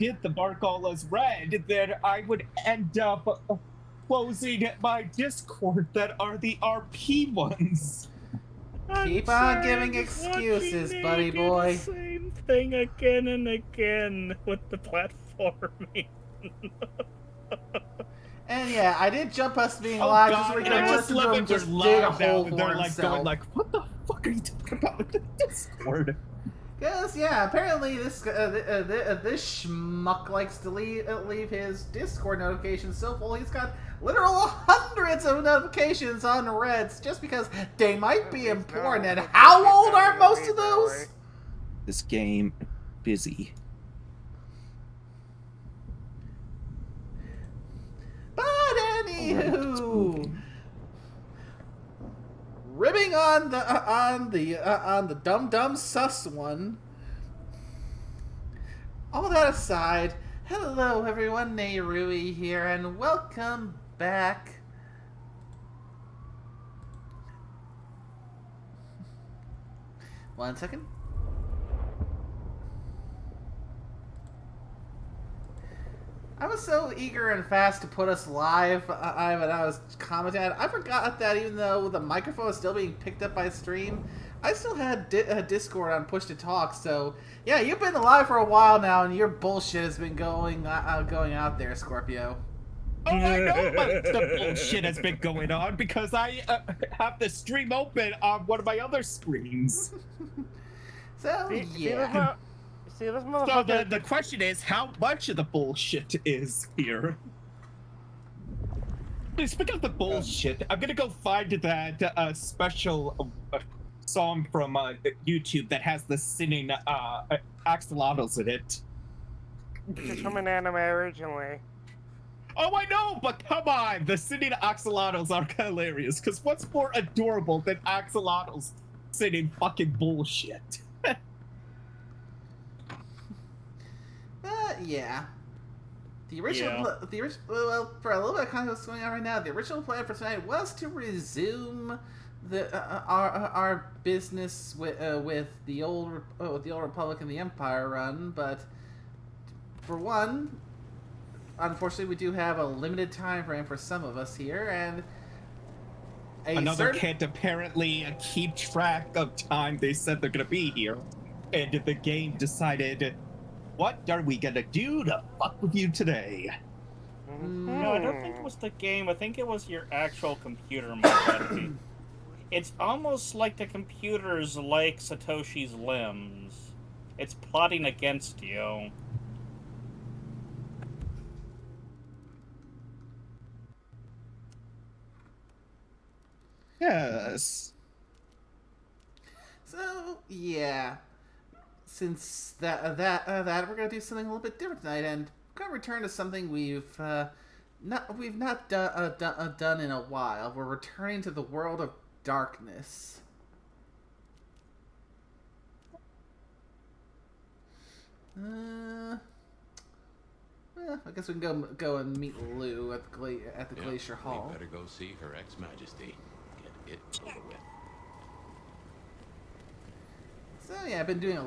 did the mark all as red, then I would end up closing my Discord that are the RP ones. Keep on giving excuses, buddy boy. The same thing again and again with the platforming. And yeah, I did jump us being Oh live god, just so we I can just listen love to it. him They're just dig a live now, hole and for they're like himself. going like, "What the fuck are you talking about with the Discord?" Because, yeah, apparently this schmuck likes to leave his Discord notifications so full he's got literal hundreds of notifications on reds just because they might be important. And how old are most of those? This game, busy. But anywho, ribbing on the dumb sus one. All that aside, hello everyone, Neirui here, and welcome back. One second. I was so eager and fast to put us live, and I was commenting. I forgot that even though the microphone was still being picked up by stream, I still had Discord on push to talk. So yeah, you've been live for a while now, and your bullshit has been going out there, Scorpio. Oh, I know the bullshit has been going on because I have the stream open on one of my other screens. So yeah. See, this So motherfucker. the question is, how much of the bullshit is here? Speaking of the bullshit, I'm gonna go find that special song from YouTube that has the singing axolotls in it. It's from an anime originally. Oh, I know, but come on! The singing axolotls are hilarious, because what's more adorable than axolotls singing fucking bullshit? Yeah. The original, well, for a little bit of context what's going on right now, the original plan for tonight was to resume our business with the old Republic and the Empire run, but for one, unfortunately, we do have a limited time frame for some of us here, and another can't apparently keep track of time they said they're gonna be here, and the game decided, what are we gonna do to fuck with you today? No, I don't think it was the game. I think it was your actual computer, my It's almost like the computer's like Satoshi's limbs. It's plotting against you. Yes. So yeah, since that we're gonna do something a little bit different tonight, and we're gonna return to something we've not done in a while. We're returning to the world of darkness. I guess we can go and meet Lou at the Glacier Hall. We better go see Her Ex-Majesty. Get it over with. So yeah, I've been doing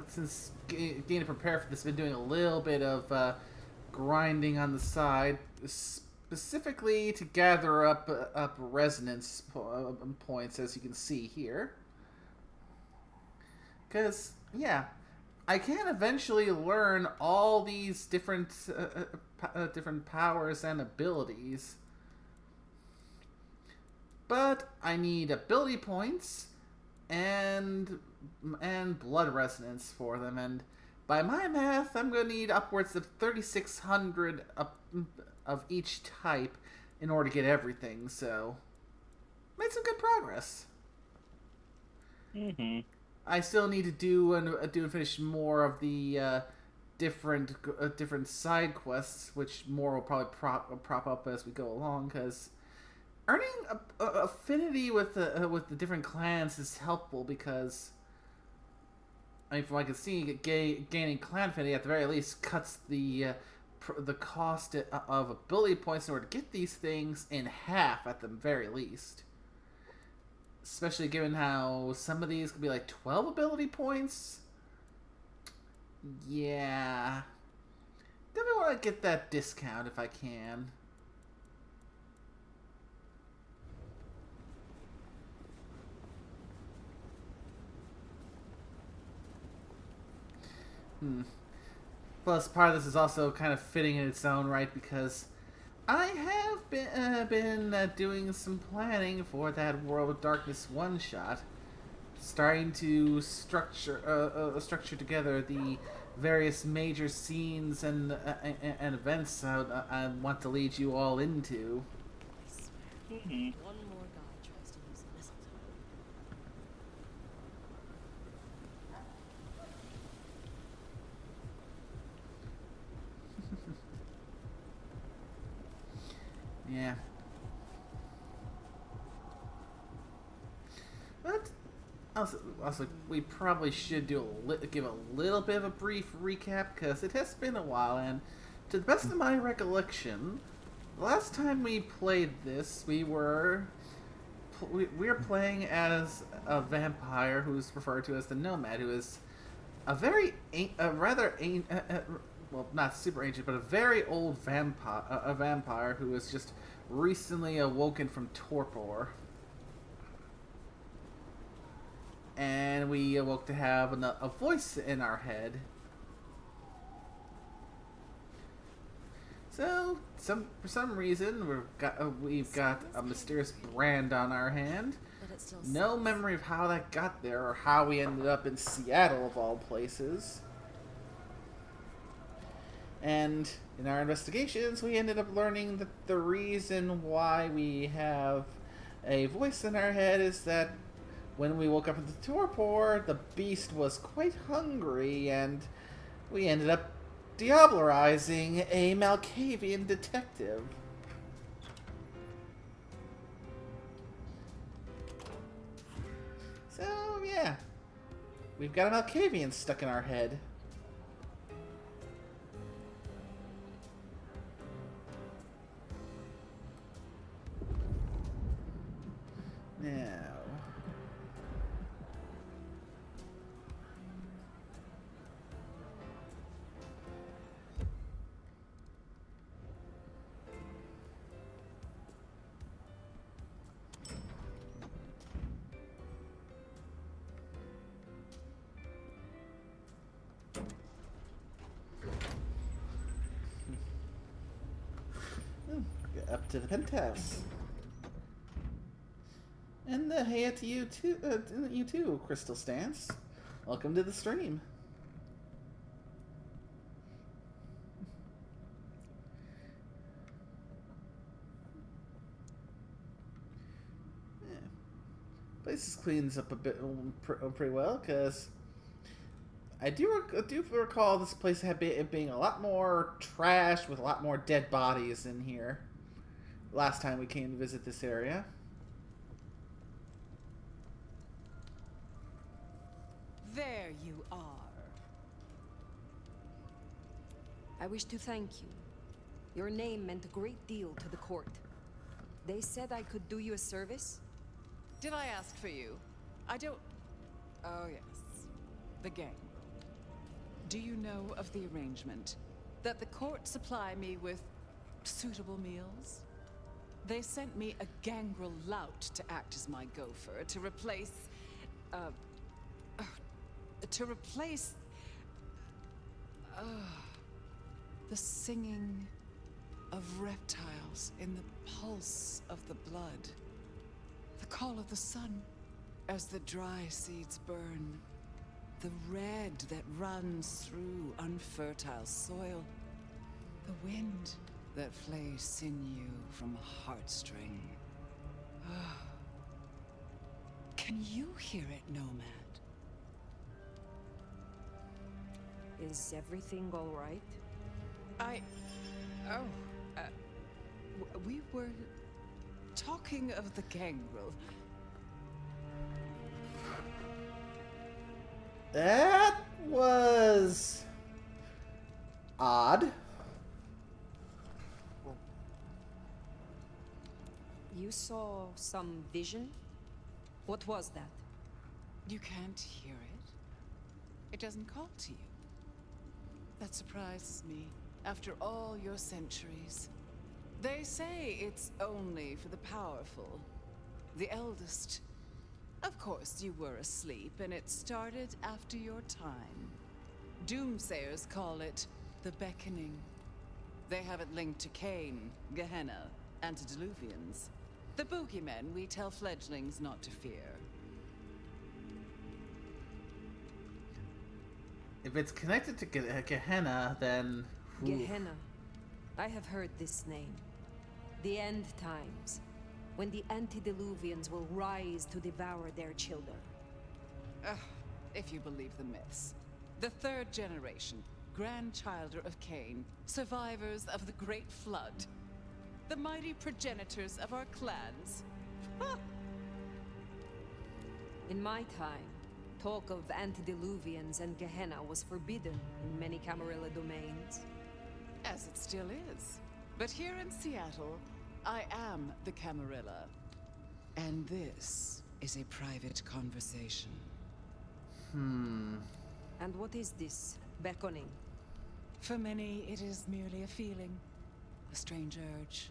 since getting prepared for this. Been doing a little bit of grinding on the side, specifically to gather up resonance points, as you can see here. Because yeah, I can eventually learn all these different powers and abilities, but I need ability points and blood resonance for them, and by my math, I'm going to need upwards of 3,600 of each type in order to get everything. So, made some good progress. Mm-hmm. I still need to do and finish more of the different side quests, which more will probably prop up as we go along. Because earning affinity with the different clans is helpful, because I mean, from what I can see, gaining clan affinity at the very least cuts the cost of ability points in order to get these things in half at the very least. Especially given how some of these could be like 12 ability points. Yeah. want to get that discount if I can. Plus, part of this is also kind of fitting in its own right because I have been doing some planning for that World of Darkness one-shot, starting to structure together the various major scenes and events I want to lead you all into. Mm-hmm. One more guy tries to use mistletoe. Yeah. But also, we probably should give a little bit of a brief recap because it has been a while, and to the best of my recollection, the last time we played this, we were playing as a vampire who's referred to as the Nomad, who is well, not super ancient, but a very old vampire who was just recently awoken from torpor. And we awoke to have a voice in our head. So, for some reason, we've got a mysterious brand on our hand. But it still No sucks. memory of how that got there or how we ended up in Seattle, of all places. And in our investigations, we ended up learning that the reason why we have a voice in our head is that when we woke up in the torpor, the beast was quite hungry, and we ended up diablerizing a Malkavian detective. So, yeah. We've got a Malkavian stuck in our head. Now... Get up to the penthouse. And hey to you too, Crystal Stance. Welcome to the stream. Yeah. Place cleans up a bit pretty well, because I do recall this place being a lot more trash with a lot more dead bodies in here. Last time we came to visit this area. There you are. I wish to thank you. Your name meant a great deal to the court. They said I could do you a service. Did I ask for you? I don't... Oh, yes. The gang. Do you know of the arrangement? That the court supply me with suitable meals? They sent me a gangrel lout to act as my gopher, to replace... the singing of reptiles in the pulse of the blood. The call of the sun as the dry seeds burn. The red that runs through unfertile soil. The wind that flays sinew from a heartstring. Can you hear it, Nomad? Is everything all right? We were talking of the gangrel. That was odd. You saw some vision? What was that? You can't hear it? It doesn't call to you? That surprises me. after all your centuries. They say it's only for the powerful, the eldest. Of course, you were asleep, and it started after your time. Doomsayers call it the Beckoning. They have it linked to Cain, Gehenna, antediluvians. The boogeymen we tell fledglings not to fear. If it's connected to Gehenna, then... Gehenna. I have heard this name. The end times, when the antediluvians will rise to devour their children. If you believe the myths. The third generation, grandchilder of Cain, survivors of the Great Flood. The mighty progenitors of our clans. In my time, talk of antediluvians and Gehenna was forbidden in many Camarilla domains. As it still is. But here in Seattle, I am the Camarilla. And this is a private conversation. And what is this beckoning? For many, it is merely a feeling, a strange urge.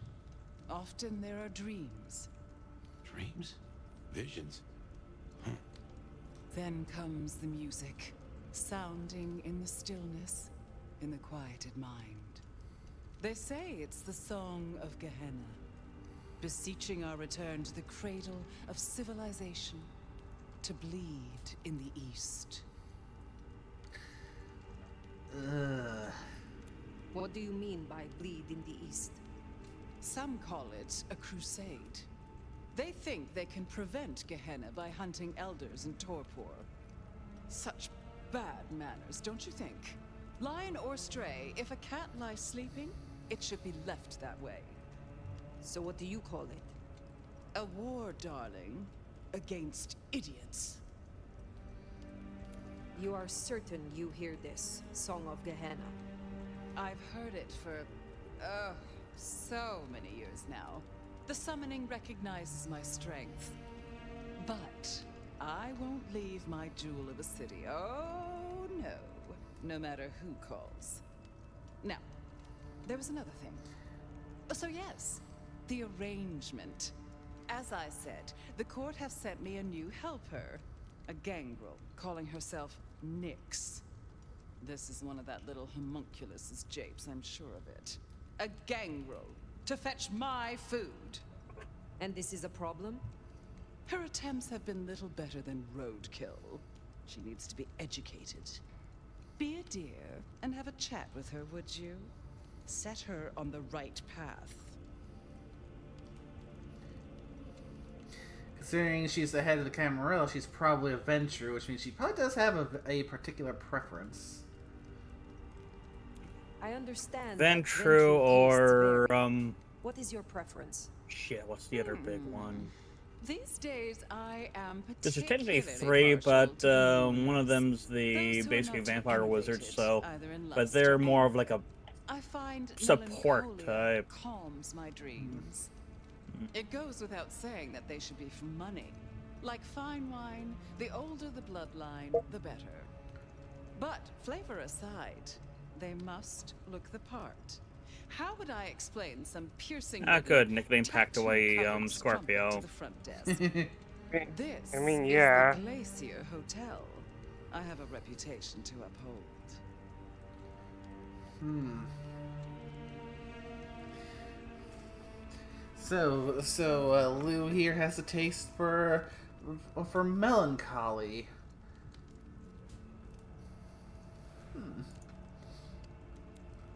Often there are dreams. Dreams? Visions? Then comes the music, sounding in the stillness, in the quieted mind. They say it's the song of Gehenna, beseeching our return to the cradle of civilization, to bleed in the east. What do you mean by bleed in the east? Some call it a crusade. They think they can prevent Gehenna by hunting elders in Torpor. Such bad manners, don't you think? Lion or stray, if a cat lies sleeping, it should be left that way. So what do you call it? A war, darling, against idiots. You are certain you hear this, Song of Gehenna? I've heard it for, so many years now. The summoning recognizes my strength. But I won't leave my jewel of a city. Oh, no. No matter who calls. Now, there was another thing. So yes, the arrangement. As I said, the court have sent me a new helper. A gangrel, calling herself Nyx. This is one of that little homunculus's japes, I'm sure of it. A gangrel, to fetch my food. And this is a problem? Her attempts have been little better than roadkill. She needs to be educated. Be a dear and have a chat with her, would you? Set her on the right path. Considering she's the head of the Camarilla, she's probably a Ventrue, which means she probably does have a particular preference. I understand. Ventrue or What is your preference? shit, what's the other big one? These days, I am This is particularly technically three, but partial to one of them's those the who are basically not too vampire wizard, elevated, so either in but lust they're or more of anger. like a I find support melancholia type. calms my dreams. It goes without saying that they should be for money. Like fine wine, the older the bloodline, the better. But flavor aside, they must look the part. How would I explain some piercing? good nickname packed away tattoo-covered Scorpio. strumpet to the front desk? This I mean, is yeah. the Glacier Hotel. I have a reputation to uphold. So Lou here has a taste for melancholy.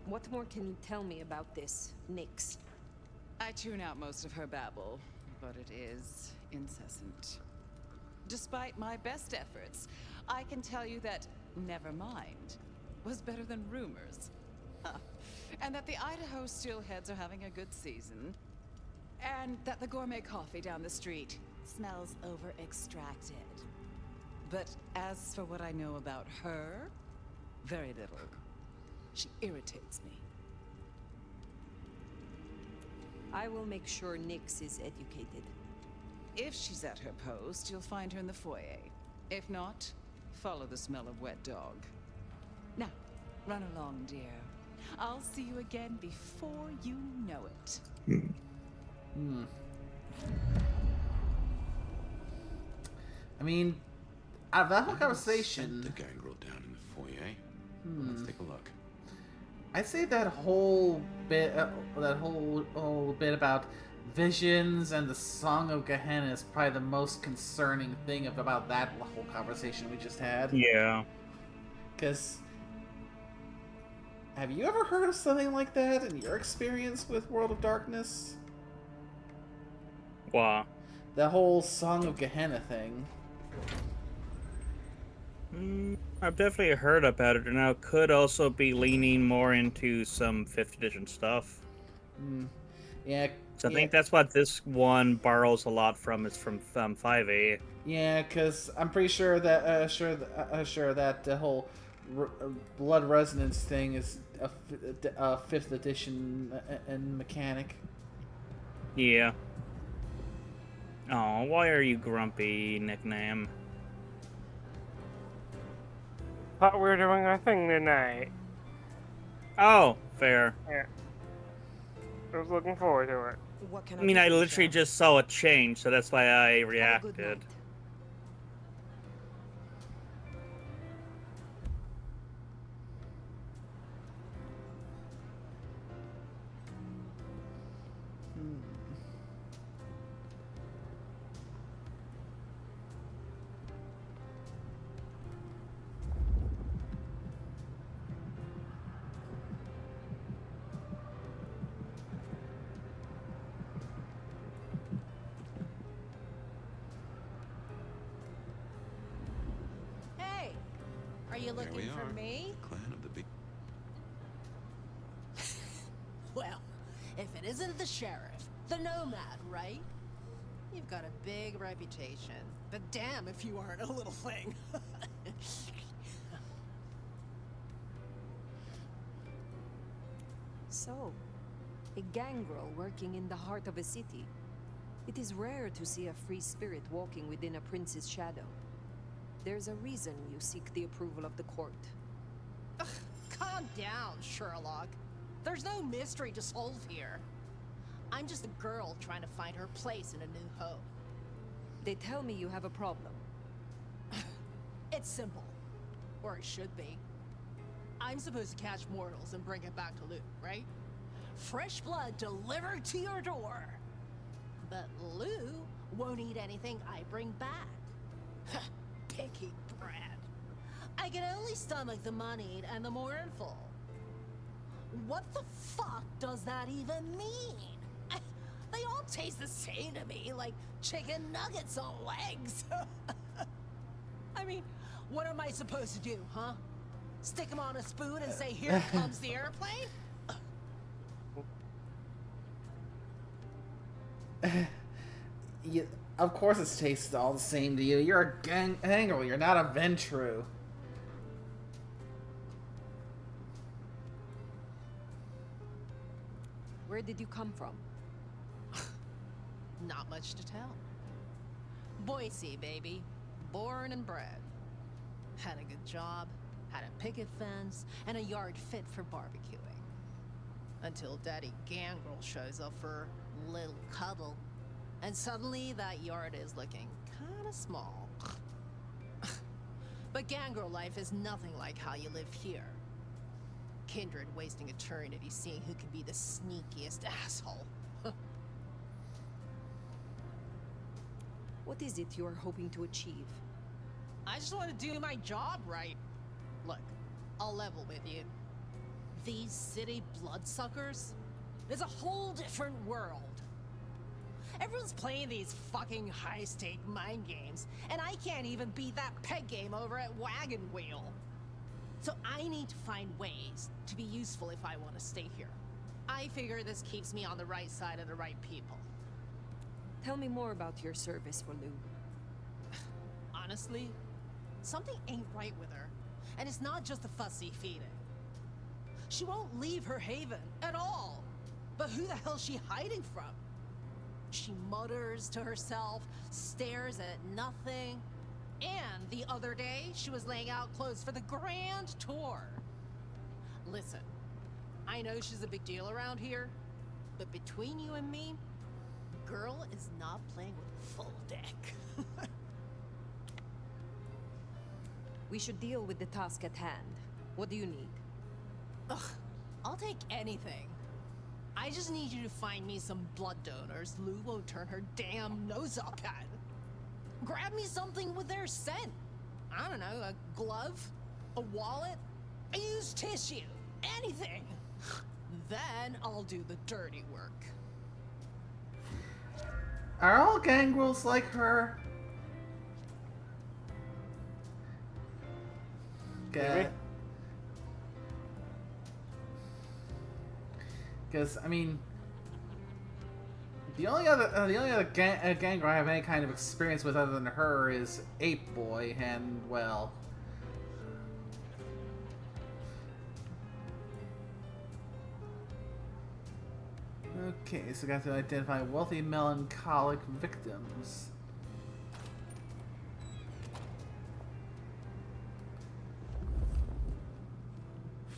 What more can you tell me about this, Nyx? I tune out most of her babble, but it is incessant. Despite my best efforts, I can tell you that Nevermind was better than rumors. Huh. And that the Idaho steelheads are having a good season. And that the gourmet coffee down the street smells over-extracted. But as for what I know about her, very little. She irritates me. I will make sure Nyx is educated. If she's at her post, you'll find her in the foyer. If not, follow the smell of wet dog. Now, run along, dear. I'll see you again before you know it. I mean, out of that whole conversation, The gangrel down in the foyer. Let's take a look. I'd say that whole bit, whole bit about visions and the Song of Gehenna is probably the most concerning thing about that whole conversation we just had. Yeah. Because have you ever heard of something like that in your experience with World of Darkness? Wow. The whole Song of Gehenna thing. I've definitely heard about it, and I could also be leaning more into some 5th edition stuff. Yeah. So I think that's what this one borrows a lot from. It's from 5e. Yeah, because I'm pretty sure that sure that the whole blood resonance thing is a 5th edition and mechanic. Yeah. Oh, why are you grumpy, nickname? Thought we were doing our thing tonight. Oh, fair. Yeah. I was looking forward to it. What can I mean, do I for you, literally Sheriff? just saw a change, so that's why I Have a good reacted. night. Hey, are you There looking we for are. me? Clan of the big. Well, if it isn't the sheriff, the nomad, right? You've got a big reputation, but damn if you aren't a little thing. So, a gangrel working in the heart of a city. It is rare to see a free spirit walking within a prince's shadow. There's a reason you seek the approval of the court. Calm down, Sherlock. There's no mystery to solve here. I'm just a girl trying to find her place in a new home. They tell me you have a problem. It's simple. Or it should be. I'm supposed to catch mortals and bring it back to Lou, right? Fresh blood delivered to your door. But Lou won't eat anything I bring back. Picky brat. I can only stomach the moneyed and the mournful. What the fuck does that even mean? They all taste the same to me, like chicken nuggets on legs. I mean, what am I supposed to do, huh? Stick them on a spoon and say, here comes the airplane? Of course it tastes all the same to you. You're a gangrel, you're not a Ventru. Where did you come from? Not much to tell. Boise, baby. Born and bred. Had a good job, had a picket fence, and a yard fit for barbecuing. Until Daddy Gangrel shows up for a little cuddle. And suddenly that yard is looking kinda small. But Gangrel life is nothing like how you live here. Kindred wasting eternity seeing who can be the sneakiest asshole. What is it you're hoping to achieve? I just want to do my job right. Look, I'll level with you. These city bloodsuckers is a whole different world. Everyone's playing these fucking high-stake mind games, and I can't even beat that peg game over at Wagon Wheel. So I need to find ways to be useful if I want to stay here. I figure this keeps me on the right side of the right people. Tell me more about your service for Lou. Honestly, something ain't right with her. And it's not just the fussy feeding. She won't leave her haven at all. But who the hell's she hiding from? She mutters to herself, stares at nothing. And the other day, she was laying out clothes for the grand tour. Listen, I know she's a big deal around here, but between you and me, girl is not playing with full deck. We should deal with the task at hand. What do you need? Ugh, I'll take anything. I just need you to find me some blood donors Lou won't turn her damn nose up at. Grab me something with their scent. I don't know, a glove, a wallet, a used tissue, anything. Then I'll do the dirty work. Are all gangrels like her? Maybe. Because I mean, the only other gangrel I have any kind of experience with other than her is Ape Boy, and well. Okay, so got to identify wealthy melancholic victims.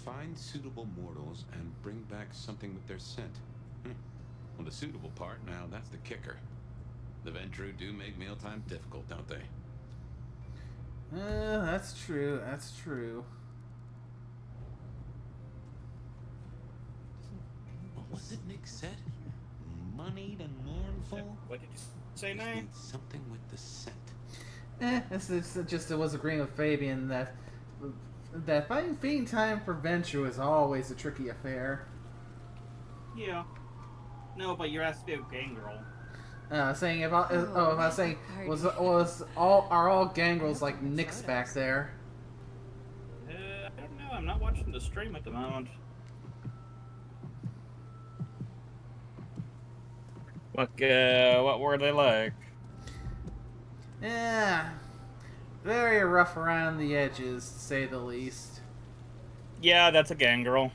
Find suitable mortals and bring back something with their scent. Well, the suitable part, now that's the kicker. The Ventru do make mealtime difficult, don't they? That's true. That's true. What was it Nick said? Moneyed and mournful? What did you say, Just Nay? need something with the scent. It was agreeing with Fabian that finding time for venture is always a tricky affair. Yeah. No, but you're asked to be a gangrel. Saying if I was saying are all gangrels like Nick's back there? I don't know. I'm not watching the stream at the moment. What were they like? Yeah, very rough around the edges, to say the least. Yeah, that's a gangrel.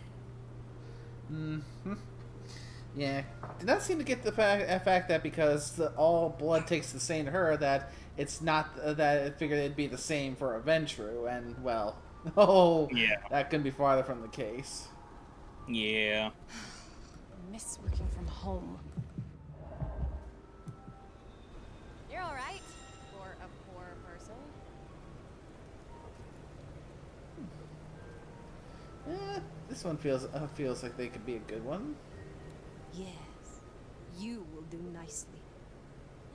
Yeah, did not seem to get the fact that because all blood tastes the same to her, that it's not that it figured it'd be the same for a Ventru, and well, Yeah. that couldn't be farther from the case. Yeah. I miss working from home. You're all right for a poor person. This one feels like they could be a good one. Yes, you will do nicely.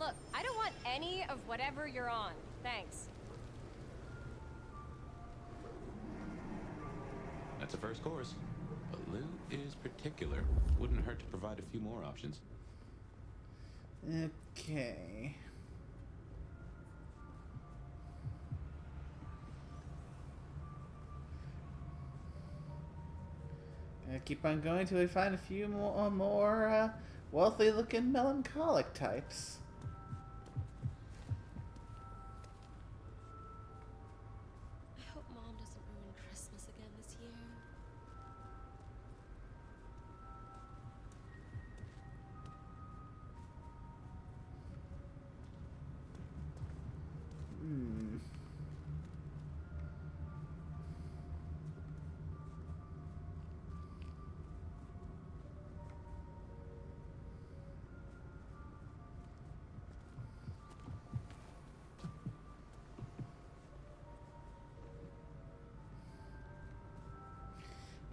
Look, I don't want any of whatever you're on. Thanks. That's a first course. But Lou is particular. Wouldn't hurt to provide a few more options. Okay. Gonna keep on going till we find a few more wealthy-looking melancholic types. I hope Mom doesn't ruin Christmas again this year.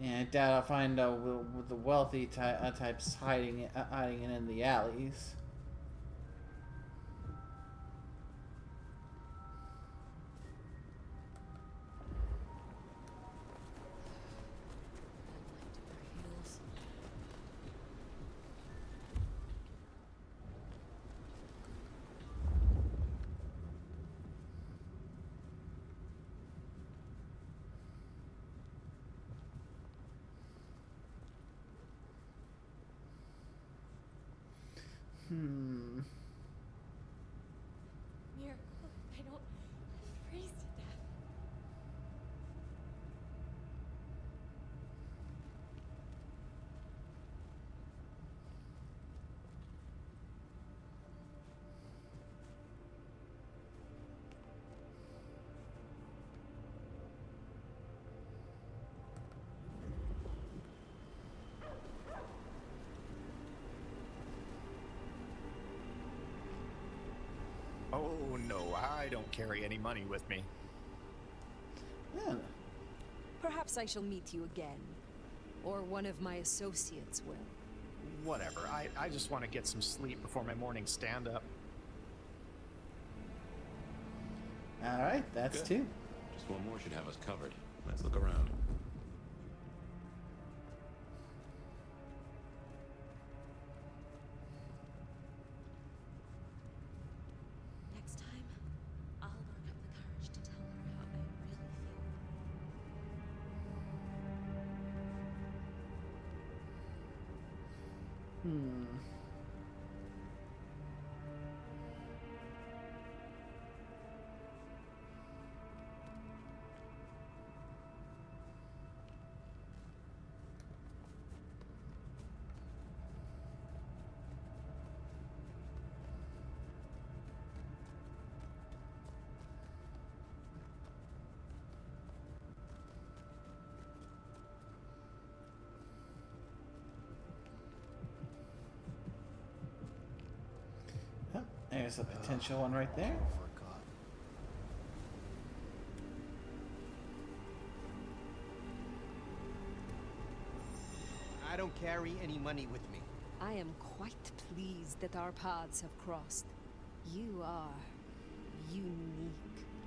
Yeah, I doubt I'll find the wealthy types hiding in the alleys. Miracle, I don't freeze to death. Oh, no, I don't carry any money with me. Yeah. Perhaps I shall meet you again. Or one of my associates will. Whatever, I just want to get some sleep before my morning stand-up. Alright, that's Good. two. Just one more should have us covered. Let's look around. Next time, I'll work up the courage to tell her how I really feel. Oh, there's a potential one right there. Forgot. I don't carry any money with me. I am quite pleased that our paths have crossed. You are unique.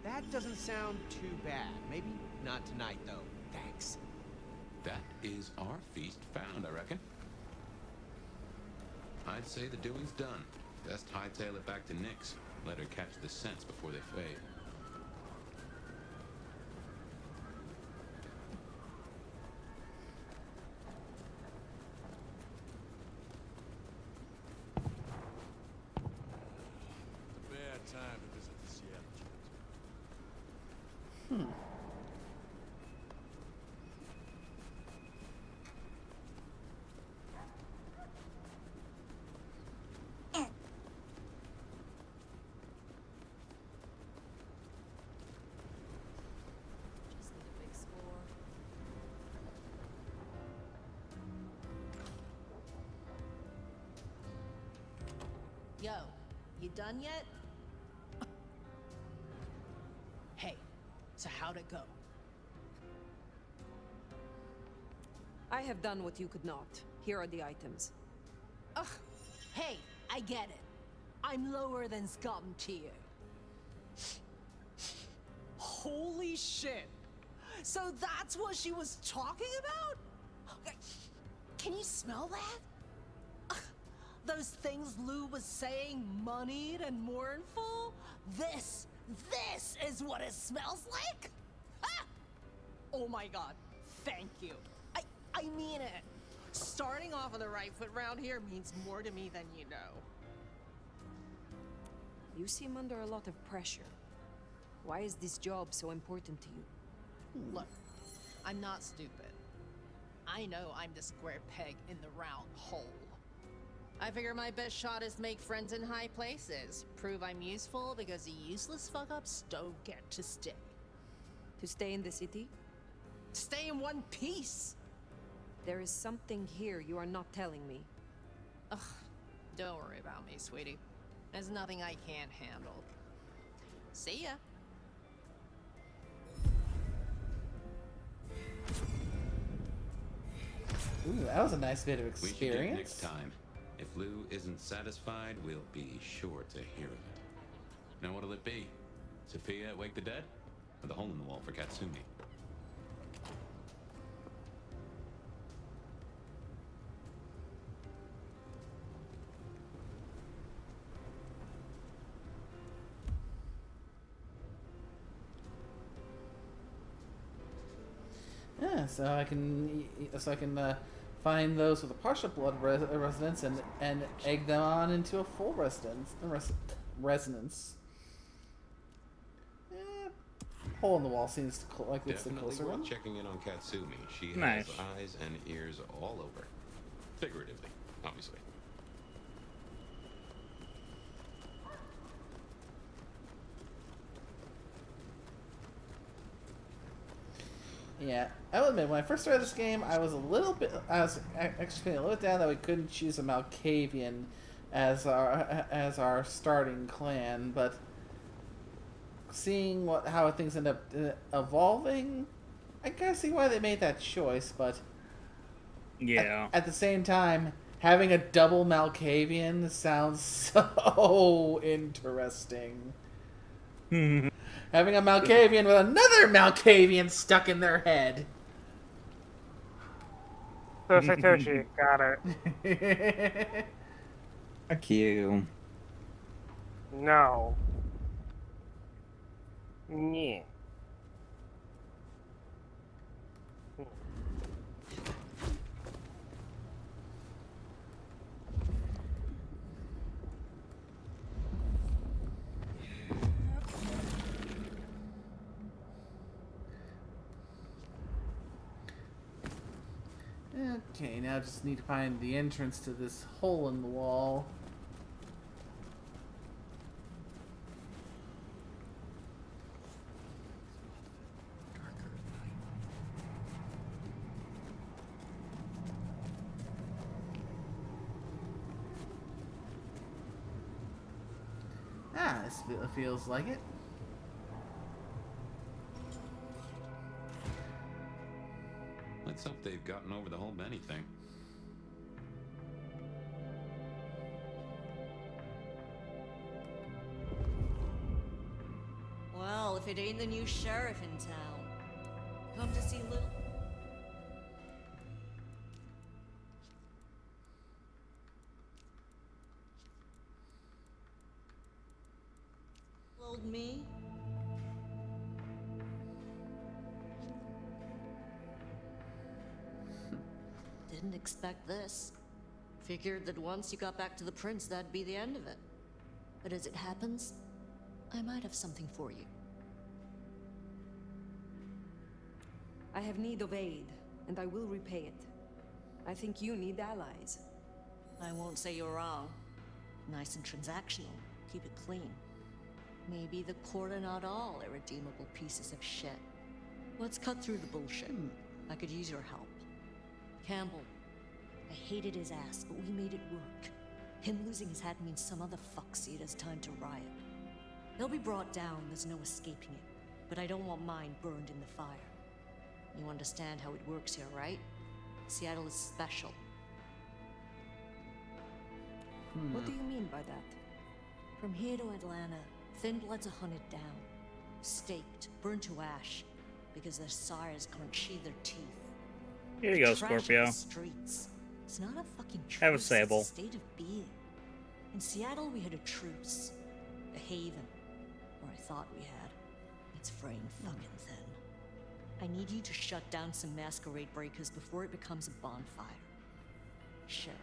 That doesn't sound too bad. Maybe not tonight, though. Thanks. That is our feast found, I reckon. I'd say the doing's done. Best hightail it back to Nyx. Let her catch the scents before they fade. It's a bad time to visit the Seattle Church. Just need a big score. Yo, you done yet? Hey, so how'd it go? I have done what you could not. Here are the items. Ugh, hey, I get it. I'm lower than scum tier. Holy shit! So that's what she was talking about? Okay, can you smell that? Ugh, those things Lou was saying, moneyed and mournful? This is what it smells like? Ah! Oh my god, thank you. I mean it. Starting off on the right foot round here means more to me than you know. You seem under a lot of pressure. Why is this job so important to you? Look, I'm not stupid. I know I'm the square peg in the round hole. I figure my best shot is make friends in high places. Prove I'm useful because the useless fuck-ups don't get to stay. To stay in the city? Stay in one piece! There is something here you are not telling me. Ugh, don't worry about me, sweetie. There's nothing I can't handle. See ya. Ooh, that was a nice bit of We should do it experience. next time. If Lou isn't satisfied, we'll be sure to hear of it. Now what'll it be? Sophia at Wake the Dead? Or the hole in the wall for Katsumi? Yeah, so I can find those with a partial blood resonance and egg them on into a full resonance. Hole in the wall seems like it's the Definitely closer worth one. checking in on Katsumi. She has Nice. eyes and ears all over. Figuratively, obviously. Yeah, I will admit, when I first started this game, I was actually feeling a little bit down that we couldn't choose a Malkavian as our starting clan, but seeing how things end up evolving, I kind of see why they made that choice, but Yeah. at the same time, having a double Malkavian sounds so interesting. Having a Malkavian with another Malkavian stuck in their head. So Satoshi, got it. Fuck you. No. Yeah. Okay, now just need to find the entrance to this hole in the wall. Ah, this feels like it. Let's hope they've gotten over the whole Benny thing. Well, if it ain't the new sheriff in town. Come to see little... Old me? Didn't expect this. Figured that once you got back to the prince, that'd be the end of it. But as it happens, I might have something for you. I have need of aid, and I will repay it. I think you need allies. I won't say you're wrong. Nice and transactional. Keep it clean. Maybe the court are not all irredeemable pieces of shit. Let's cut through the bullshit. I could use your help. Campbell. I hated his ass, but we made it work. Him losing his head means some other fuck see it as time to riot. He'll be brought down, there's no escaping it. But I don't want mine burned in the fire. You understand how it works here, right? Seattle is special. What do you mean by that? From here to Atlanta, thin bloods are hunted down, staked, burned to ash, because their sires can't sheathe their teeth. Here you go, Trash of Scorpio. the streets. It's not a fucking truce. Have a Sable. It's a state of being. In Seattle, we had a truce, a haven, or I thought we had. It's fraying fucking thin. I need you to shut down some masquerade breakers before it becomes a bonfire. Sheriff.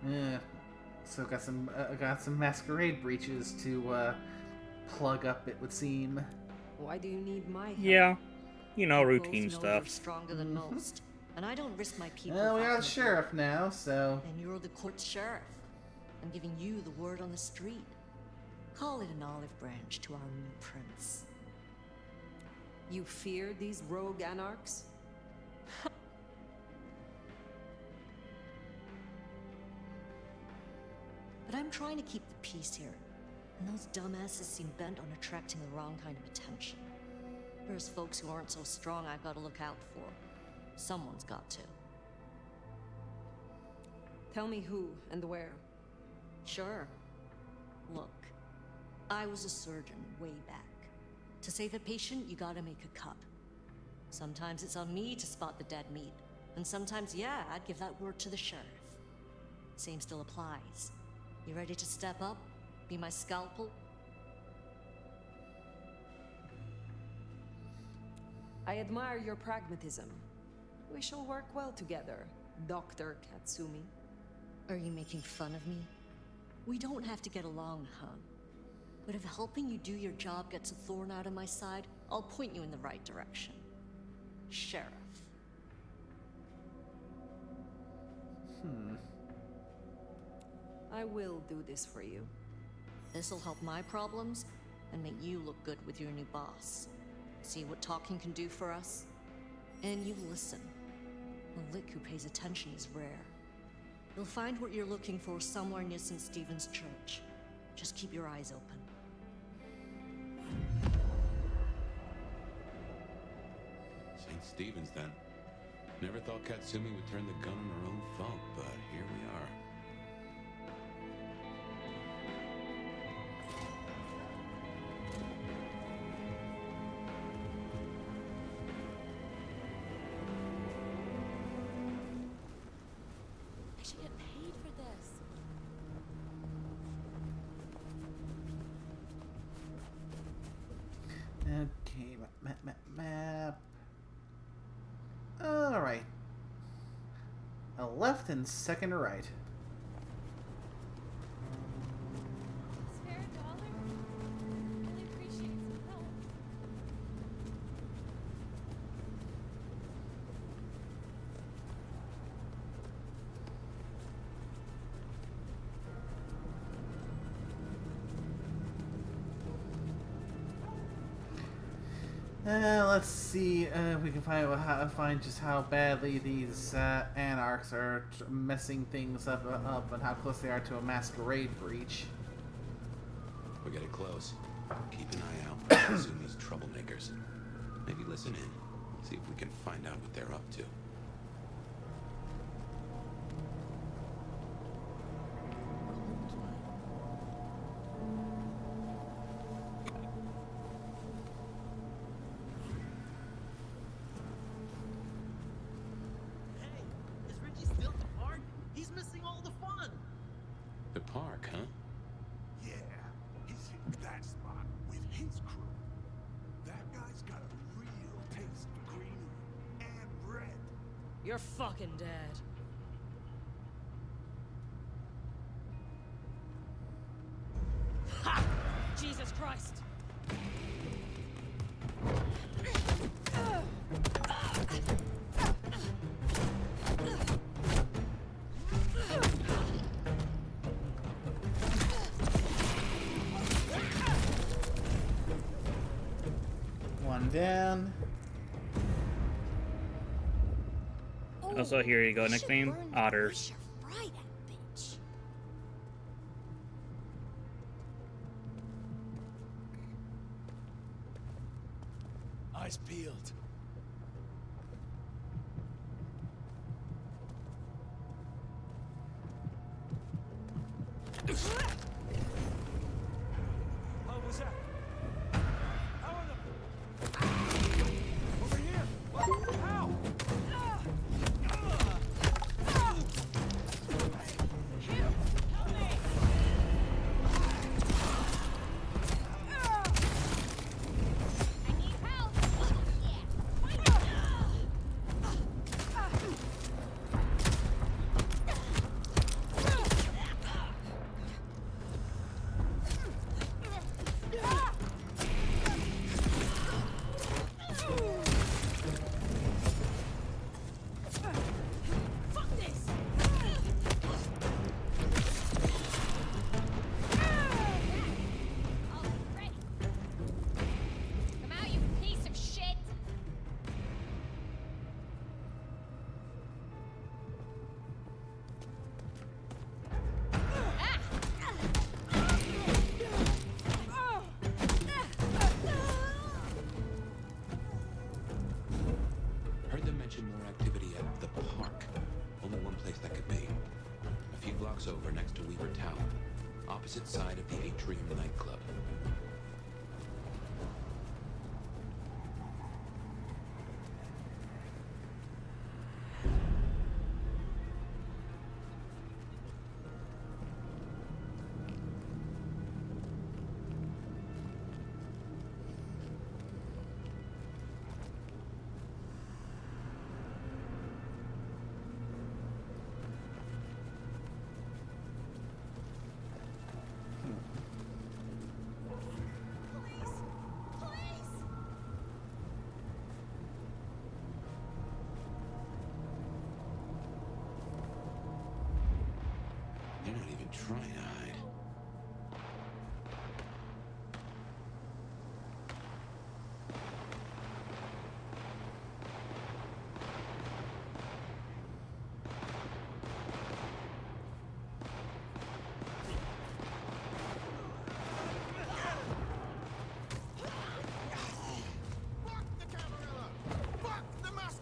Yeah. So got some masquerade breaches to plug up, it would seem. Why do you need my help? Yeah. You know, We routine both know stuff. You're stronger than most, and I don't risk my people. Well, we fighting got the sheriff now, so. And you're the court sheriff. I'm giving you the word on the street. Call it an olive branch to our new prince. You fear these rogue anarchs? But I'm trying to keep the peace here, and those dumbasses seem bent on attracting the wrong kind of attention. There's folks who aren't so strong I've got to look out for. Someone's got to. Tell me who and where. Sure. Look, I was a surgeon way back. To save a patient, you gotta make a cut. Sometimes it's on me to spot the dead meat, and sometimes, yeah, I'd give that word to the sheriff. Same still applies. You ready to step up? Be my scalpel? I admire your pragmatism. We shall work well together, Dr. Katsumi. Are you making fun of me? We don't have to get along, hon. But if helping you do your job gets a thorn out of my side, I'll point you in the right direction. Sheriff. I will do this for you. This'll help my problems and make you look good with your new boss. See what talking can do for us? And you listen. A lick who pays attention is rare. You'll find what you're looking for somewhere near St. Stephen's Church. Just keep your eyes open. Stevens then. Never thought Katsumi would turn the gun on her own folk, but here we are. I should get paid for this. Okay, map. Alright. A left and second to right. Spare a dollar? Really appreciate some help. Let's see if we can find just how badly these anarchs are messing things up and how close they are to a masquerade breach. We're getting close. Keep an eye out for Kazumi's troublemakers. Maybe listen in. See if we can find out what they're up to. The park, huh? Yeah, he's hit that spot with his crew. That guy's got a real taste for greenery and red. You're fucking dead. Ha! Jesus Christ! One down. Also, here you go. Nickname Otters. Eyes peeled. What was that? How are the... Over here! How? Heard them mention more activity at the park. Only one place that could be. A few blocks over next to Weaver Tower. Opposite side of the Atrium nightclub. They're not even trying to hide. Fuck the Camarilla! Fuck the Masquerade!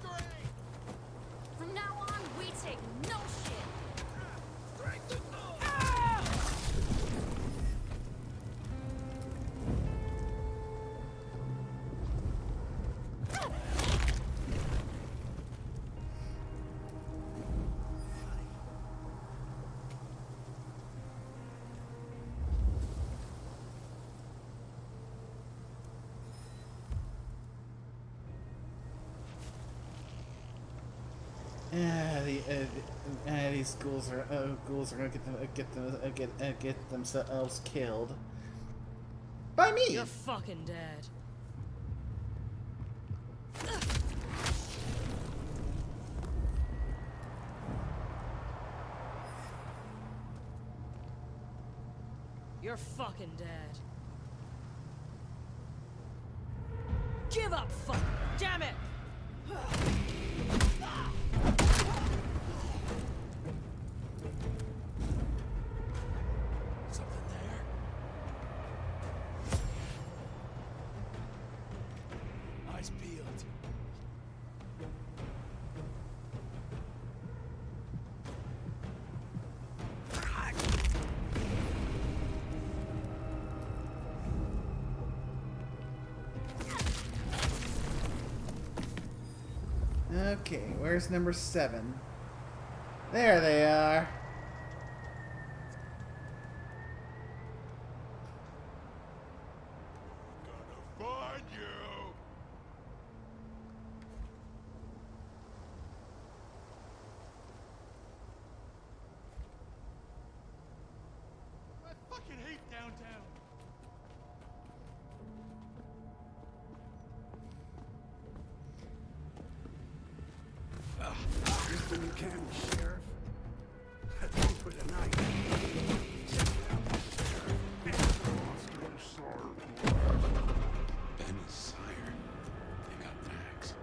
These ghouls are gonna get themselves killed by me. You're fucking dead. You're fucking dead. Give up, fuck! Damn it! Something there? Eyes peeled. Okay, where's number 7? There they are. Gonna find you. I fucking hate downtown. Just when you can, Sheriff. That's all for tonight. Benny Sire. They got Max.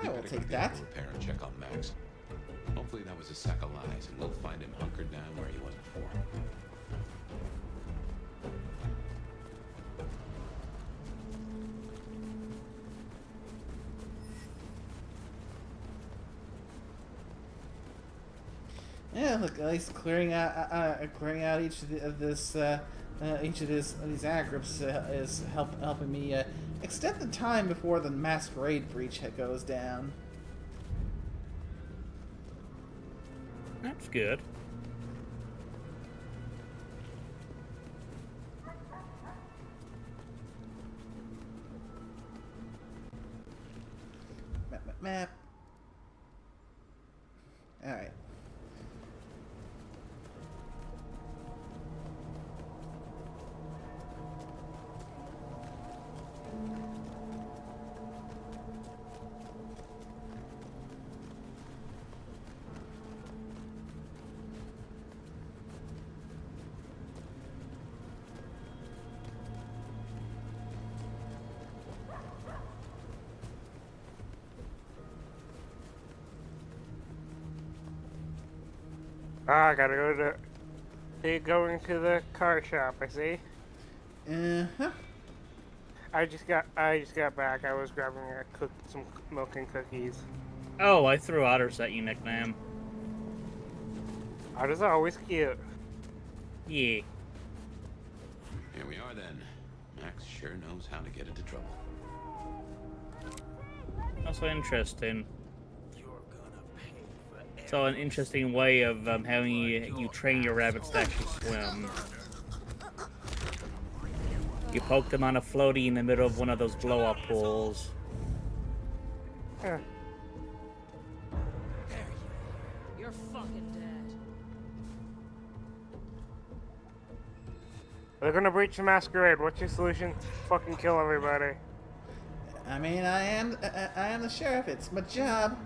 I will take that. Repair and check on Max. Hopefully that was a sack of lies, and we'll find him hunkered down where he was before. Yeah, look, at least clearing out each of these anagrams is helping me extend the time before the masquerade breach goes down. That's good. Map. All right. Ah, I gotta going to the car shop. I see. Uh-huh. I just got back. I was grabbing some milk and cookies. Oh, I threw otters at you, nickname. Otters are always cute. Yeah. Here we are then. Max sure knows how to get into trouble. That's so interesting. So an interesting way of having you train your rabbits to actually swim. You poke them on a floaty in the middle of one of those blow-up pools. Huh. You're fucking dead. They're gonna breach the masquerade. What's your solution? Fucking kill everybody. I mean, I am the sheriff. It's my job.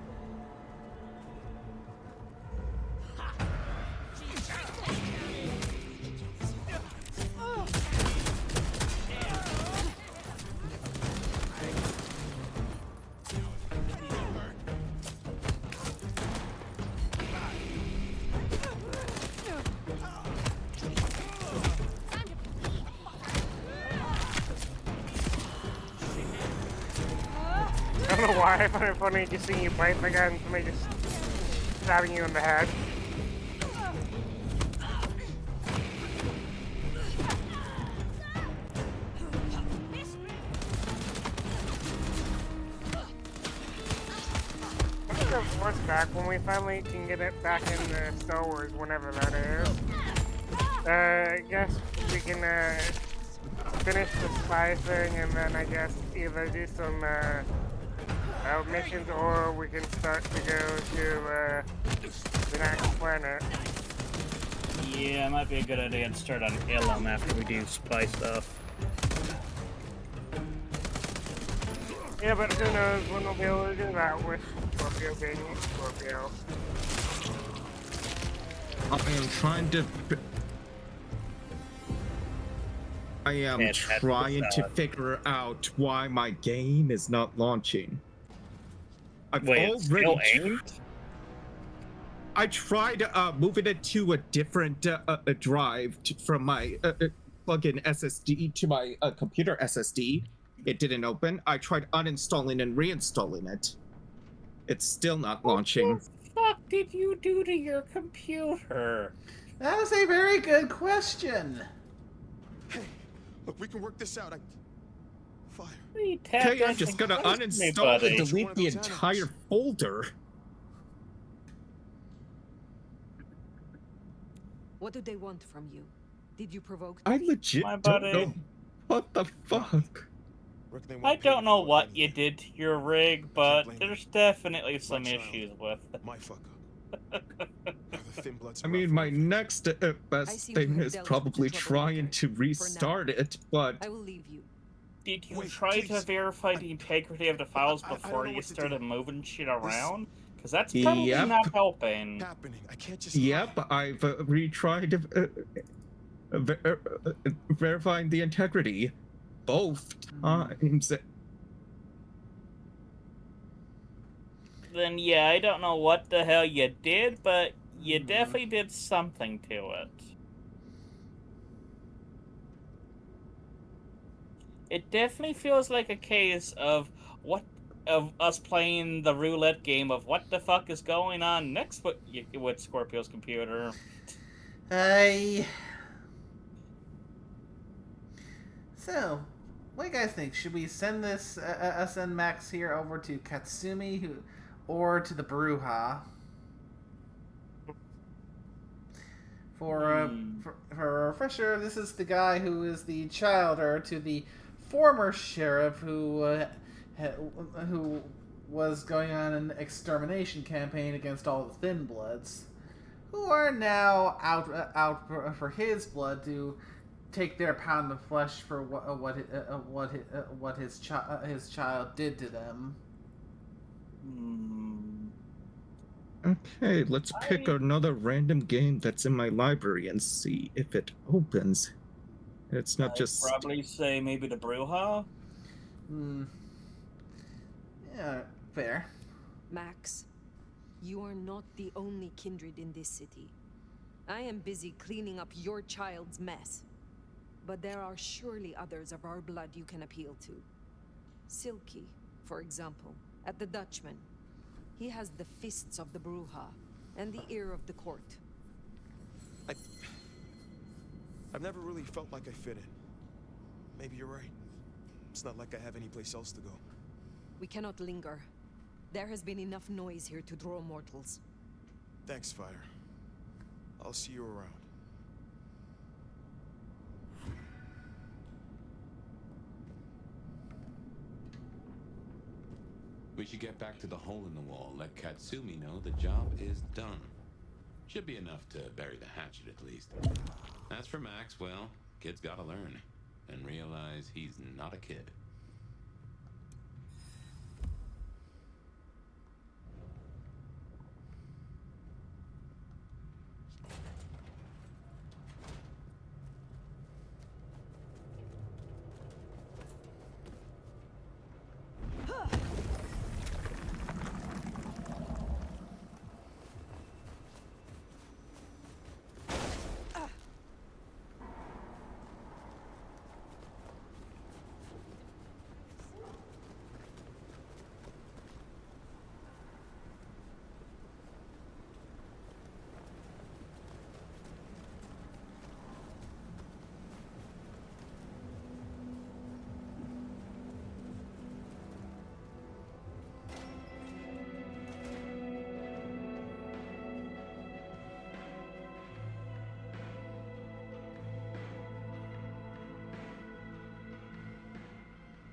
I don't know why I find it funny just seeing you bite the guy and somebody just stabbing you in the head. What's the voice back when we finally can get it back in the Star Wars, whenever that is? I guess we can finish the spy thing, and then I guess either do some missions, or we can start to go to the next planet. Yeah, it might be a good idea to start on Ilum after we do spy stuff. Yeah, but who knows when we'll be able to do that with Scorpio being Scorpio. I am trying to. I am trying to figure out why my game is not launching. I've already. I tried moving it to a different drive from my plug-in SSD to my computer SSD. It didn't open. I tried uninstalling and reinstalling it. It's still not launching. What the fuck did you do to your computer? That is a very good question. Hey, look, we can work this out. Fire. Okay, I'm just gonna uninstall and delete the entire folder. What do they want from you? Did you provoke I them? legit don't know. What the fuck? I don't know what you did to your rig, but there's definitely some issues with it. My fuck up. I mean, my next best thing is probably trying to restart it, but I will leave you. Did you try to verify the integrity of the files before you started moving shit around? Because that's probably not helping. Yep, I've retried verifying the integrity both times. Then yeah, I don't know what the hell you did, but you definitely did something to it. It definitely feels like a case of us playing the roulette game of what the fuck is going on next with Scorpio's computer. So, what do you guys think? Should we send this send Max here over to Katsumi, or to the Bruja? For a refresher, this is the guy who is the child heir to the former sheriff who was going on an extermination campaign against all the Thin Bloods, who are now out for his blood to take their pound of flesh for what his child did to them. Okay, let's pick another random game that's in my library and see if it opens. It's not just. Probably say maybe the Bruja. Yeah, fair. Max, you are not the only kindred in this city. I am busy cleaning up your child's mess. But there are surely others of our blood you can appeal to. Silky, for example, at the Dutchman. He has the fists of the Bruja and the ear of the court. I've never really felt like I fit in. Maybe you're right. It's not like I have any place else to go. We cannot linger. There has been enough noise here to draw mortals. Thanks, Fire. I'll see you around. We should get back to the hole in the wall. Let Katsumi know the job is done. Should be enough to bury the hatchet at least. As for Max, well, kid's gotta learn and realize he's not a kid.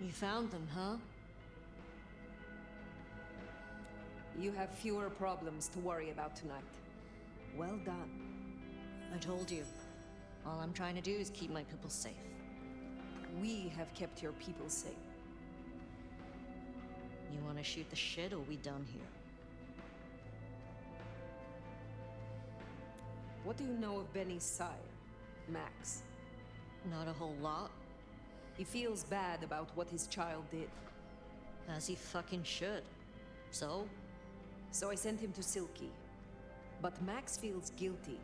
You found them, huh? You have fewer problems to worry about tonight. Well done. I told you. All I'm trying to do is keep my people safe. We have kept your people safe. You want to shoot the shit, or we done here? What do you know of Benny's sire, Max? Not a whole lot. He feels bad about what his child did. As he fucking should. So? So I sent him to Silky. But Max feels guilty.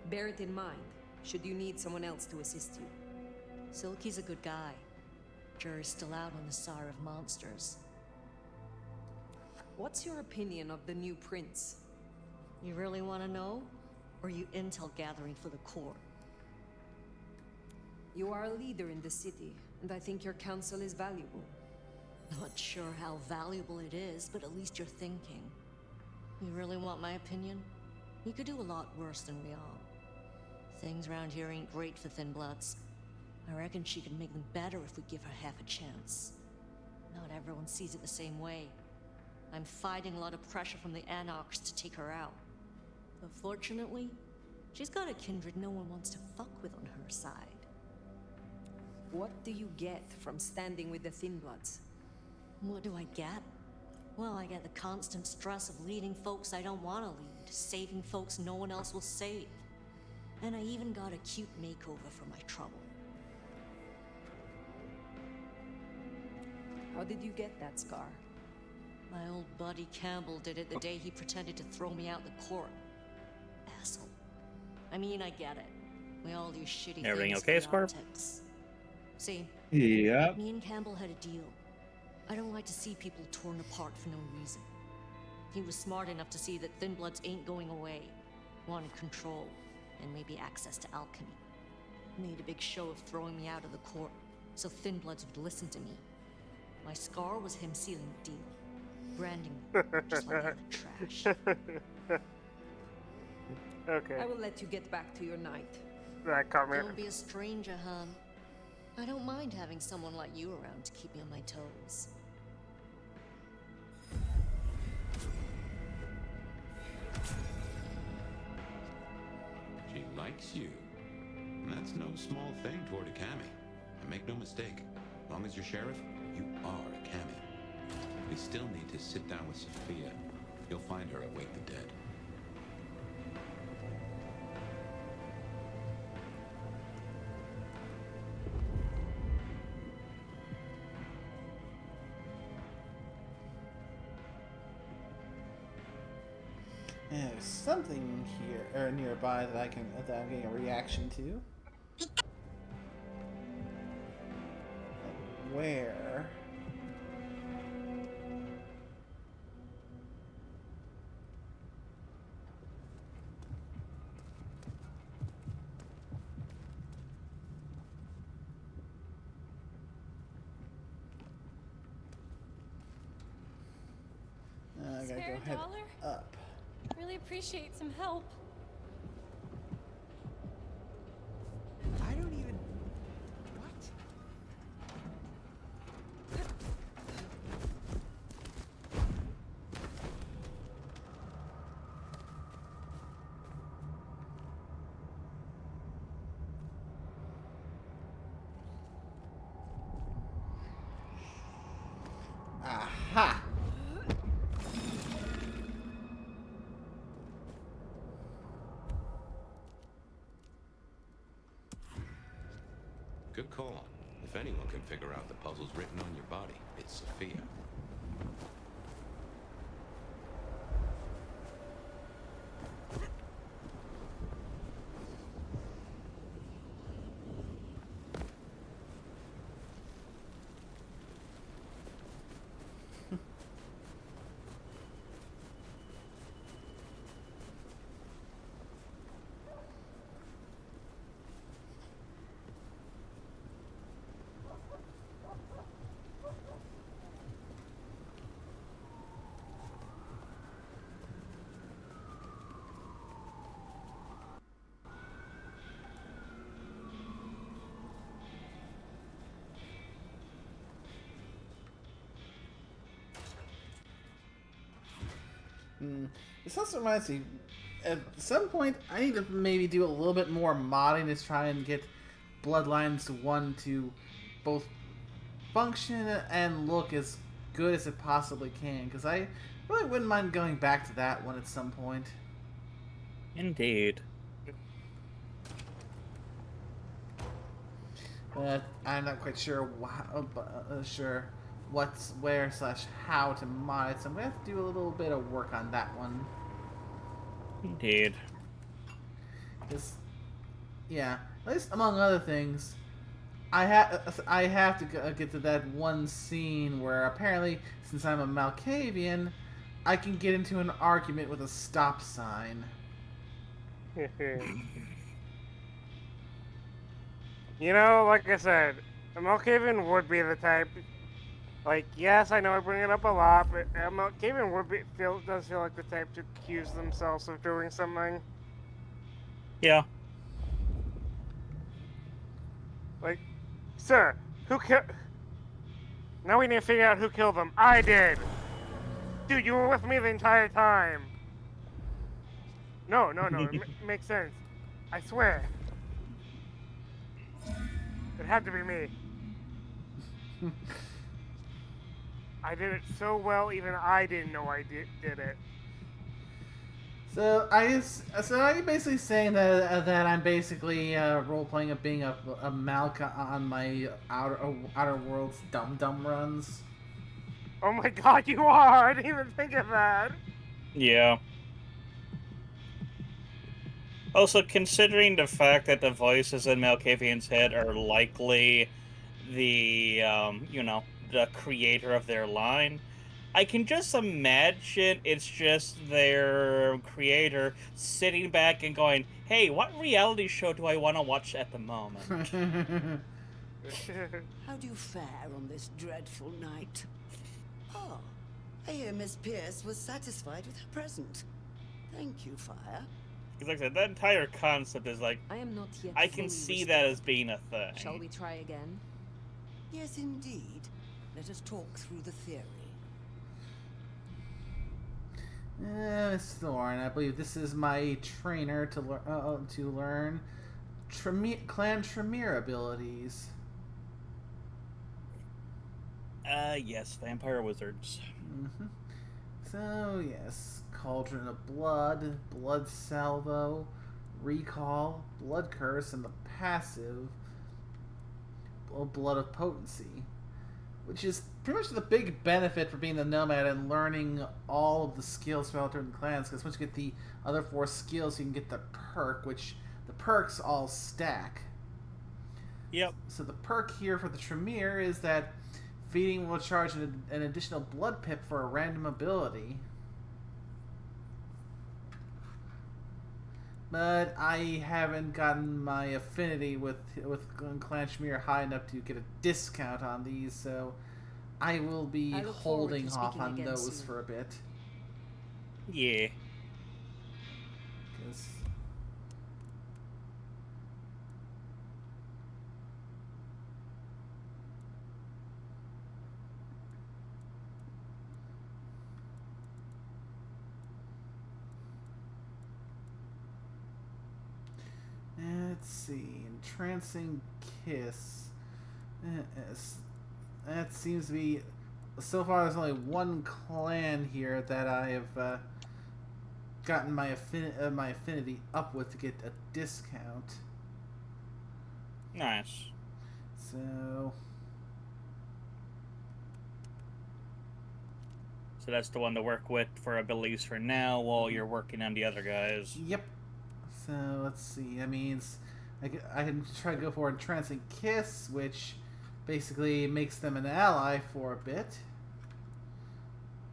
Bear it in mind, should you need someone else to assist you. Silky's a good guy. Jury's still out on the sire of monsters. What's your opinion of the new prince? You really want to know? Or are you intel gathering for the court? You are a leader in the city, and I think your counsel is valuable. Not sure how valuable it is, but at least you're thinking. You really want my opinion? You could do a lot worse than we are. Things around here ain't great for thin bloods. I reckon she could make them better if we give her half a chance. Not everyone sees it the same way. I'm fighting a lot of pressure from the Anarchs to take her out. But fortunately, she's got a kindred no one wants to fuck with on her side. What do you get from standing with the Thin Bloods? What do I get? Well, I get the constant stress of leading folks I don't want to lead, saving folks no one else will save. And I even got a cute makeover for my trouble. How did you get that scar? My old buddy Campbell did it the day he pretended to throw me out the court. Asshole. I mean, I get it. We all do shitty Everything things okay, for Scarf? optics. See, Yep. me and Campbell had a deal. I don't like to see people torn apart for no reason. He was smart enough to see that Thin Bloods ain't going away. Wanted control, and maybe access to alchemy. Made a big show of throwing me out of the court, so Thin Bloods would listen to me. My scar was him sealing the deal. Branding me, just like the other trash. Okay. I will let you get back to your night. That comment. Don't be a stranger, hon. I don't mind having someone like you around to keep me on my toes. She likes you. And that's no small thing toward a Cammy. And make no mistake, as long as you're sheriff, you are a Cammy. We still need to sit down with Sophia. You'll find her at Wake the Dead. And there's something here or nearby that I'm getting a reaction to. Where? I gotta Spare go a head dollar? up. Really appreciate some help. I don't even... What? Aha! Good call. If anyone can figure out the puzzles written on your body, it's Sophia. This also reminds me, at some point, I need to maybe do a little bit more modding to try and get Bloodlines 1 to both function and look as good as it possibly can, because I really wouldn't mind going back to that one at some point. Indeed. But I'm not quite sure what's where / how to mod it, so I'm gonna have to do a little bit of work on that one. Indeed. Yeah, at least among other things, I have to get to that one scene where apparently, since I'm a Malkavian, I can get into an argument with a stop sign. You know, like I said, Malkavian would be the type. Like, yes, I know I bring it up a lot, but Malkavian does feel like the type to accuse themselves of doing something. Yeah. Like, sir, who killed? Now we need to figure out who killed them. I did. Dude, you were with me the entire time. No, it makes sense. I swear. It had to be me. I did it so well, even I didn't know I did it. So are you basically saying that I'm basically role playing of being a Malka on my outer worlds dum runs? Oh my god, you are! I didn't even think of that. Yeah. Also, considering the fact that the voices in Malkavian's head are likely the, the creator of their line, I can just imagine it's just their creator sitting back and going, hey, what reality show do I want to watch at the moment? How do you fare on this dreadful night? Oh, I hear Miss Pierce was satisfied with her present. Thank you, Fire. Because like I said, that entire concept is like, I am not yet I can see that as being a thing. Shall we try again? Yes, indeed. Let us talk through the theory. Miss Thorne, I believe this is my trainer to learn Clan Tremere abilities. Yes, vampire wizards. Mm-hmm. So, yes, Cauldron of Blood, Blood Salvo, Recall, Blood Curse, and the passive, Blood of Potency, which is pretty much the big benefit for being the Nomad and learning all of the skills throughout different clans, because once you get the other 4 skills, you can get the perk, which the perks all stack. Yep. So the perk here for the Tremere is that feeding will charge an additional blood pip for a random ability. But I haven't gotten my affinity with Clan Tremere high enough to get a discount on these, so I will be holding off on those for a bit. Yeah. Let's see, Entrancing Kiss. That seems to be... So far, there's only one clan here that I have gotten my affinity up with to get a discount. Nice. So that's the one to work with for abilities for now while you're working on the other guys. Yep. So let's see. That means I can try to go for Entrancing Kiss, which basically makes them an ally for a bit.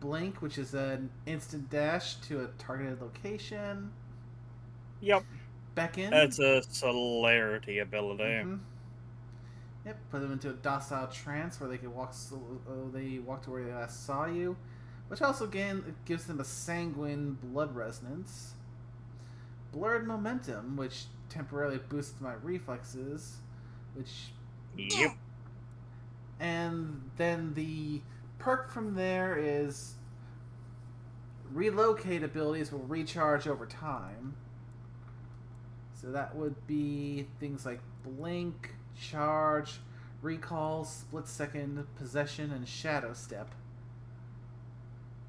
Blink, which is an instant dash to a targeted location. Yep. Beckon. That's a celerity ability. Mm-hmm. Yep. Put them into a docile trance where they can walk to where they last saw you, which also again gives them a sanguine blood resonance. Blurred Momentum, which temporarily boosts my reflexes, which... Yep. And then the perk from there is relocate abilities will recharge over time. So that would be things like blink, charge, recall, split second, possession, and shadow step.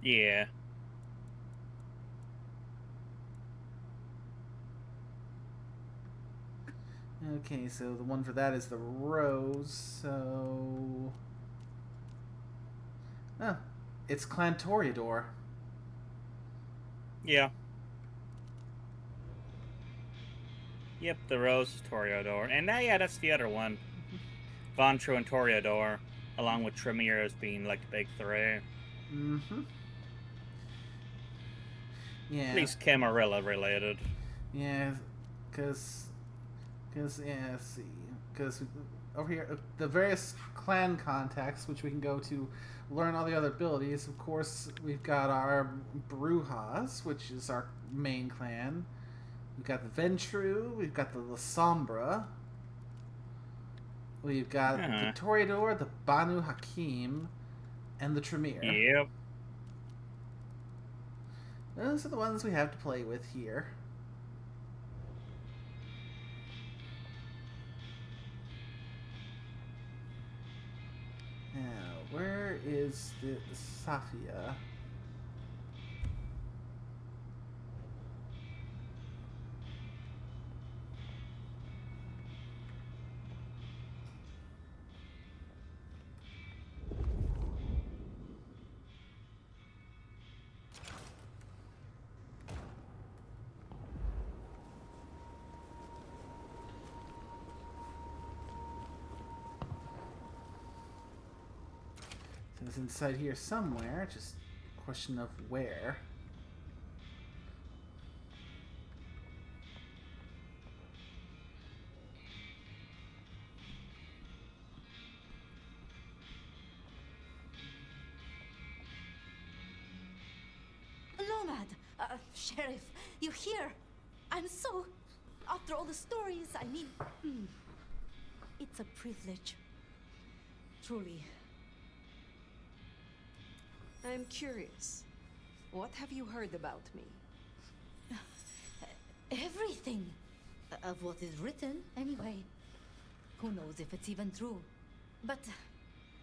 Yeah. Okay, so the one for that is the rose, so... Oh, it's Clan Toreador. Yeah. Yep, the rose is Toreador. And yeah, that's the other one. Von True and Toreador, along with Tremere as being like the big three. Mm-hmm. Yeah. At least Camarilla related. Yeah, because over here, the various clan contacts, which we can go to learn all the other abilities. Of course, we've got our Brujas, which is our main clan. We've got the Ventru, we've got the La Sombra, we've got the Toreador, the Banu Hakim, and the Tremere. Yep. Those are the ones we have to play with here. Now, where is the Safia? It's inside here somewhere, just a question of where. Nomad! Sheriff, you're here! I'm so... After all the stories, I mean... It's a privilege. Truly. I'm curious. What have you heard about me? Everything. Of what is written, anyway. Who knows if it's even true. But,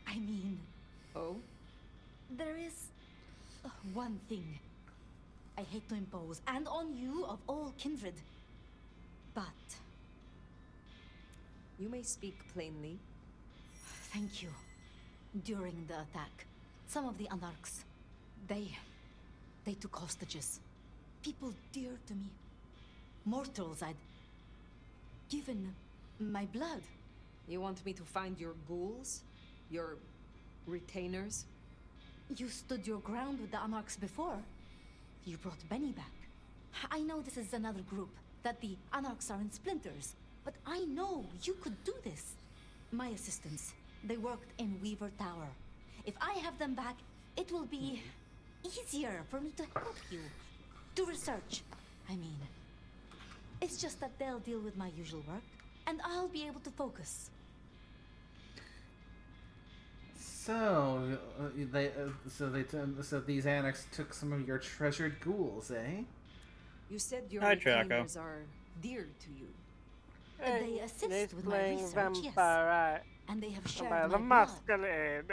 I mean... Oh? There is... one thing. I hate to impose, and on you of all kindred. But... You may speak plainly. Thank you. During the attack, some of the Anarchs, they took hostages. People dear to me. Mortals I'd given my blood. You want me to find your ghouls? Your retainers? You stood your ground with the Anarchs before. You brought Benny back. I know this is another group, that the Anarchs are in splinters, but I know you could do this. My assistants, they worked in Weaver Tower. If I have them back, it will be easier for me to help you. Do research, I mean. It's just that they'll deal with my usual work, and I'll be able to focus. So, so these annex took some of your treasured ghouls, eh? You said your retainers are dear to you. They assist with my research, Vampire, yes. And they have shared Vampire the my Masquerade.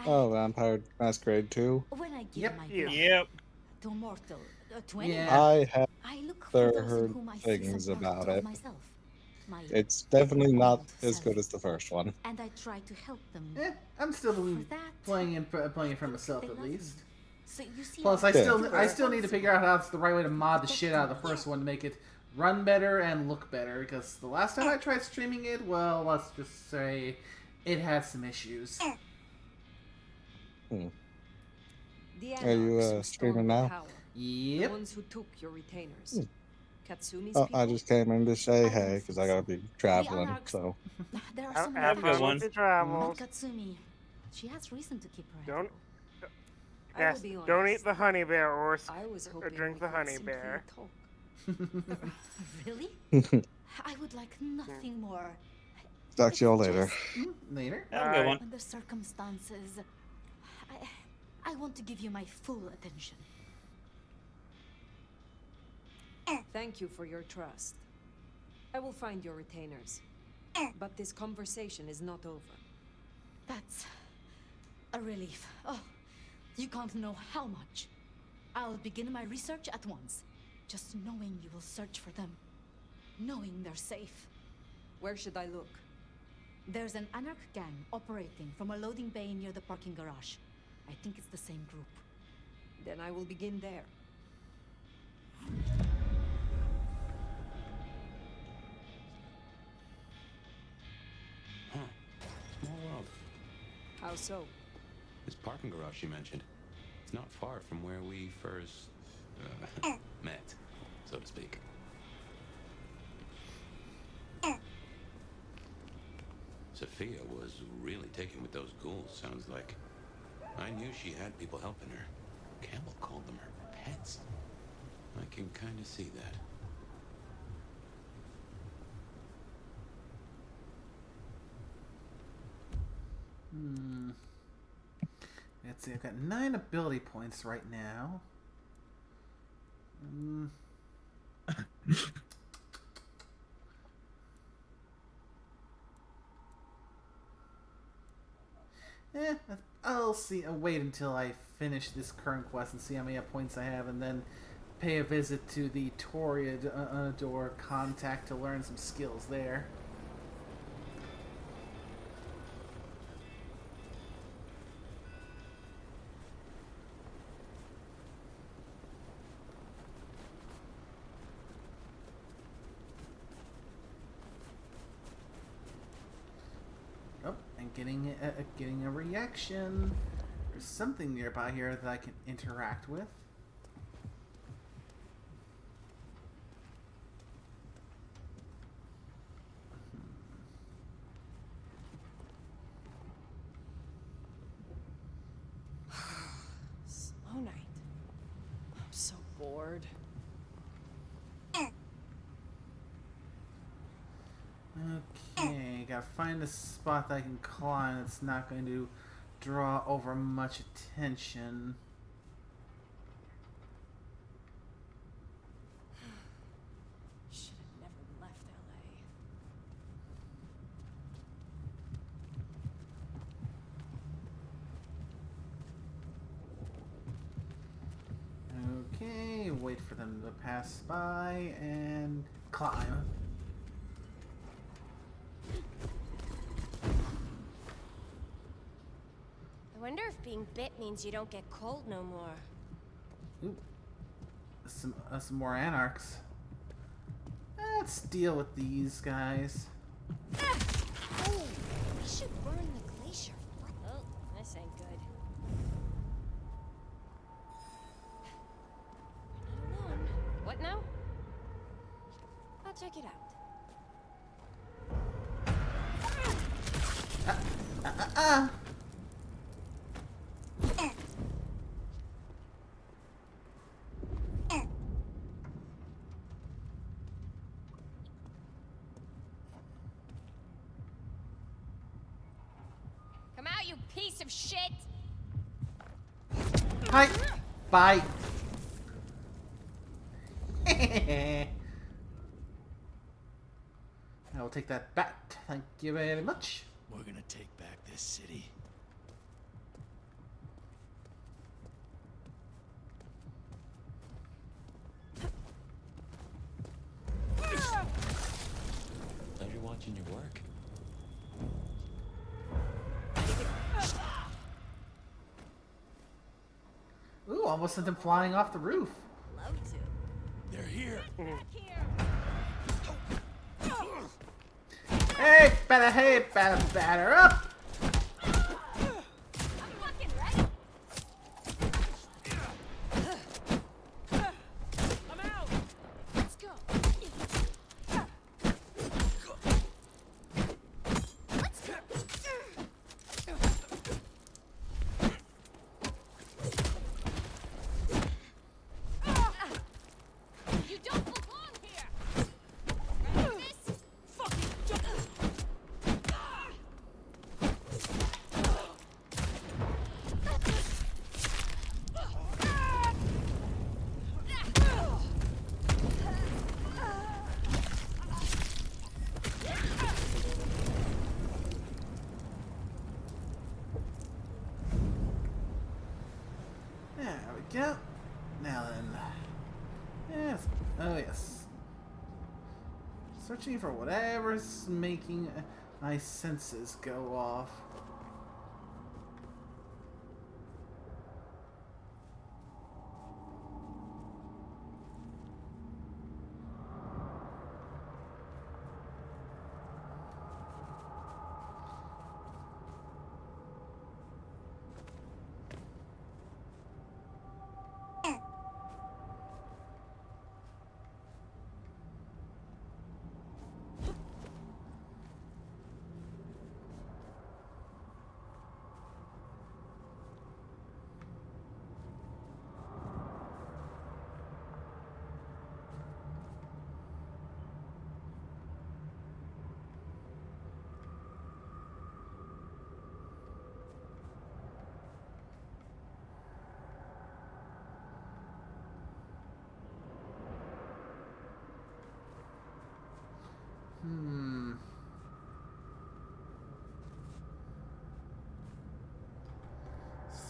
Oh, Vampire Masquerade 2? When I give my Yep. To a mortal, to anyone, I have I look for those in heard whom I see things some about part of it. myself. My It's definitely not old as self. good as the first one. And I try to help them. I'm still playing it for myself at least. So you see, Plus, I still need to figure out how it's the right way to mod the shit out of the first one to make it run better and look better. Because the last time I tried streaming it, well, let's just say it had some issues. Hmm. The Are you Anarchs streaming now? power. Yep. The ones who took your retainers. Katsumi's Oh, people. I just came in to say hey, because I gotta be traveling, so. there are some Have a good one. But Katsumi, she has reason to keep her head. Yes, don't eat the honey bear or drink the honey simply bear. Really? I would like nothing more. Talk to y'all later. Later. Have a good one. Under circumstances, I want to give you my full attention. Thank you for your trust. I will find your retainers. But this conversation is not over. That's a relief. Oh, you can't know how much. I'll begin my research at once. Just knowing you will search for them. Knowing they're safe. Where should I look? There's an anarch gang operating from a loading bay near the parking garage. I think it's the same group. Then I will begin there. Huh. Small world. How so? This parking garage you mentioned. It's not far from where we first met, so to speak. Sophia was really taken with those ghouls, sounds like. I knew she had people helping her. Campbell called them her pets. I can kind of see that. Let's see, I've got 9 ability points right now. I'll see. I'll wait until I finish this current quest and see how many points I have, and then pay a visit to the Toreador contact to learn some skills there. Oh, and getting a reaction. There's something nearby here that I can interact with. Slow night. I'm so bored. Okay, gotta find a spot that I can climb that's not going to draw over much attention. Should have never left LA. Okay, wait for them to pass by and climb. I wonder if being bit means you don't get cold no more. Ooh, some more anarchs. Let's deal with these guys. Oh, we should burn the glacier. Oh, this ain't good. We're not alone. What now? I'll check it out. Come out, you piece of shit! Hi! Bye! I will take that back. Thank you very much. We're gonna take back this city. Pleasure watching your work. Ooh, almost sent him flying off the roof. Love to. They're here. Hey, batter up! go. Now then. Yes. Oh, yes. Searching for whatever's making my senses go off.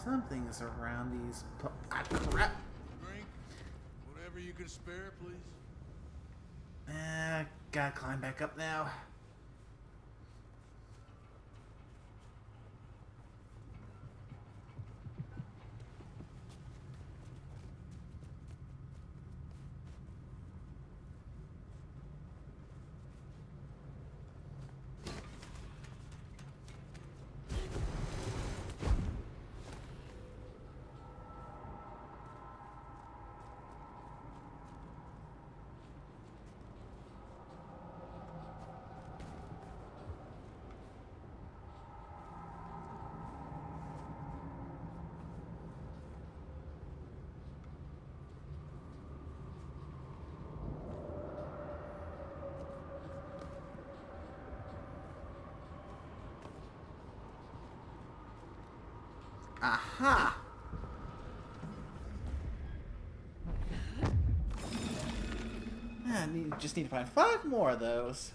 Something's around these. Crap! Drink, whatever you can spare, please. Gotta climb back up now. Aha! Just need to find 5 more of those.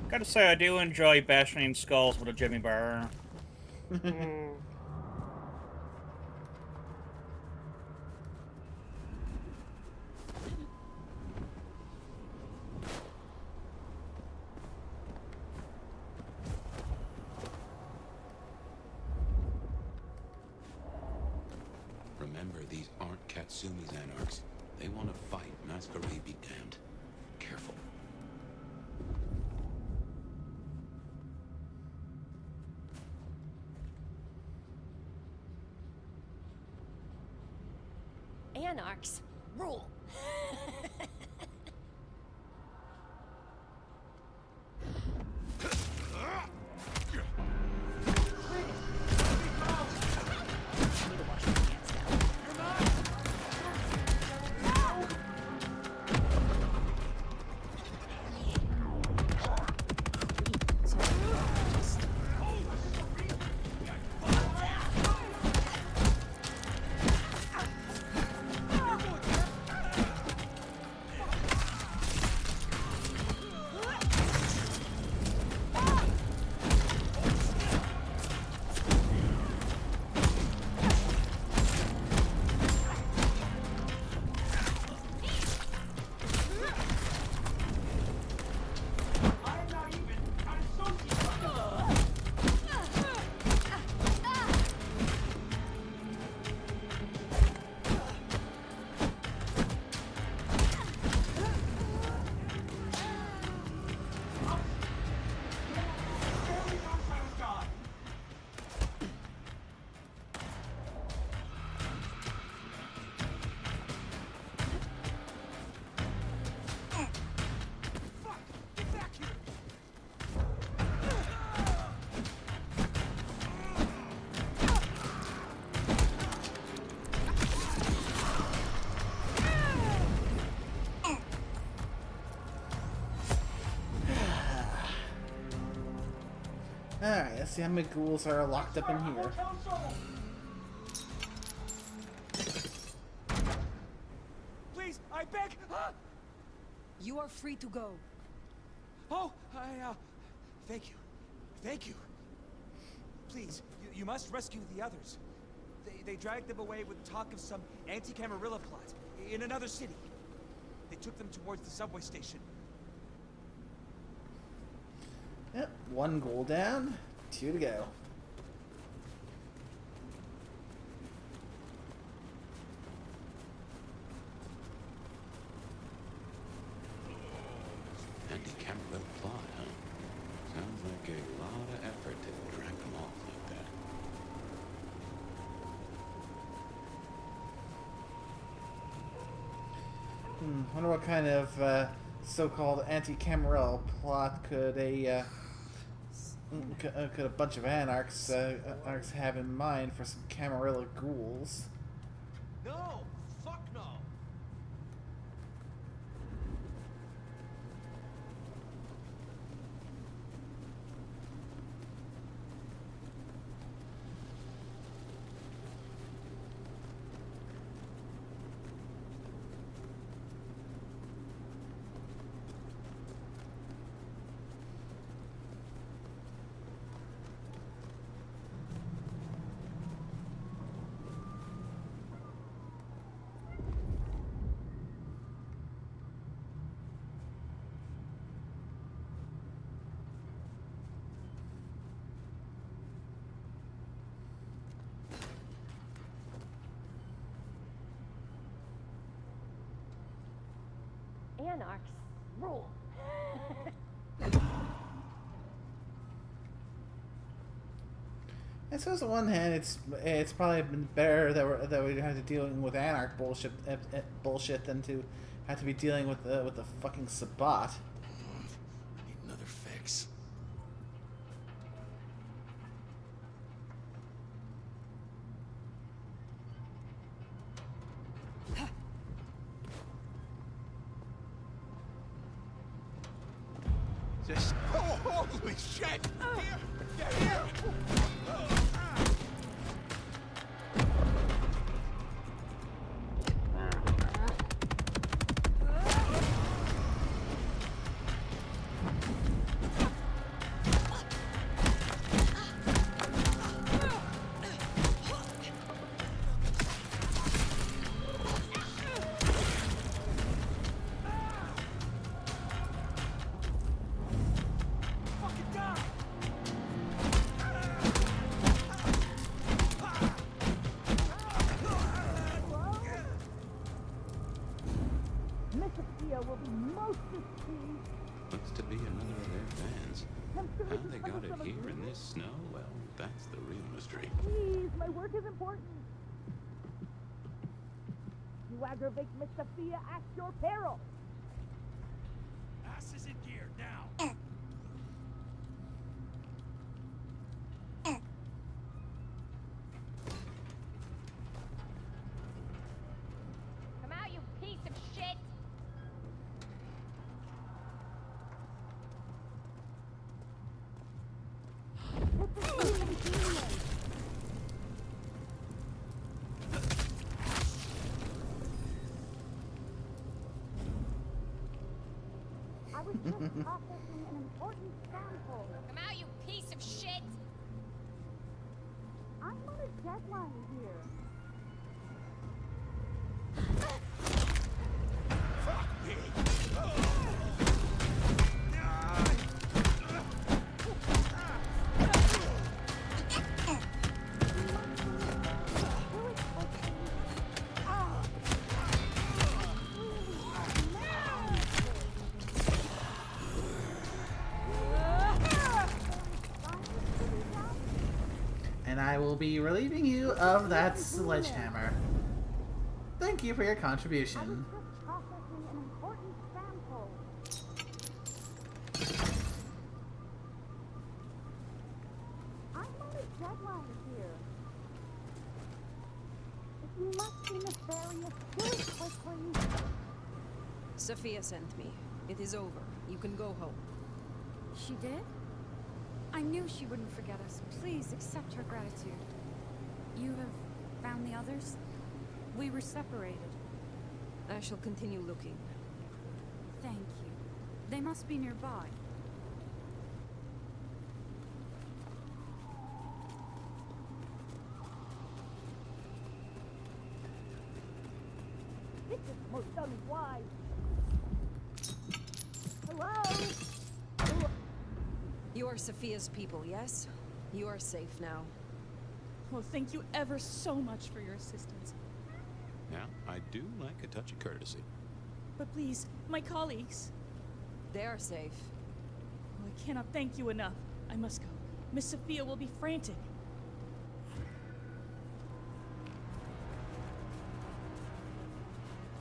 Gotta say, I do enjoy bashing skulls with a Jimmy bar. Remember, these aren't Katsumi's anarchs. They want to fight. Masquerade be damned. Careful. Anarchs rule. Alright, let's see how many ghouls are locked up in here. Please, I beg! You are free to go. Oh, thank you. Thank you. Please, you must rescue the others. They dragged them away with talk of some anti-Camarilla plot in another city. They took them towards the subway station. Yep, 1 goal down, 2 to go. Anti-Camarilla plot, huh? Sounds like a lot of effort to drag them off like that. Wonder what kind of so-called anti-Camarilla plot could a bunch of anarchs have in mind for some Camarilla ghouls? No! Fuck no! Anarchs rule. I suppose on one hand, it's probably been better that we have to deal with anarch bullshit than to have to be dealing with the fucking Sabbat. Need another fix. Just holy shit! Here! Get here! Looks to be another of their vans. How they got it here in this snow? Well, that's the real mystery. Please, my work is important. You aggravate Miss Sophia at your peril. Ass is in gear, now! Come out, you piece of shit! I was just processing an important sample. Come out, you piece of shit! I'm on a deadline here. And I will be relieving you of that sledgehammer. Thank you for your contribution. Processing an important sample. I'm on a deadline here. If you must be nefarious, do it quickly. Sophia sent me. It is over. You can go home. She did? I knew she wouldn't forget us. Please accept her gratitude. You have found the others? We were separated. I shall continue looking. Thank you. They must be nearby. This is most unwise. Hello? You are Sophia's people, yes? You are safe now. Well, thank you ever so much for your assistance. Now, I do like a touch of courtesy. But please, my colleagues. They are safe. Well, I cannot thank you enough. I must go. Miss Sophia will be frantic.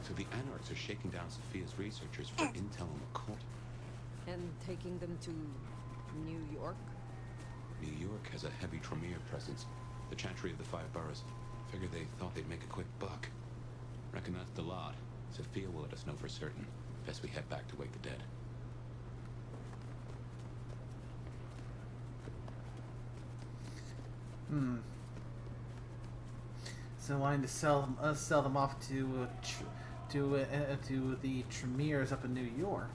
So the Anarchs are shaking down Sophia's researchers for intel on the court. And taking them to New York? New York has a heavy Tremere presence. The Chantry of the Five Boroughs. Figured they thought they'd make a quick buck. Reckon that's the lot. Sophia will let us know for certain. Best we head back to wake the dead. So wanting to sell them off to the Tremeres up in New York.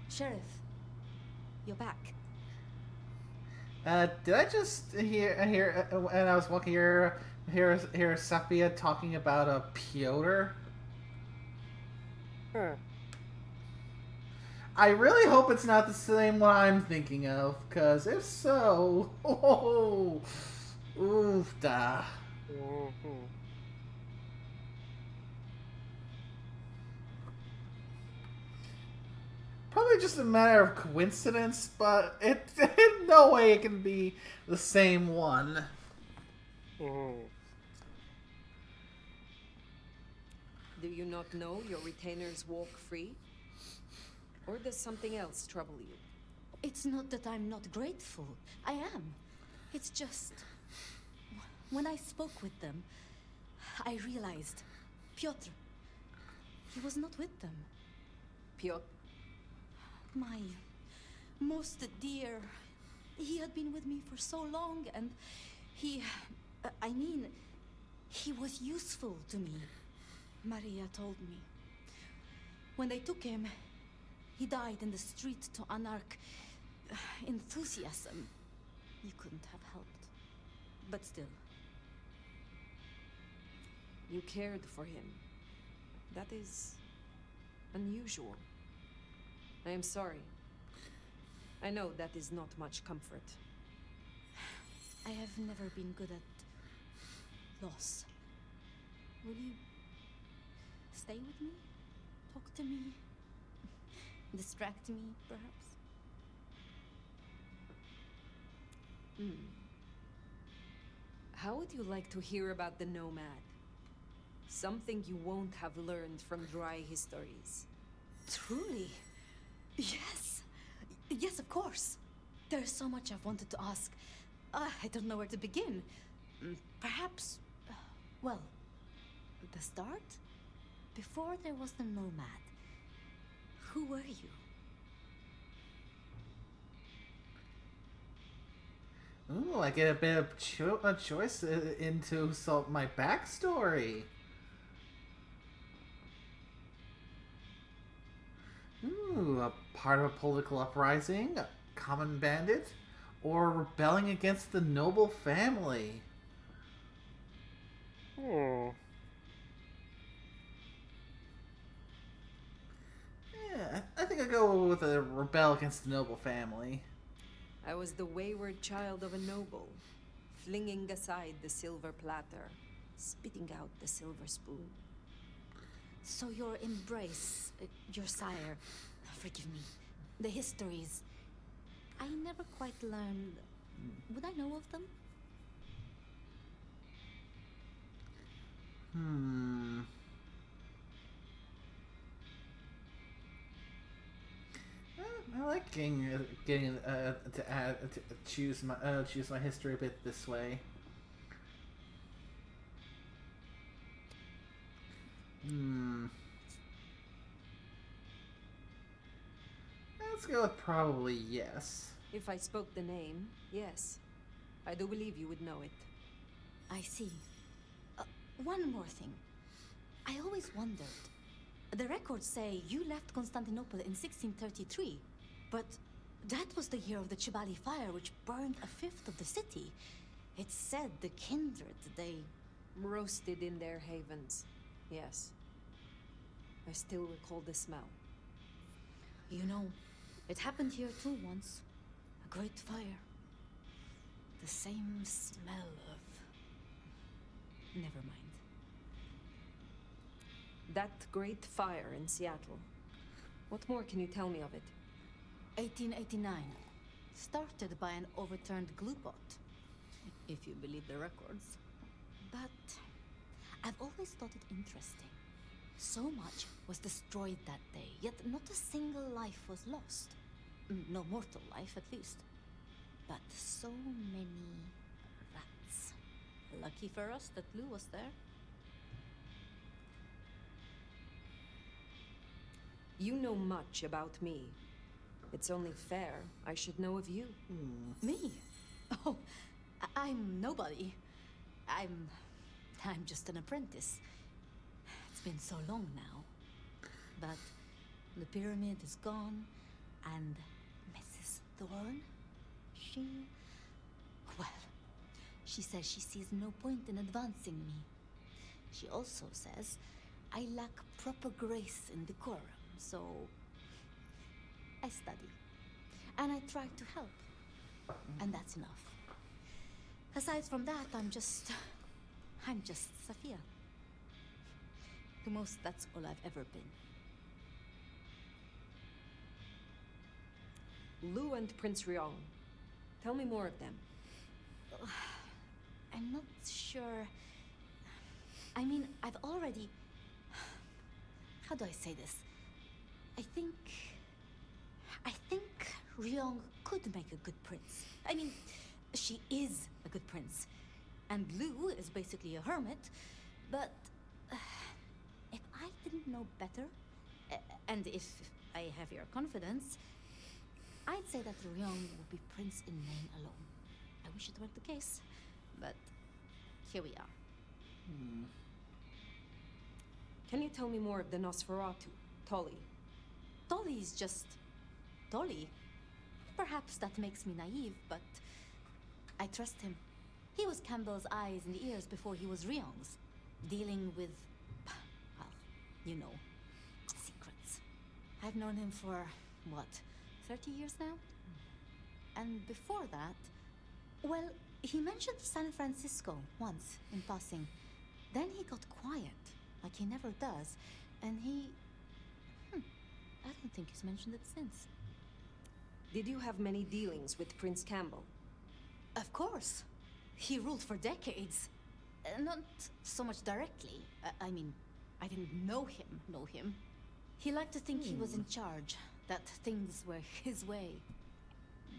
Sheriff, you're back. Did I just hear when I was walking here, hear Sophia talking about a Piotr? I really hope it's not the same one I'm thinking of, because if so, oof da. Probably just a matter of coincidence, but in no way it can be the same one. Do you not know your retainers walk free? Or does something else trouble you? It's not that I'm not grateful. I am. It's just... when I spoke with them, I realized Piotr, he was not with them. Piotr? My most dear. He had been with me for so long, and he... I mean, he was useful to me. Maria told me. When they took him, he died in the street to Anarch enthusiasm. You couldn't have helped. But still. You cared for him. That is unusual. I am sorry. I know that is not much comfort. I have never been good at loss. Will you stay with me? Talk to me? Distract me, perhaps? How would you like to hear about the Nomad? Something you won't have learned from dry histories. Truly? Yes. Yes, of course. There's so much I've wanted to ask. I don't know where to begin. Perhaps, well, the start? Before there was the Nomad, who were you? Ooh, I get a bit of a choice into my backstory. Ooh, a part of a political uprising, a common bandit, or rebelling against the noble family. Yeah, I think I'll go with a rebel against the noble family. I was the wayward child of a noble, flinging aside the silver platter, spitting out the silver spoon. So your embrace, your sire, forgive me, the histories, I never quite learned. Would I know of them? I like getting to choose my history a bit this way. Let's go with probably yes. If I spoke the name, yes. I do believe you would know it. I see. One more thing. I always wondered. The records say you left Constantinople in 1633, but that was the year of the Chibali fire, which burned a fifth of the city. It said the kindred, they... roasted in their havens, yes. I still recall the smell. You know, it happened here too once. A great fire. The same smell of... Never mind. That great fire in Seattle. What more can you tell me of it? 1889. Started by an overturned glue pot. If you believe the records. But I've always thought it interesting. So much was destroyed that day, yet not a single life was lost. No mortal life, at least. But so many rats. Lucky for us that Lou was there. You know much about me. It's only fair I should know of you. Me? Oh, I'm nobody. I'm just an apprentice. It's been so long now. But the pyramid is gone, and Mrs. Thorne, she says she sees no point in advancing me. She also says I lack proper grace and decorum, so I study. And I try to help. And that's enough. Aside from that, I'm just Sophia. The most, that's all I've ever been. Lou and Prince Ryong. Tell me more of them. I'm not sure. I mean, I've already... How do I say this? I think Ryong could make a good prince. I mean, she is a good prince. And Lou is basically a hermit. But if I didn't know better, and if I have your confidence, I'd say that Ryong will be prince in name alone. I wish it weren't the case, but here we are. Can you tell me more of the Nosferatu, Tolly? Tolly's just... Tolly? Perhaps that makes me naive, but I trust him. He was Campbell's eyes and ears before he was Ryong's, dealing with, well, you know, secrets. I've known him for, what, 30 years now? And before that, well, he mentioned San Francisco once in passing. Then he got quiet, like he never does, and he... I don't think he's mentioned it since. Did you have many dealings with Prince Campbell? Of course. He ruled for decades. Not so much directly. I mean, I didn't know him. He liked to think he was in charge, that things were his way.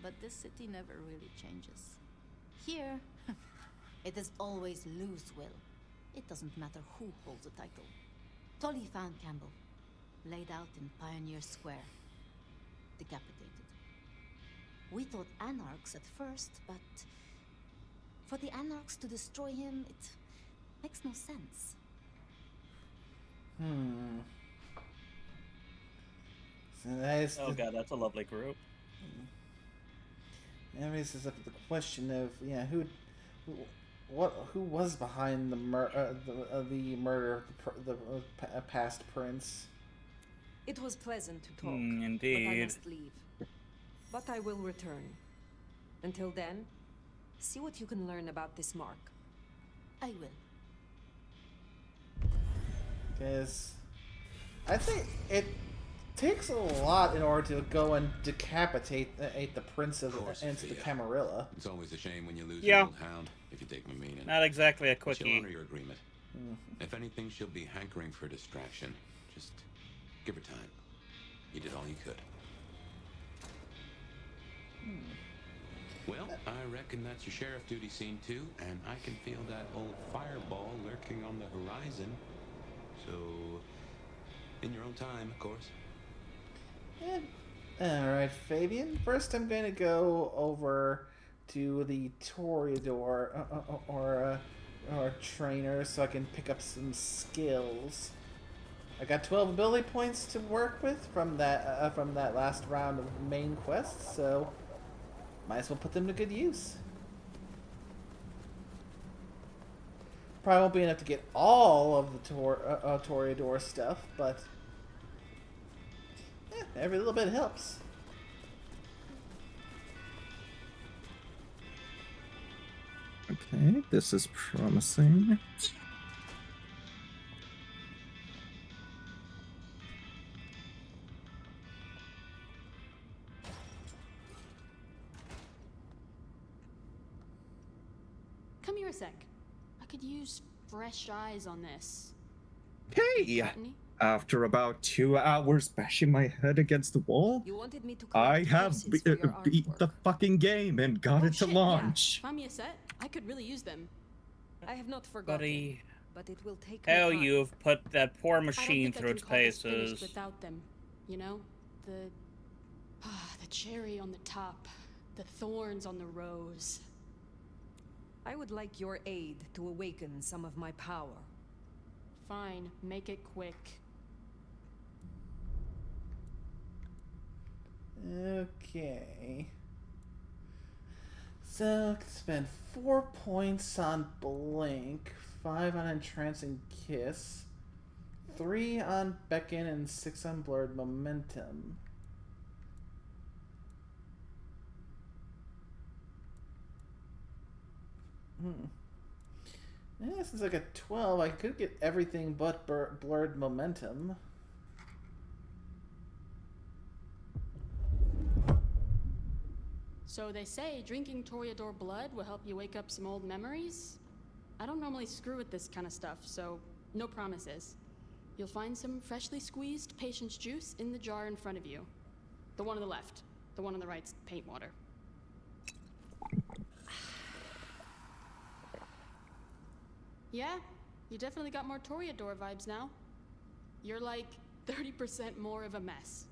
But this city never really changes. Here, it is always Lou's will. It doesn't matter who holds the title. Tolly found Campbell, laid out in Pioneer Square, decapitated. We thought anarchs at first, but for the anarchs to destroy him, it makes no sense. So oh god, that's a lovely group. That raises up the question of who was behind the murder of the past prince. It was pleasant to talk. Indeed. But I must leave. But I will return. Until then, see what you can learn about this mark. I will. Because I think it takes a lot in order to go and decapitate the prince of the Camarilla. It's always a shame when you lose Yeah. your old hound, if you take my meaning. Not exactly a But she'll quickie. honor your agreement. If anything, she'll be hankering for distraction. Just give her time. You did all you could. Well, I reckon that's your sheriff duty scene too, and I can feel that old fireball lurking on the horizon. So, in your own time, of course. Alright, Fabian. First, I'm going to go over to the Toreador or trainer so I can pick up some skills. I got 12 ability points to work with from that last round of main quests, so might as well put them to good use. Probably won't be enough to get all of the Toreador stuff, but every little bit helps. Okay, this is promising. Come here a sec. I could use fresh eyes on this. Hey! After about 2 hours bashing my head against the wall, I have beat the fucking game and got it to launch. Yeah. Find me a set. I could really use them. I have not forgotten, Buddy, but it will take how me time. you've put that poor machine through its I don't think I can call this finished paces. without them. You know, the cherry on the top, the thorns on the rose. I would like your aid to awaken some of my power. Fine, make it quick. Okay. So, spend 4 points on Blink, 5 on Entrancing Kiss, 3 on Beckon, and 6 on Blurred Momentum. Yeah, since I got 12, I could get everything but Blurred Momentum. So they say drinking Toreador blood will help you wake up some old memories? I don't normally screw with this kind of stuff, so no promises. You'll find some freshly squeezed patience juice in the jar in front of you. The one on the left. The one on the right's paint water. Yeah, you definitely got more Toreador vibes now. You're like 30% more of a mess.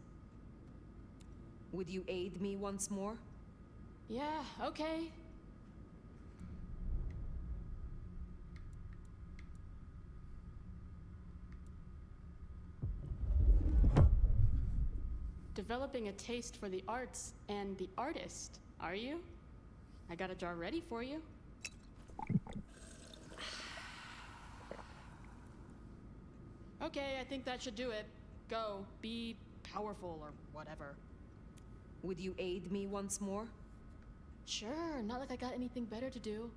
Would you aid me once more? Yeah, okay. Developing a taste for the arts and the artist, are you? I got a jar ready for you. Okay, I think that should do it. Go, be powerful or whatever. Would you aid me once more? Sure, not like I got anything better to do.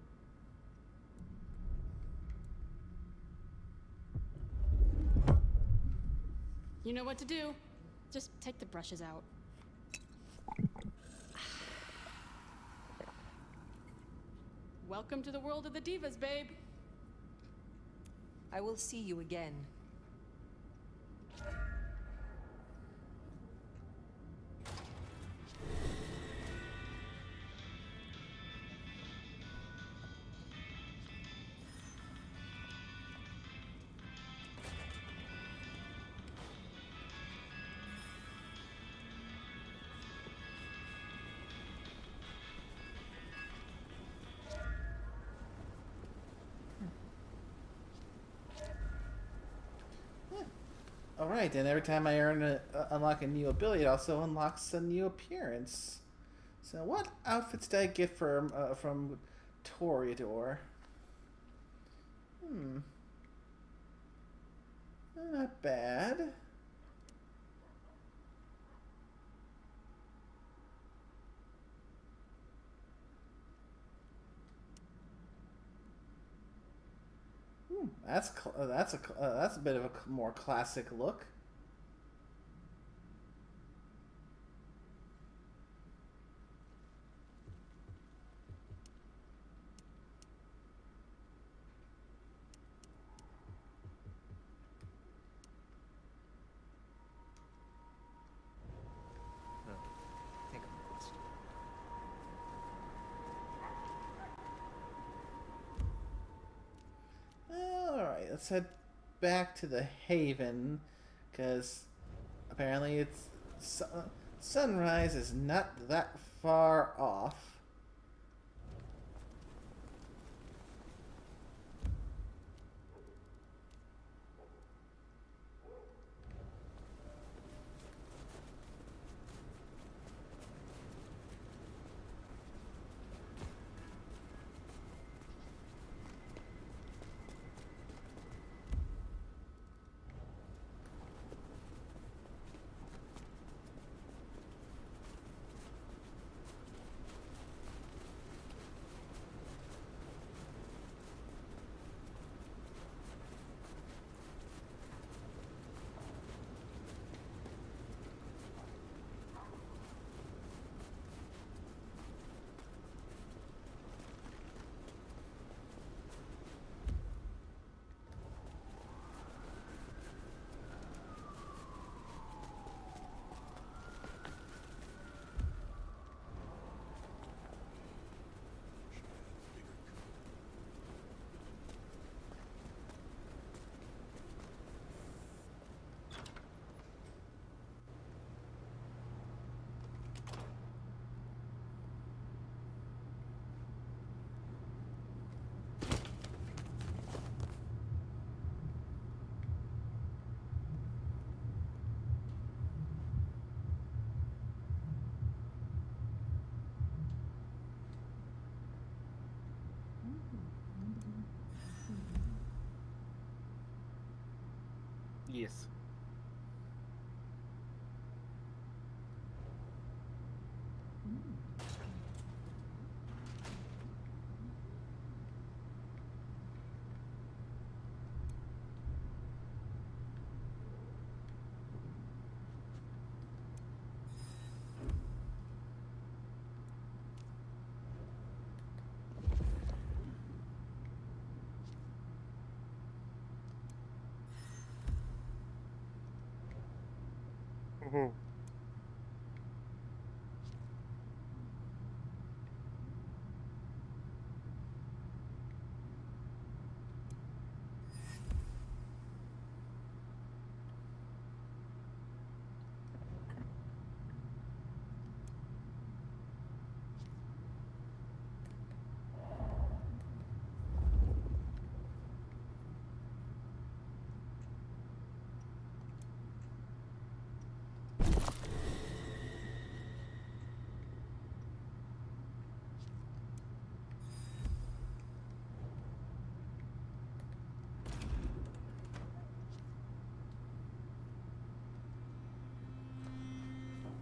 You know what to do. Just take the brushes out. Welcome to the world of the divas, babe. I will see you again. Alright, and every time I unlock a new ability, it also unlocks a new appearance. So what outfits did I get from Toreador? Not bad. That's a bit of a more classic look. Alright, let's head back to the Haven, because apparently it's Sunrise is not that far off. Yes. Mm-hmm.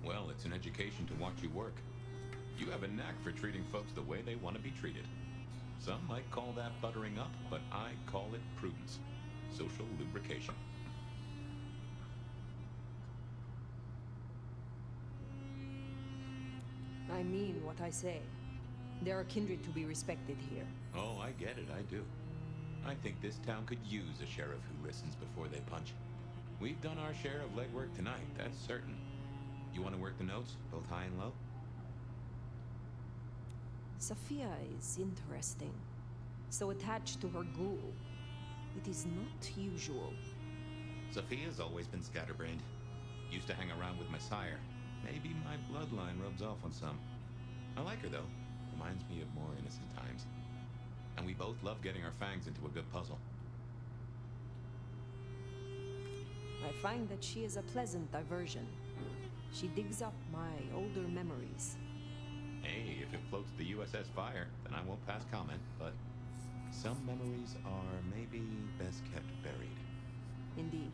Well, it's an education to watch you work. You have a knack for treating folks the way they want to be treated. Some might call that buttering up, but I call it prudence. Social lubrication. I mean what I say. There are kindred to be respected here. Oh, I get it, I do. I think this town could use a sheriff who listens before they punch. We've done our share of legwork tonight, that's certain. You want to work the notes, both high and low? Sophia is interesting. So attached to her ghoul. It is not usual. Sophia's always been scatterbrained. Used to hang around with my sire. Maybe my bloodline rubs off on some. I like her, though. Reminds me of more innocent times. And we both love getting our fangs into a good puzzle. I find that she is a pleasant diversion. She digs up my older memories. Hey, if it floats the USS Fire, then I won't pass comment, but some memories are maybe best kept buried. Indeed.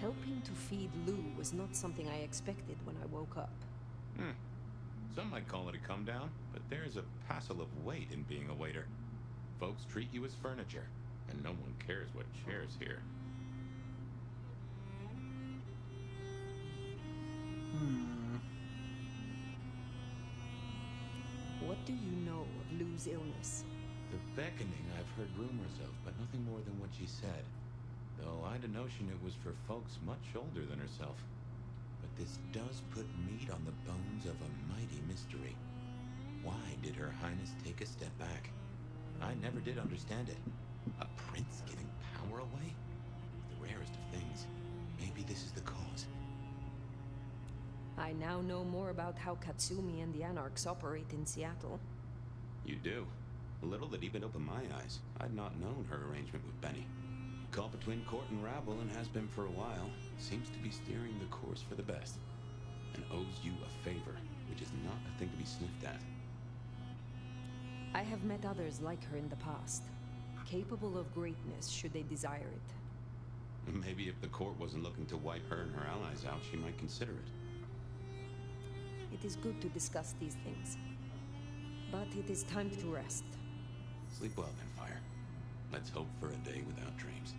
Helping to feed Lou was not something I expected when I woke up. Some might call it a come down, but there's a passel of weight in being a waiter. Folks treat you as furniture, and no one cares what shares here. What do you know of Lou's illness? The beckoning I've heard rumors of, but nothing more than what she said. Though I'd a notion it was for folks much older than herself. But this does put meat on the bones of a mighty mystery. Why did Her Highness take a step back? I never did understand it. A prince giving power away? The rarest of things. Maybe this is the cause. I now know more about how Katsumi and the Anarchs operate in Seattle. You do? Little that even opened my eyes. I'd not known her arrangement with Benny. Caught between court and rabble and has been for a while. Seems to be steering the course for the best. And owes you a favor, which is not a thing to be sniffed at. I have met others like her in the past, capable of greatness should they desire it. Maybe if the court wasn't looking to wipe her and her allies out, she might consider it. It is good to discuss these things. But it is time to rest. Sleep well then, Fire. Let's hope for a day without dreams.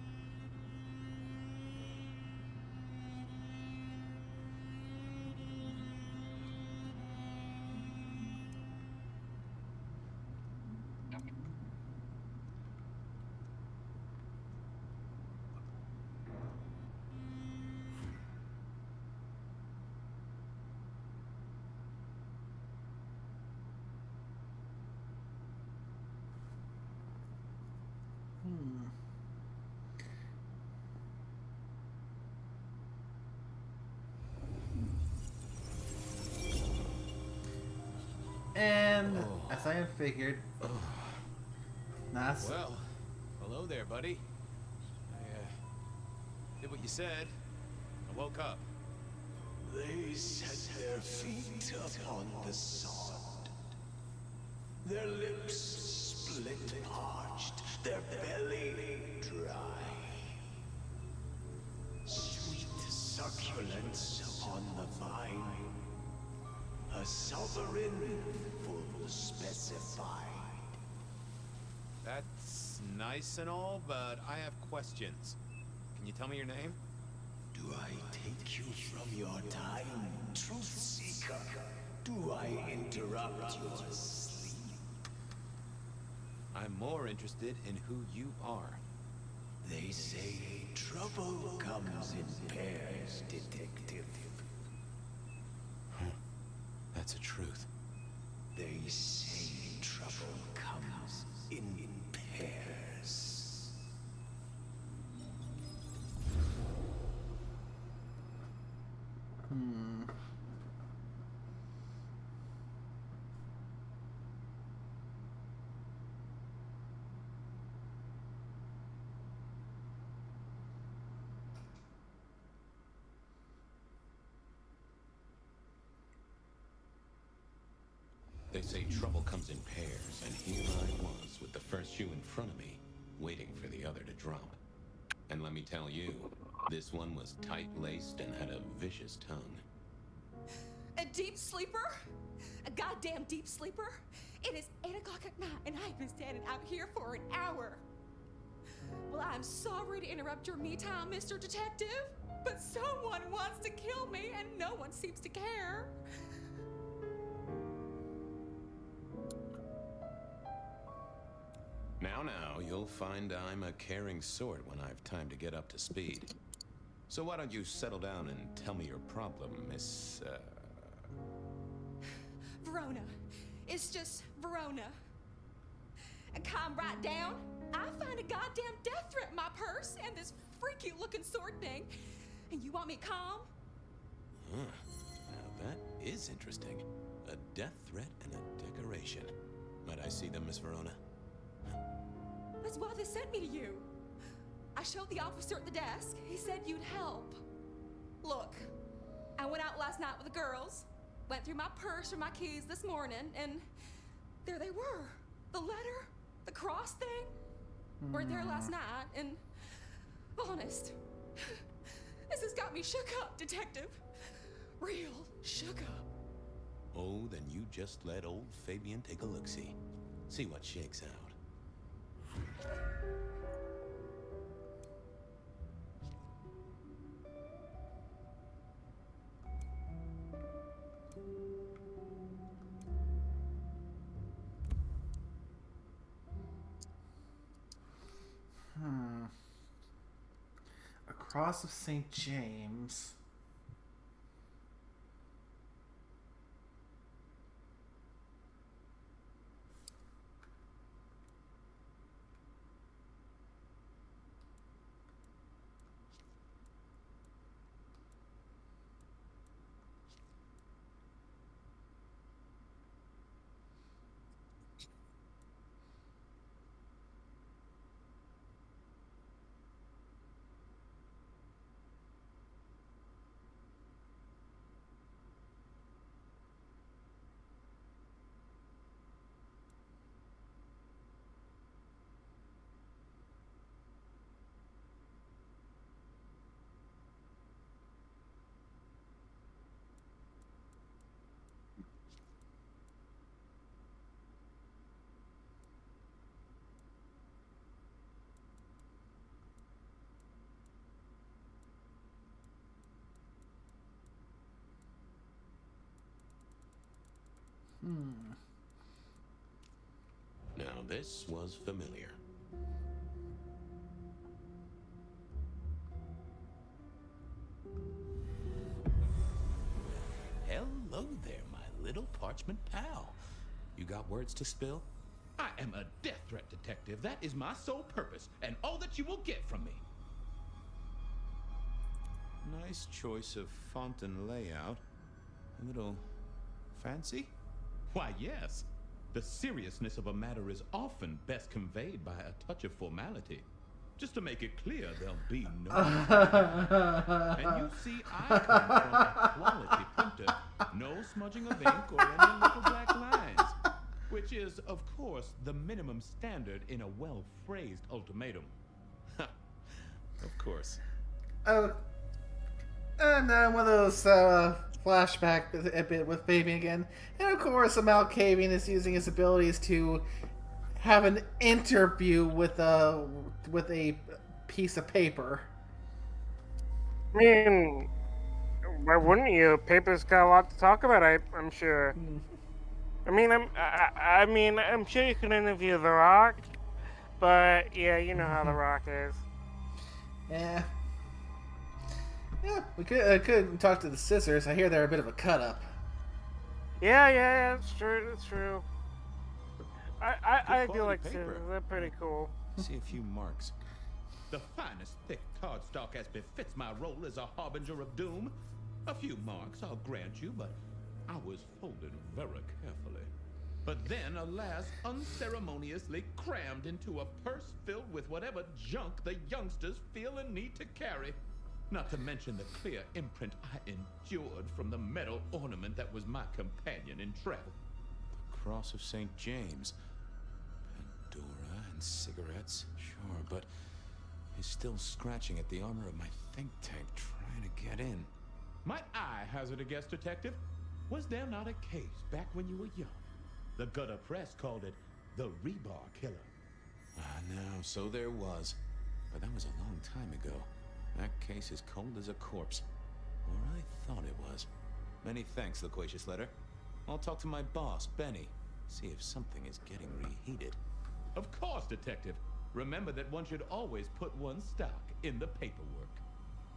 And as I had figured, nice. Well, hello there, buddy. I did what you said. I woke up. They set their feet upon the sod. Their lips split and arched, their belly dry. Sweet succulence upon the vine. A sovereign full specified. That's nice and all, but I have questions. Can you tell me your name? Do I take you from your time, truth seeker? Do I interrupt your sleep? I'm more interested in who you are. They say trouble comes in pairs, detective. That's a truth. They say trouble comes in pairs. They say trouble comes in pairs, and here I was with the first shoe in front of me, waiting for the other to drop. And let me tell you, this one was tight-laced and had a vicious tongue. A deep sleeper? A goddamn deep sleeper? It is 8 o'clock at night and I've been standing out here for an hour. Well, I'm sorry to interrupt your me time, Mr. Detective, but someone wants to kill me and no one seems to care. Now, you'll find I'm a caring sort when I've time to get up to speed. So why don't you settle down and tell me your problem, Miss, Verona. It's just Verona. And calm right down. I find a goddamn death threat in my purse and this freaky looking sword thing. And you want me calm? Huh. Now that is interesting. A death threat and a decoration. Might I see them, Miss Verona? That's why they sent me to you. I showed the officer at the desk. He said you'd help. Look, I went out last night with the girls, went through my purse for my keys this morning, and there they were. The letter, the cross thing, were there last night, and honest, this has got me shook up, Detective. Real shook up. Oh, then you just let old Fabian take a look-see. See what shakes out. A cross of St. James. Now this was familiar. Hello there, my little parchment pal. You got words to spill? I am a death threat detective. That is my sole purpose, and all that you will get from me. Nice choice of font and layout. A little fancy? Why, yes. The seriousness of a matter is often best conveyed by a touch of formality. Just to make it clear, there'll be no... And you see, I come from a quality printer. No smudging of ink or any little black lines. Which is, of course, the minimum standard in a well-phrased ultimatum. Of course. Oh. And one of those flashback a bit with Baby again. And of course, Malkavian is using his abilities to have an interview with a piece of paper. I mean, why wouldn't you? Paper's got a lot to talk about, I'm sure. I mean, I'm sure you can interview The Rock, but yeah, you know how The Rock is. Yeah. Yeah, we could talk to the Scissors. I hear they're a bit of a cut-up. Yeah, it's true, it's true. I do like Scissors, they're pretty cool. See a few marks. The finest thick cardstock as befits my role as a harbinger of doom. A few marks, I'll grant you, but I was folded very carefully. But then, alas, unceremoniously crammed into a purse filled with whatever junk the youngsters feel a need to carry. Not to mention the clear imprint I endured from the metal ornament that was my companion in travel. The Cross of St. James. Pandora and cigarettes, sure, but he's still scratching at the armor of my think tank trying to get in. Might I hazard a guess, detective? Was there not a case back when you were young? The gutter press called it the Rebar Killer. No, so there was. But that was a long time ago. That case is cold as a corpse. Or I thought it was. Many thanks, Loquacious Letter. I'll talk to my boss, Benny. See if something is getting reheated. Of course, detective. Remember that one should always put one's stock in the paperwork.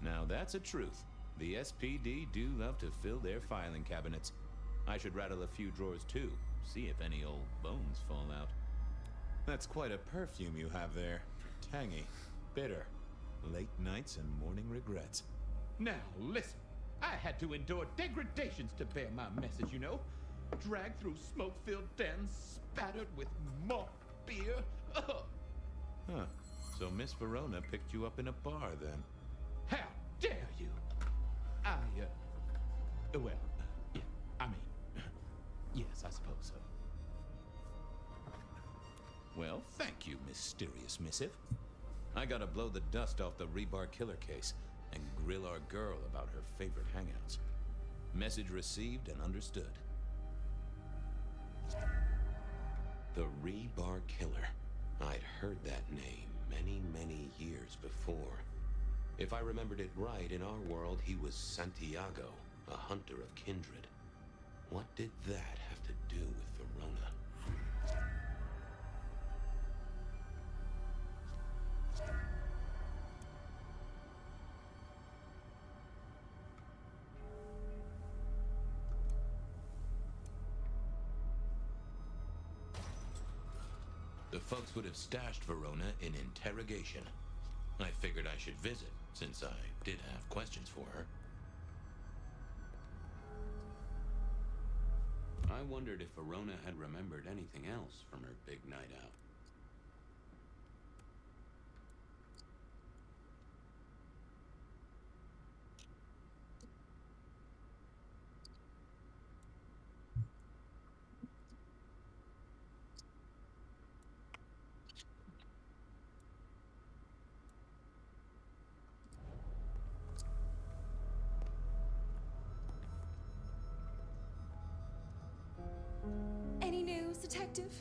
Now that's a truth. The SPD do love to fill their filing cabinets. I should rattle a few drawers too, see if any old bones fall out. That's quite a perfume you have there. Tangy, bitter, late nights and morning regrets. Now listen, I had to endure degradations to bear my message, you know. Dragged through smoke-filled dens, spattered with malt beer. Ugh. Huh, so Miss Verona picked you up in a bar then? How dare you! Yes, I suppose so. Well, thank you, mysterious missive. I gotta blow the dust off the Rebar Killer case and grill our girl about her favorite hangouts. Message received and understood. The Rebar Killer. I'd heard that name many years before. If I remembered it right, in our world, he was Santiago, a hunter of kindred. What did that have to do with Verona? The folks would have stashed Verona in interrogation. I figured I should visit, since I did have questions for her. I wondered if Verona had remembered anything else from her big night out. Any news, detective?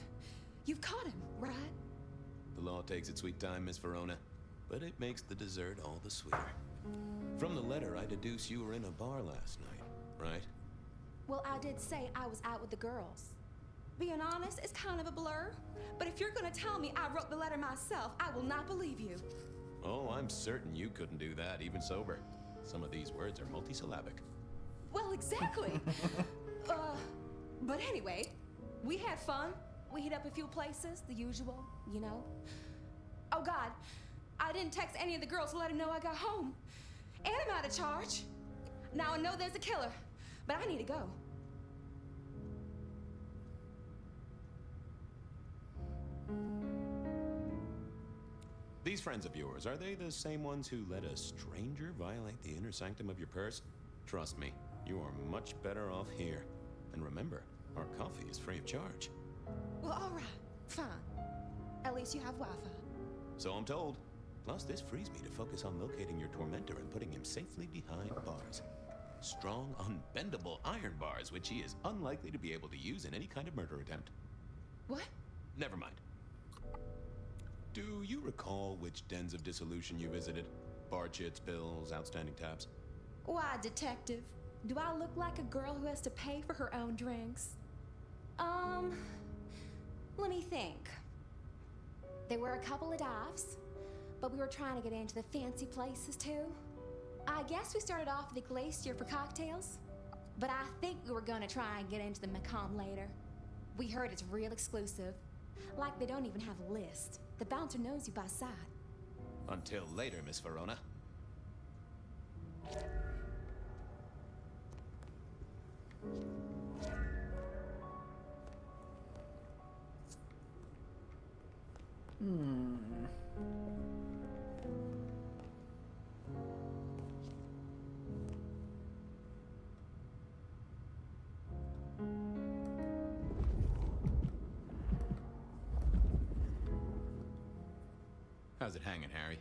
You've caught him, right? The law takes its sweet time, Miss Verona, but it makes the dessert all the sweeter. From the letter, I deduce you were in a bar last night, right? Well, I did say I was out with the girls. Being honest, it's kind of a blur. But if you're gonna tell me I wrote the letter myself, I will not believe you. Oh, I'm certain you couldn't do that, even sober. Some of these words are multisyllabic. Well, exactly. But anyway, we had fun. We hit up a few places, the usual, you know. Oh God, I didn't text any of the girls to let them know I got home. And I'm out of charge. Now I know there's a killer, but I need to go. These friends of yours, are they the same ones who let a stranger violate the inner sanctum of your purse? Trust me, you are much better off here. And remember, our coffee is free of charge. Well, all right, fine. At least you have Wi-Fi. So I'm told. Plus, this frees me to focus on locating your tormentor and putting him safely behind bars. Strong, unbendable iron bars, which he is unlikely to be able to use in any kind of murder attempt. What? Never mind. Do you recall which dens of dissolution you visited? Bar chits, bills, outstanding tabs? Why, detective? Do I look like a girl who has to pay for her own drinks? Let me think. There were a couple of dives, but we were trying to get into the fancy places too. I guess we started off at the Glacier for cocktails, but I think we were gonna try and get into the Macomb later. We heard it's real exclusive. Like they don't even have a list. The bouncer knows you by sight. Until later, Miss Verona. How's it hanging, Harry?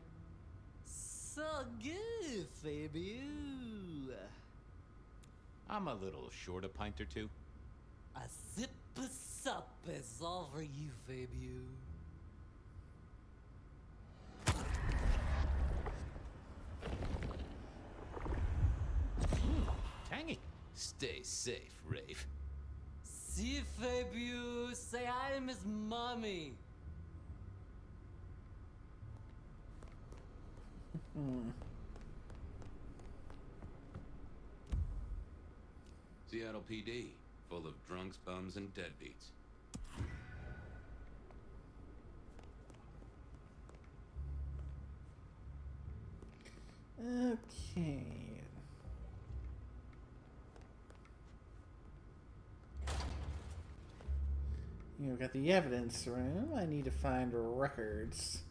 So good, Fabio. I'm a little short a pint or two. A sip of sup is all for you, Fabio. Tangy. Stay safe, Rafe. See, Fabio, say hi to Miss Mommy. Seattle PD, full of drunks, bums, and deadbeats. Okay. You've got the evidence room. I need to find records.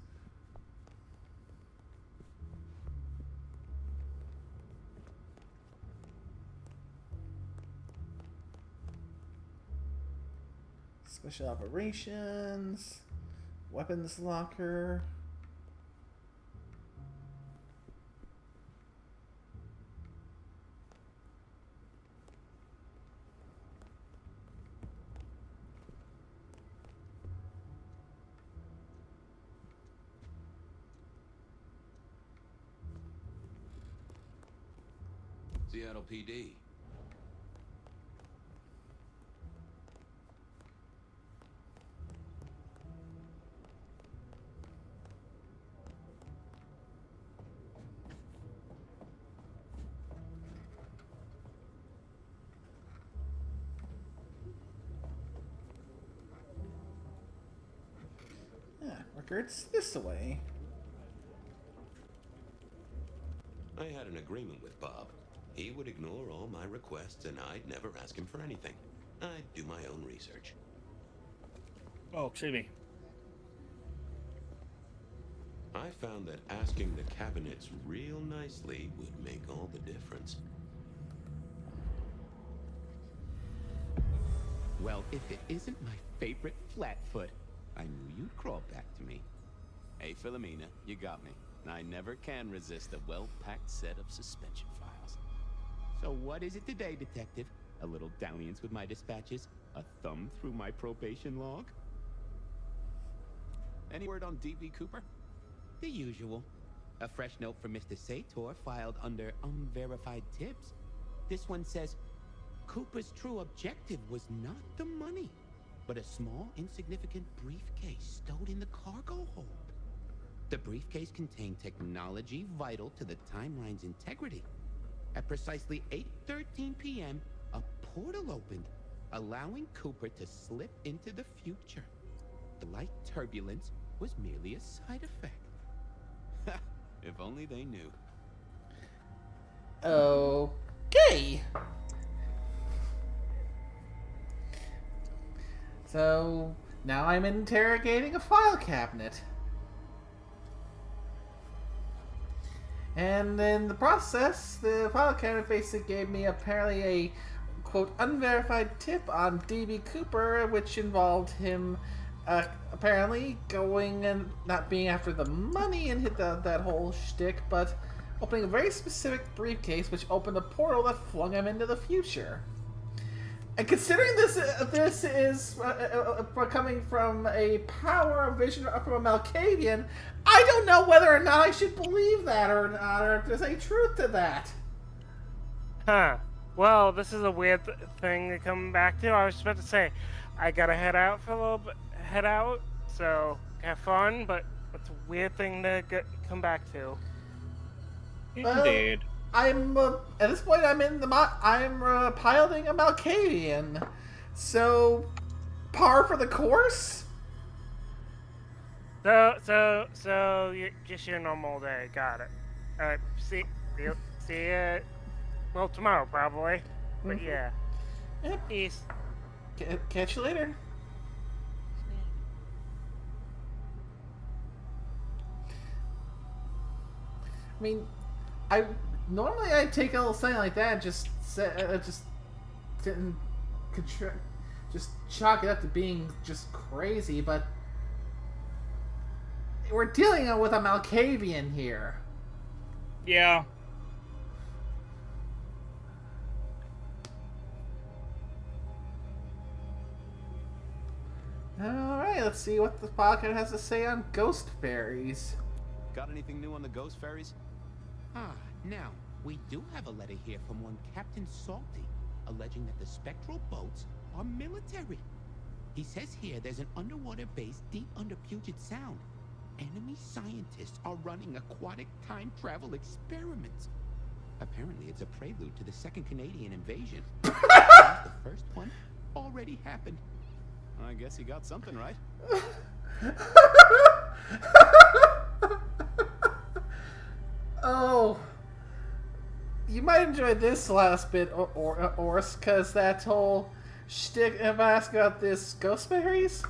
Special operations, weapons locker. Seattle PD. Records this way. I had an agreement with Bob. He would ignore all my requests and I'd never ask him for anything. I'd do my own research. Oh, excuse me. I found that asking the cabinets real nicely would make all the difference. Well, if it isn't my favorite Flatfoot, I knew you'd crawl back to me. Hey, Philomena, you got me. I never can resist a well-packed set of suspension files. So what is it today, Detective? A little dalliance with my dispatches? A thumb through my probation log? Any word on D.B. Cooper? The usual. A fresh note from Mr. Sator filed under unverified tips. This one says, Cooper's true objective was not the money. but a small, insignificant briefcase stowed in the cargo hold. The briefcase contained technology vital to the timeline's integrity. At precisely 8:13 p.m., a portal opened, allowing Cooper to slip into the future. The light turbulence was merely a side effect. If only they knew. Okay. So now I'm interrogating a file cabinet. And in the process, the file cabinet basically gave me apparently a, quote, unverified tip on D.B. Cooper, which involved him apparently going and not being after the money and hit that whole shtick, but opening a very specific briefcase which opened a portal that flung him into the future. And considering this is coming from a power vision from a Malkavian, I don't know whether or not I should believe that or not, or if there's any truth to that. Huh. Well, this is a weird thing to come back to. I was just about to say, I gotta head out for a little bit. Head out, so have fun, but it's a weird thing to come back to. Indeed. I'm at this point. I'm piloting a Malkavian, so par for the course. So you're just your normal day. Got it. See you. Well, tomorrow probably. But yeah. Yep. Peace. Catch you later. I mean, normally I take a little thing like that and just chalk it up to being just crazy, but we're dealing with a Malkavian here. Yeah. Alright, let's see what the podcast has to say on ghost fairies. Got anything new on the ghost fairies? Now, we do have a letter here from one Captain Salty, alleging that the spectral boats are military. He says here there's an underwater base deep under Puget Sound. Enemy scientists are running aquatic time travel experiments. Apparently it's a prelude to the second Canadian invasion. The first one already happened. I guess he got something right. Oh, you might enjoy this last bit, Ors, because that whole shtick of asking about this ghost fairies.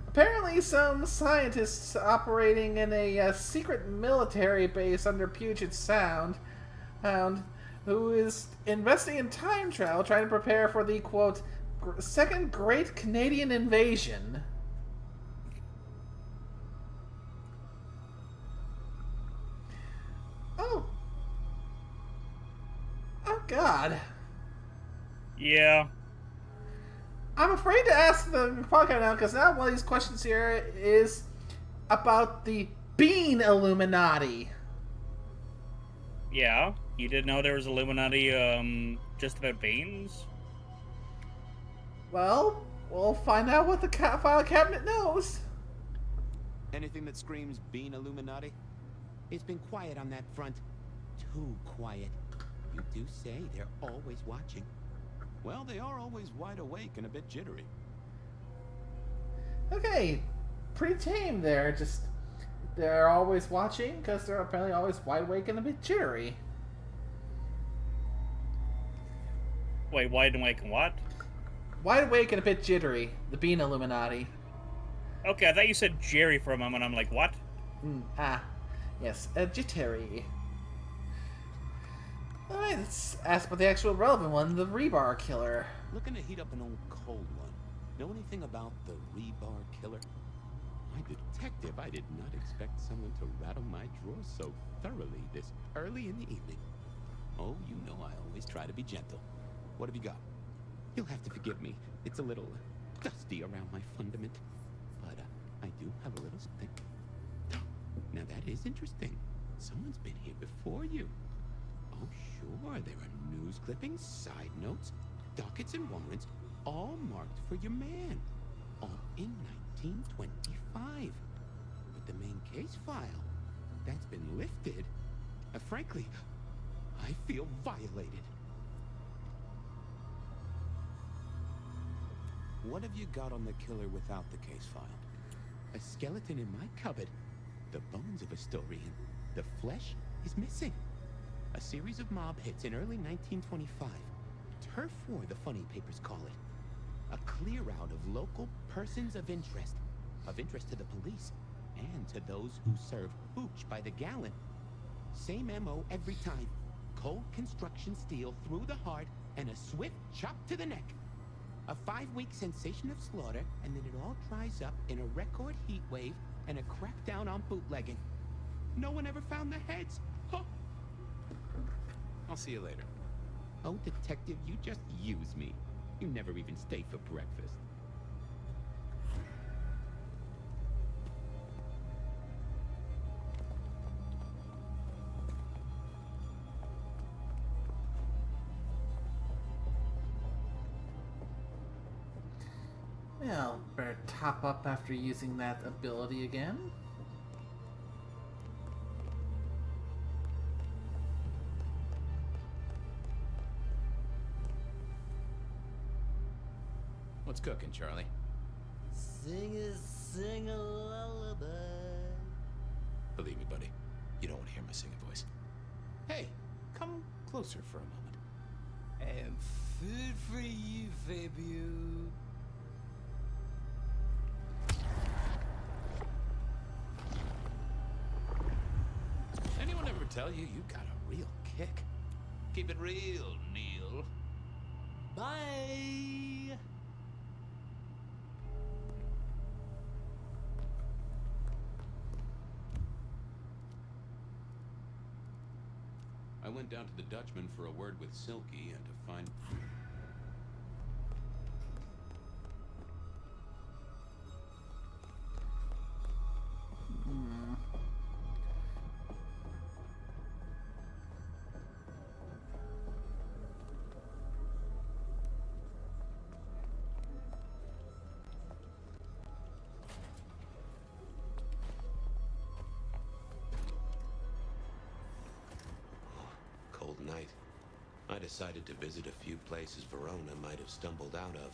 Apparently, some scientists operating in a secret military base under Puget Sound, who is investing in time travel, trying to prepare for the, quote, second great Canadian invasion. Oh God. Yeah. I'm afraid to ask the podcast now, because now one of these questions here is about the Bean Illuminati. Yeah, you didn't know there was Illuminati just about beans? Well, we'll find out what the file cabinet knows. Anything that screams Bean Illuminati? It's been quiet on that front. Too quiet. You do say they're always watching. Well, they are always wide awake and a bit jittery. Okay, pretty tame there. Just, they're always watching because they're apparently always wide awake and a bit jittery. Wait, wide awake and what? Wide awake and a bit jittery. The Bean Illuminati. Okay, I thought you said Jerry for a moment. I'm like, what? Yes, jittery. Alright, let's ask about the actual relevant one, the rebar killer. Looking to heat up an old cold one. Know anything about the rebar killer? My detective, I did not expect someone to rattle my drawers so thoroughly this early in the evening. Oh, you know I always try to be gentle. What have you got? You'll have to forgive me. It's a little dusty around my fundament. But I do have a little something. Now that is interesting. Someone's been here before you. Oh, sure, there are news clippings, side notes, dockets and warrants, all marked for your man. All in 1925. But the main case file, that's been lifted. Frankly, I feel violated. What have you got on the killer without the case file? A skeleton in my cupboard. The bones of a story, and the flesh is missing. A series of mob hits in early 1925. Turf war, the funny papers call it. A clear out of local persons of interest to the police, and to those who serve hooch by the gallon. Same MO every time. Cold construction steel through the heart, and a swift chop to the neck. A 5-week sensation of slaughter, and then it all dries up in a record heat wave and a crackdown on bootlegging. No one ever found the heads. Huh. I'll see you later. Oh, detective, you just use me. You never even stay for breakfast. Well, better top up after using that ability again. What's cooking, Charlie? Sing a lullaby. Believe me, buddy, you don't want to hear my singing voice. Hey, come closer for a moment. And food for you, Fabio. Anyone ever tell you you got a real kick? Keep it real, Neil. Bye. I went down to the Dutchman for a word with Silky and to find... Cold night. I decided to visit a few places Verona might have stumbled out of.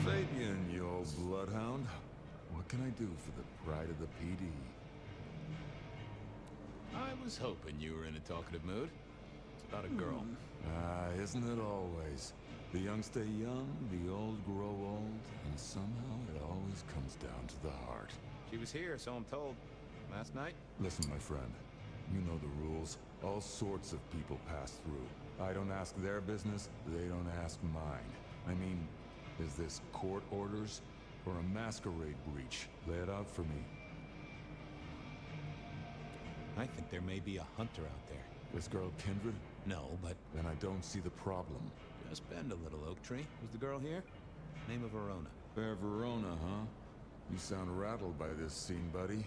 Fabian, you old bloodhound. What can I do for the pride of the PD? I was hoping you were in a talkative mood. It's about a girl. Isn't it always? The young stay young, the old grow old, and somehow it always comes down to the heart. She was here, so I'm told. Last night? Listen, my friend. You know the rules. All sorts of people pass through. I don't ask their business, they don't ask mine. I mean, is this court orders or a masquerade breach? Lay it out for me. I think there may be a hunter out there. This girl Kindred? No, but... Then I don't see the problem. Just bend a little, Oak Tree. Was the girl here? Name of Verona. Fair Verona, huh? You sound rattled by this scene, buddy.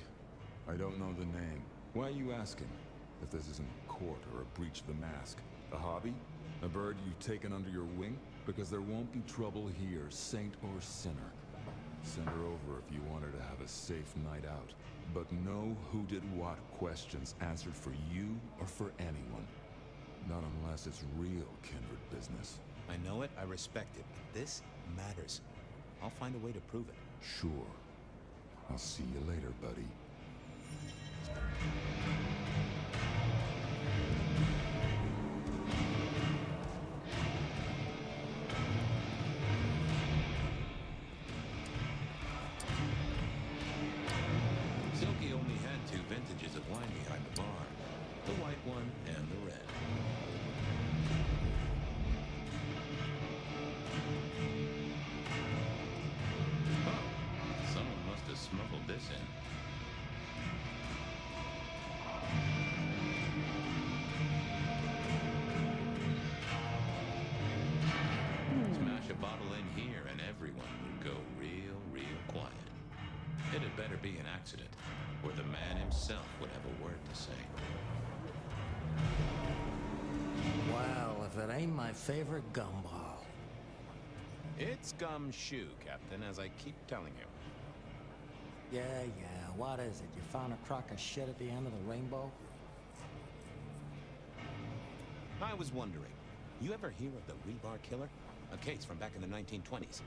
I don't know the name. Why are you asking? If this isn't court or a breach of the mask. A hobby? A bird you've taken under your wing? Because there won't be trouble here, saint or sinner. Send her over if you want her to have a safe night out. But no who did what questions answered for you or for anyone. Not unless it's real kindred business. I know it, I respect it, but this matters. I'll find a way to prove it. Sure. I'll see you later, buddy. Silky be an accident, or the man himself would have a word to say. Well, if it ain't my favorite gumball. It's gumshoe, Captain, as I keep telling you. Yeah, what is it? You found a crock of shit at the end of the rainbow? I was wondering, you ever hear of the Rebar Killer? A case from back in the 1920s.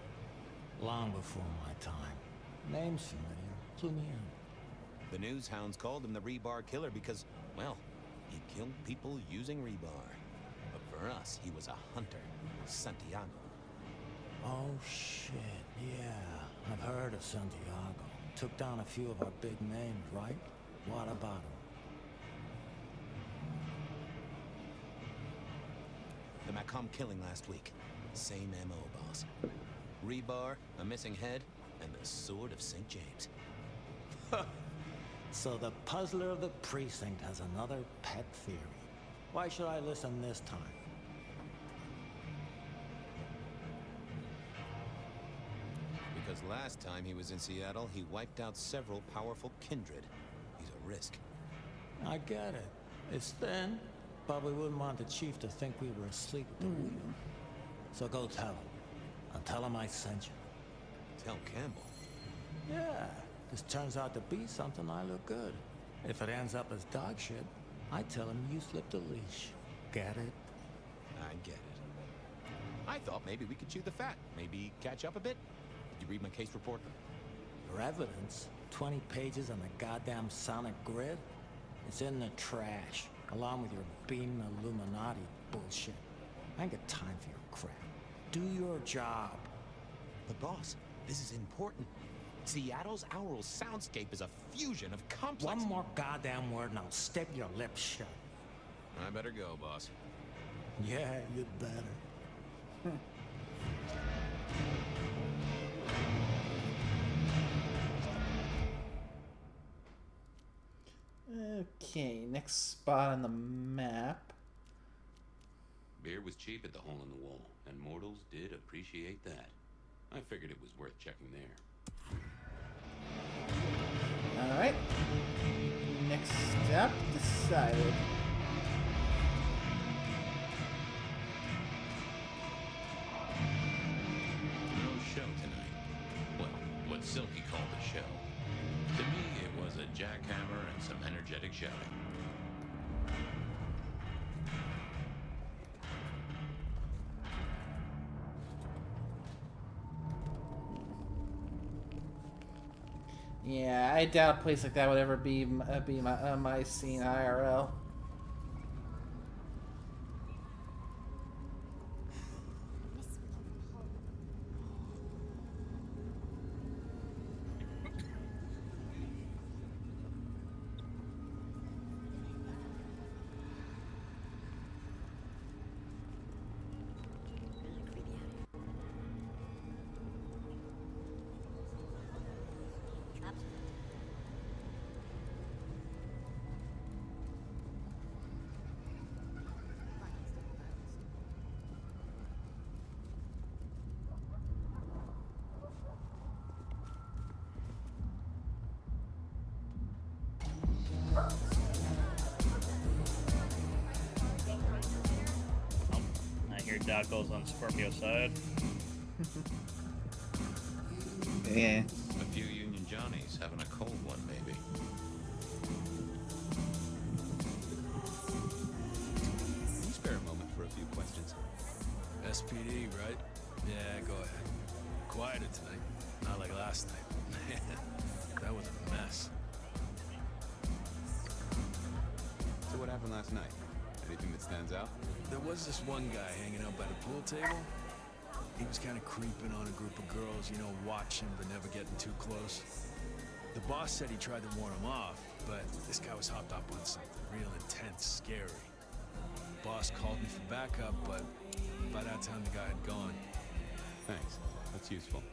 Long before my time. Name's familiar. Clue me in. The news hounds called him the Rebar Killer because, well, he killed people using rebar. But for us, he was a hunter. Santiago. Oh, shit, yeah. I've heard of Santiago. Took down a few of our big names, right? What about him? The Macomb killing last week. Same MO, boss. Rebar, a missing head, and the Sword of St. James. So the puzzler of the precinct has another pet theory. Why should I listen this time? Because last time he was in Seattle, he wiped out several powerful kindred. He's a risk. I get it. It's thin, but we wouldn't want the chief to think we were asleep at the wheel. So go tell him. I'll tell him I sent you. Tell Campbell? Yeah, this turns out to be something, I look good. If it ends up as dog shit, I tell him you slipped a leash. Get it? I get it. I thought maybe we could chew the fat. Maybe catch up a bit. Did you read my case report? For evidence, 20 pages on the goddamn sonic grid? It's in the trash, along with your beam Illuminati bullshit. I ain't got time for your crap. Do your job. But boss, this is important. Seattle's aural soundscape is a fusion of complex... One more goddamn word and I'll stick your lips shut. I better go, boss. Yeah, you better. Okay, next spot on the map. Beer was cheap at the hole in the wall, and mortals did appreciate that. I figured it was worth checking there. Alright. Next step decided. No show tonight. Well, what Silky called a show. To me, it was a jackhammer and some energetic shouting. Yeah, I doubt a place like that would ever be my scene IRL. I hear Daco's on Scorpio's side. Yeah. A few Union Johnnies having a cold one, maybe. Can you spare a moment for a few questions? SPD, right? Yeah, go ahead. Quieter tonight. Not like last night. That was a mess. So what happened last night? Anything that stands out? There was this one guy hanging out by the pool table. He was kind of creeping on a group of girls, you know, watching but never getting too close. The boss said he tried to warn him off, but this guy was hopped up on something real intense, scary. The boss called me for backup, but by that time the guy had gone. Thanks. That's useful.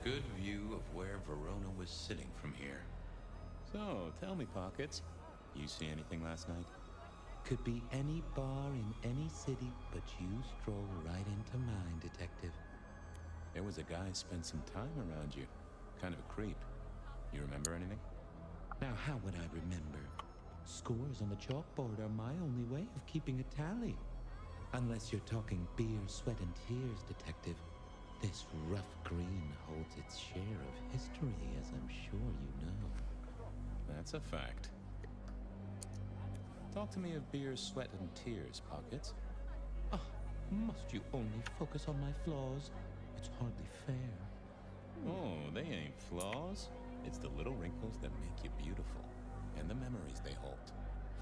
good view of where Verona was sitting from here. So, tell me, Pockets, you see anything last night? Could be any bar in any city, but you stroll right into mine, Detective. There was a guy spent some time around you. Kind of a creep. You remember anything? Now, how would I remember? Scores on the chalkboard are my only way of keeping a tally. Unless you're talking beer, sweat, and tears, Detective. This rough green holds its share of history, as I'm sure you know. That's a fact. Talk to me of beer, sweat, and tears, Pockets. Ah, must you only focus on my flaws? It's hardly fair. Oh, they ain't flaws. It's the little wrinkles that make you beautiful, and the memories they hold.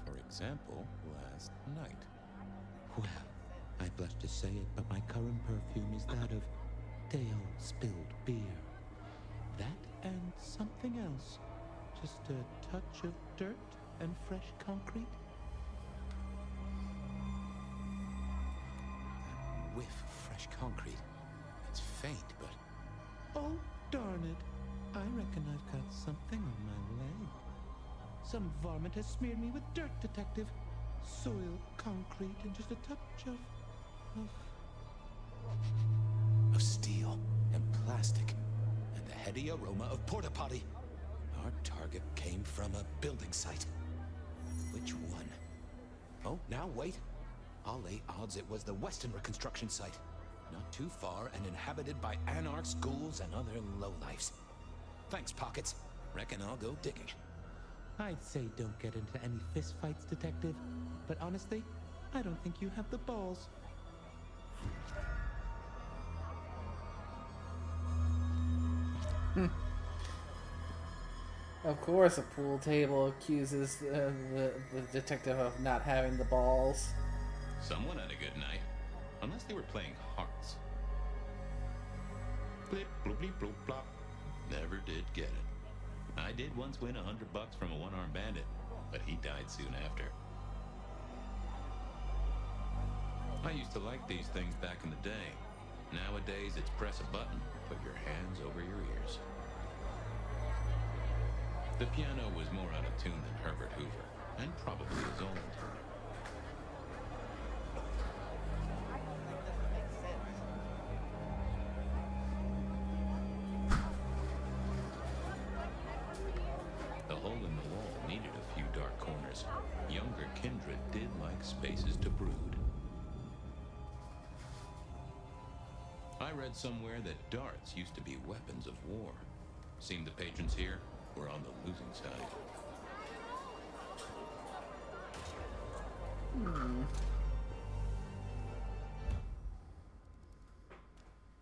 For example, last night. Well, I blush to say it, but my current perfume is that of day-old spilled beer. That and something else. Just a touch of dirt and fresh concrete. That whiff of fresh concrete. It's faint, but... Oh, darn it. I reckon I've got something on my leg. Some varmint has smeared me with dirt, Detective. Soil, concrete, and just a touch of steel and plastic, and the heady aroma of porta potty. Our target came from a building site. Which one? Oh, now wait. I'll lay odds it was the Westenra construction site. Not too far and inhabited by anarchs, ghouls, and other lowlifes. Thanks, Pockets. Reckon I'll go digging. I'd say don't get into any fistfights, Detective. But honestly, I don't think you have the balls. Of course, a pool table accuses the detective of not having the balls. Someone had a good night. Unless they were playing hearts. Blip, bloop, bleep, bloop, plop. Never did get it. I did once win $100 from a one-armed bandit, but he died soon after. I used to like these things back in the day. Nowadays, it's press a button, put your hands over your ears. The piano was more out of tune than Herbert Hoover, and probably his old. The hole in the wall needed a few dark corners. Younger kindred did like spaces to brood. I read somewhere that darts used to be weapons of war. Seemed the patrons here were on the losing side.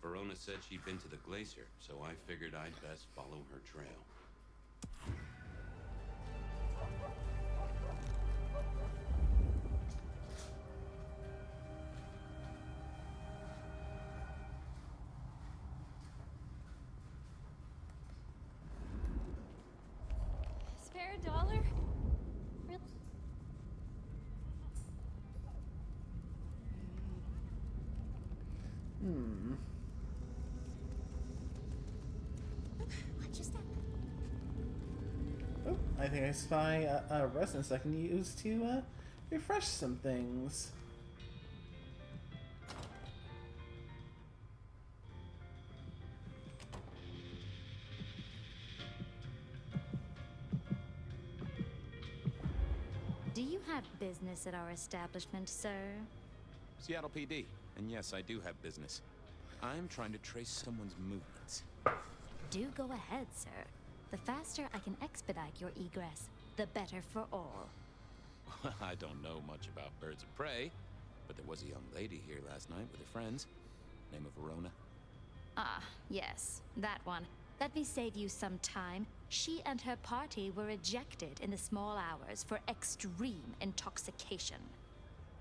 Verona said she'd been to the glacier, so I figured I'd best follow her trail. Spare a dollar? Really? Watch your step. Oh, I think I spy a residence I can use to refresh some things. Do you have business at our establishment, sir? Seattle PD, and yes, I do have business. I'm trying to trace someone's movements. Do go ahead, sir. The faster I can expedite your egress, the better for all. I don't know much about birds of prey, but there was a young lady here last night with her friends. Name of Verona. Ah, yes, that one. Let me save you some time. She and her party were ejected in the small hours for extreme intoxication.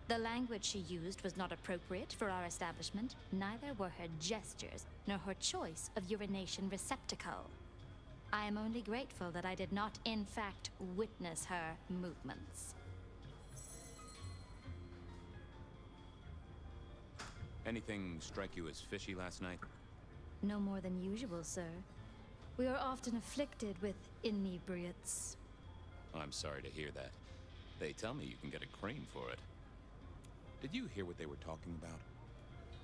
The language she used was not appropriate for our establishment, neither were her gestures, nor her choice of urination receptacle. I am only grateful that I did not, in fact, witness her movements. Anything strike you as fishy last night? No more than usual, sir. We are often afflicted with inebriates. I'm sorry to hear that. They tell me you can get a crane for it. Did you hear what they were talking about?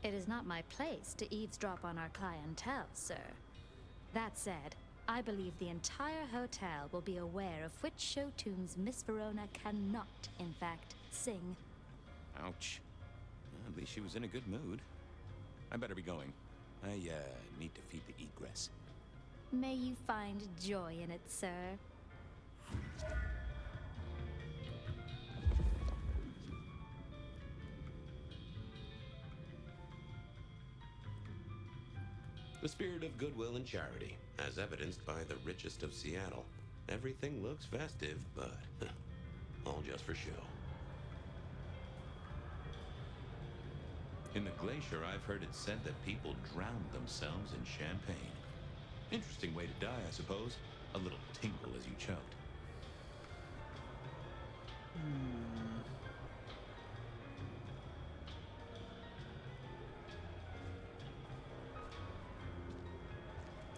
It is not my place to eavesdrop on our clientele, sir. That said, I believe the entire hotel will be aware of which show tunes Miss Verona cannot, in fact, sing. Ouch. Well, at least she was in a good mood. I better be going. I, need to feed the egress. May you find joy in it, sir. The spirit of goodwill and charity, as evidenced by the richest of Seattle. Everything looks festive, but all just for show. In the glacier, I've heard it said that people drowned themselves in champagne. Interesting way to die, I suppose. A little tingle as you choked.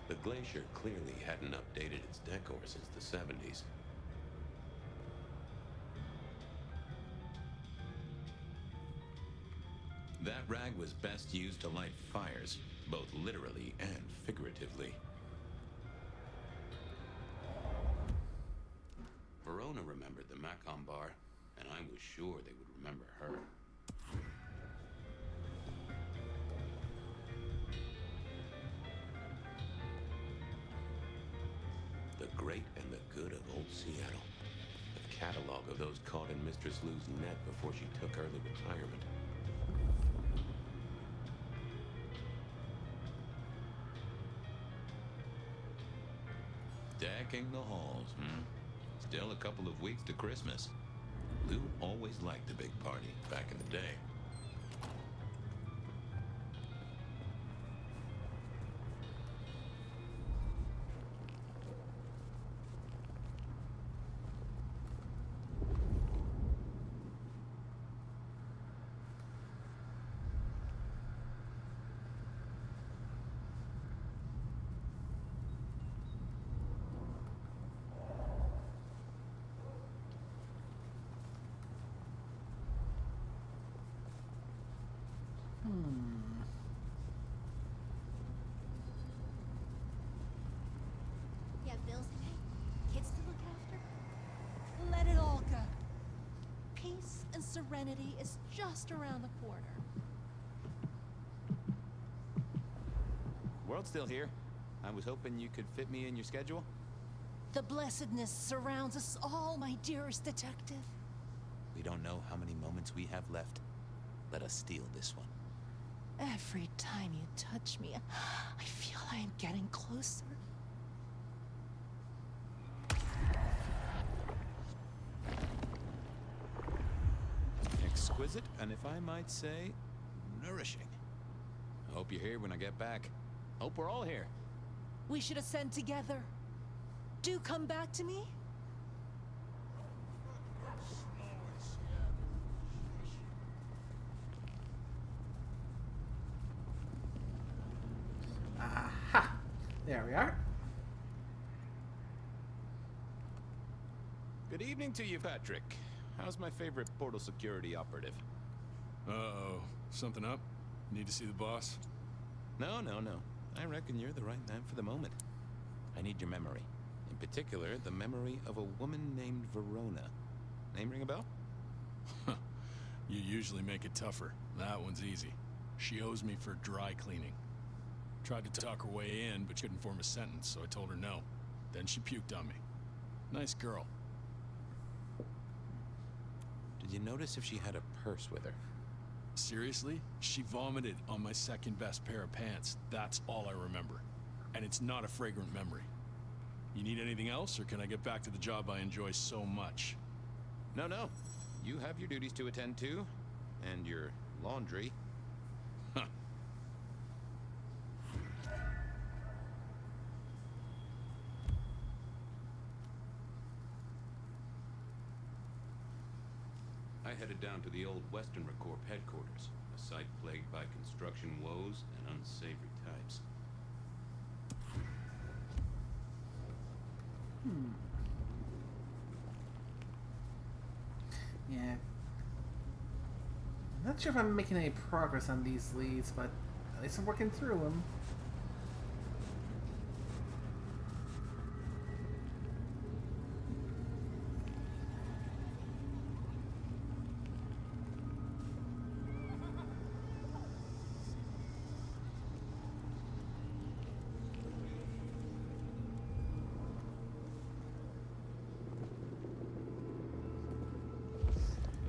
The glacier clearly hadn't updated its decor since the 70s. That rag was best used to light fires, both literally and figuratively. Verona remembered the Macon bar, and I was sure they would remember her. The great and the good of old Seattle. A catalog of those caught in Mistress Lou's net before she took early retirement. Decking the halls, Still a couple of weeks to Christmas. Lou always liked a big party back in the day. You have bills to pay, kids to look after. Let it all go. Peace and serenity is just around the corner. World's still here. I was hoping you could fit me in your schedule. The blessedness surrounds us all, my dearest detective. We don't know how many moments we have left. Let us steal this one. Every time you touch me, I feel I am getting closer. Exquisite, and if I might say, nourishing. I hope you're here when I get back. Hope we're all here. We should ascend together. Do come back to me. Aha! There we are. Good evening to you, Patrick. How's my favorite portal security operative? Uh-oh. Something up? Need to see the boss? No. I reckon you're the right man for the moment. I need your memory. In particular, the memory of a woman named Verona. Name ring a bell? You usually make it tougher. That one's easy. She owes me for dry cleaning. Tried to talk her way in, but she couldn't form a sentence, so I told her no. Then she puked on me. Nice girl. Did you notice if she had a purse with her? Seriously? She vomited on my second best pair of pants. That's all I remember. And it's not a fragrant memory. You need anything else, or can I get back to the job I enjoy so much? No. You have your duties to attend to, and your laundry. Huh. I headed down to the old Western Corp headquarters, a site plagued by construction woes and unsavory types. Yeah. I'm not sure if I'm making any progress on these leads, but at least I'm working through them.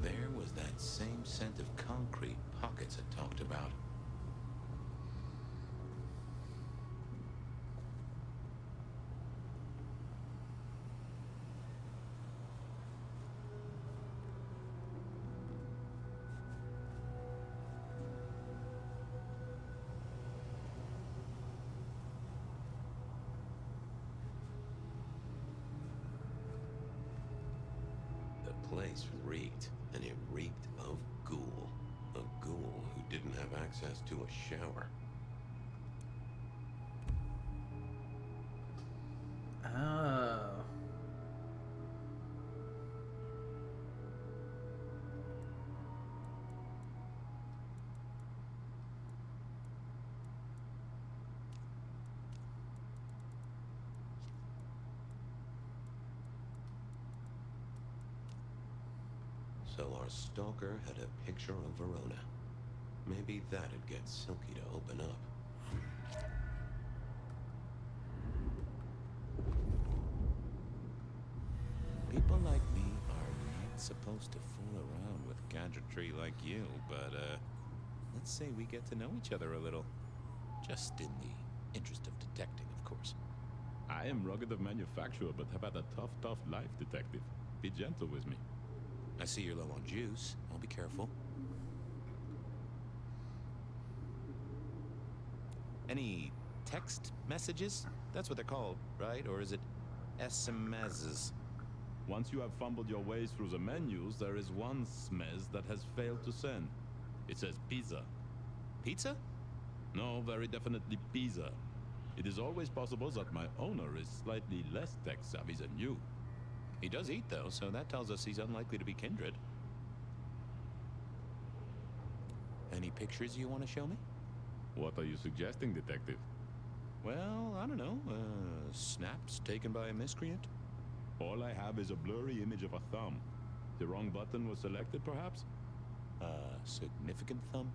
There was that same scent of concrete Pockets had talked about. The place reeked, and it reeked of ghoul. A ghoul who didn't have access to a shower. Oh. So our stalker had a picture of Verona. Maybe that'd get Silky to open up. People like me are not supposed to fool around with gadgetry like you, but, let's say we get to know each other a little. Just in the interest of detecting, of course. I am rugged of manufacture, but have had a tough life, detective. Be gentle with me. I see you're low on juice. I'll be careful. Any text messages? That's what they're called, right? Or is it SMSs? Once you have fumbled your way through the menus, there is one smez that has failed to send. It says pizza. Pizza? No, very definitely pizza. It is always possible that my owner is slightly less tech-savvy than you. He does eat, though, so that tells us he's unlikely to be kindred. Any pictures you want to show me? What are you suggesting, detective? Well, I don't know. Snaps taken by a miscreant? All I have is a blurry image of a thumb. The wrong button was selected, perhaps? Significant thumb?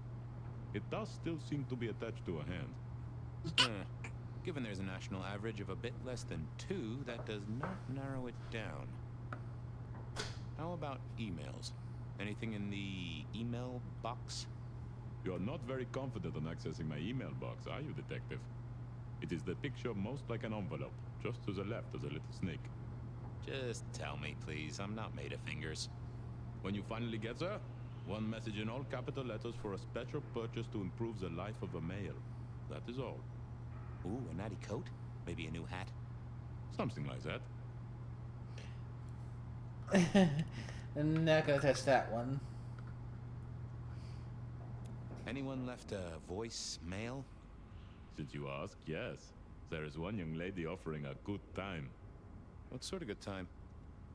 It does still seem to be attached to a hand. Given there's a national average of a bit less than 2, that does not narrow it down. How about emails? Anything in the email box? You're not very confident on accessing my email box, are you, detective? It is the picture most like an envelope, just to the left of the little snake. Just tell me, please. I'm not made of fingers. When you finally get there, one message in all capital letters for a special purchase to improve the life of a male. That is all. Ooh, a natty coat? Maybe a new hat? Something like that. I'm not gonna touch that one. Anyone left a voicemail? Since you ask, yes. There is one young lady offering a good time. What sort of good time?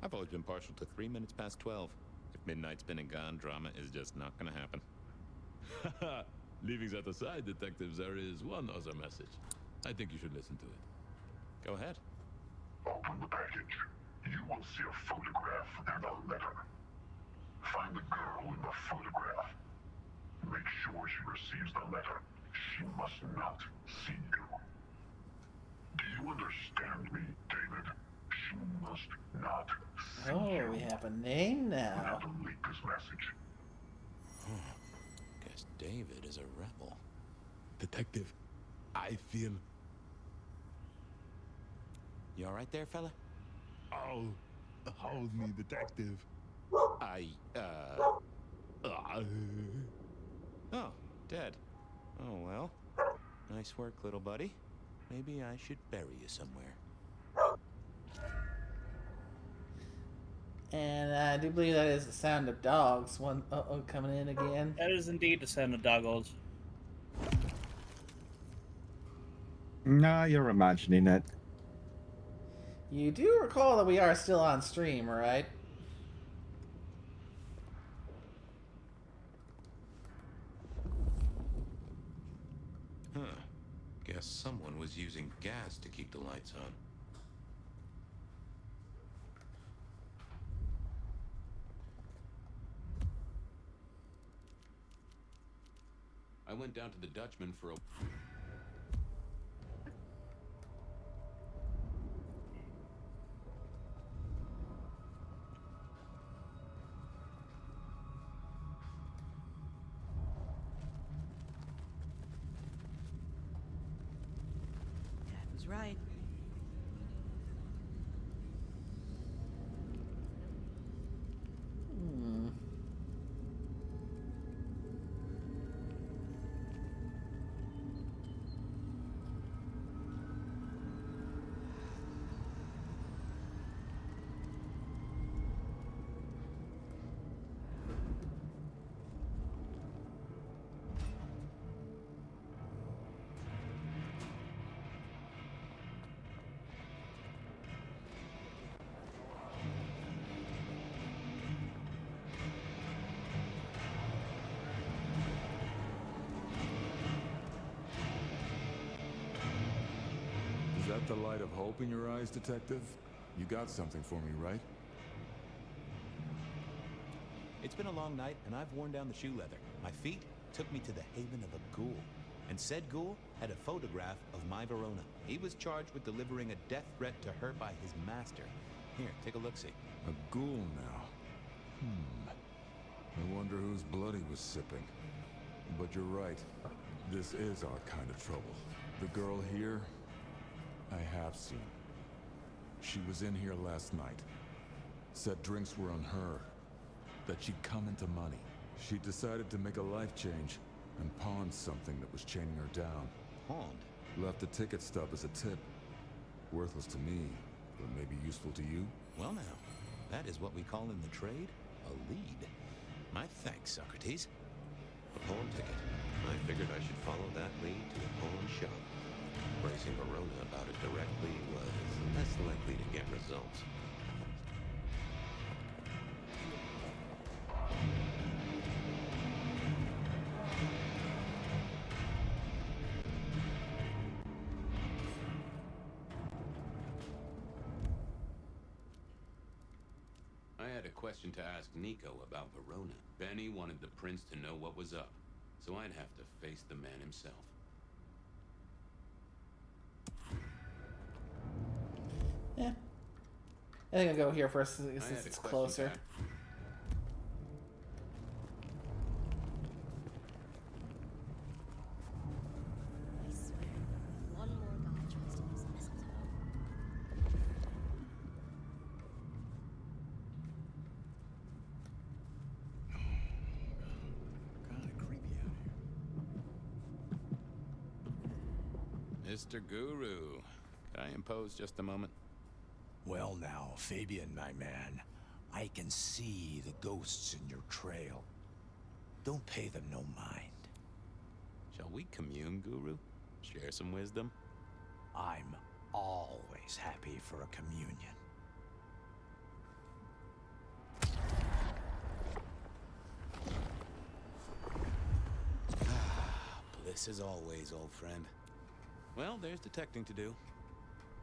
I've always been partial to 3 minutes past 12. If midnight's been and gone, drama is just not gonna happen. Leaving that aside, detectives, there is one other message. I think you should listen to it. Go ahead. Open the package. You will see a photograph and a letter. Find the girl in the photograph. Make sure she receives the letter. She must not see you. Do you understand me, David? She must not see you. Oh, we have a name We now. have to leak this message. Guess David is a rebel. Detective, I feel... You alright there, fella? Oh, hold me, detective. Oh, dead. Oh, well. Nice work, little buddy. Maybe I should bury you somewhere. And I do believe that is the sound of dogs. One coming in again. That is indeed the sound of doggos. Nah, you're imagining it. You do recall that we are still on stream, right? someone was using gas to keep the lights on. I went down to the Dutchman for a... Dad was right. Is that the light of hope in your eyes, Detective? You got something for me, right? It's been a long night, and I've worn down the shoe leather. My feet took me to the haven of a ghoul. And said ghoul had a photograph of my Verona. He was charged with delivering a death threat to her by his master. Here, take a look-see. A ghoul now. I wonder whose blood he was sipping. But you're right. This is our kind of trouble. The girl here, I have seen. She was in here last night. Said drinks were on her. That she'd come into money. She decided to make a life change and pawned something that was chaining her down. Pawned? Left a ticket stub as a tip. Worthless to me, but maybe useful to you? Well now, that is what we call in the trade a lead. My thanks, Socrates. A pawn ticket. I figured I should follow that lead to a pawn shop. Bracing Verona about it directly was less likely to get results. I had a question to ask Nico about Verona. Benny wanted the prince to know what was up, so I'd have to face the man himself. Yeah. I think I'll go here first since it's closer. I swear, one more guy tries to use mistletoe. Kinda creepy out here. Mr. Guru, could I impose just a moment? Well now, Fabian, my man, I can see the ghosts in your trail. Don't pay them no mind. Shall we commune, Guru? Share some wisdom? I'm always happy for a communion. Bliss as always, old friend. Well, there's detecting to do.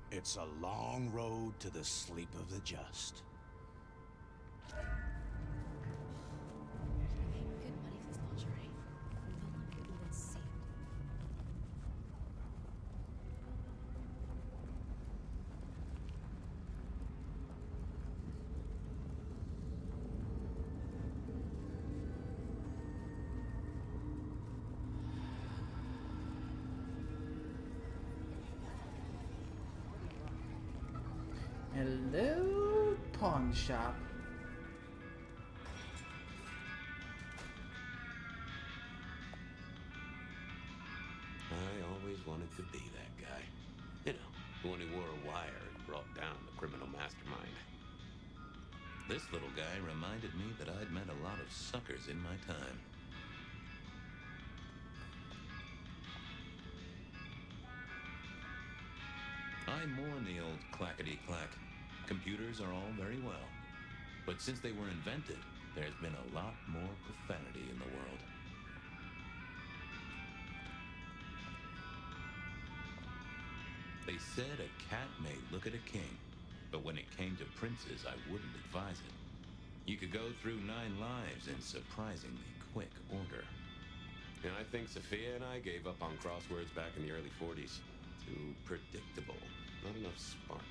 It's a long road to the sleep of the just. Good money for this lingerie. No one could even see it. Hello, pawn shop. I always wanted to be that guy. You know, the one who wore a wire and brought down the criminal mastermind. This little guy reminded me that I'd met a lot of suckers in my time. I mourn the old clackety-clack. Computers are all very well. But since they were invented, there's been a lot more profanity in the world. They said a cat may look at a king, but when it came to princes, I wouldn't advise it. You could go through 9 lives in surprisingly quick order. And I think Sophia and I gave up on crosswords back in the early 40s. Too predictable. Not enough spark.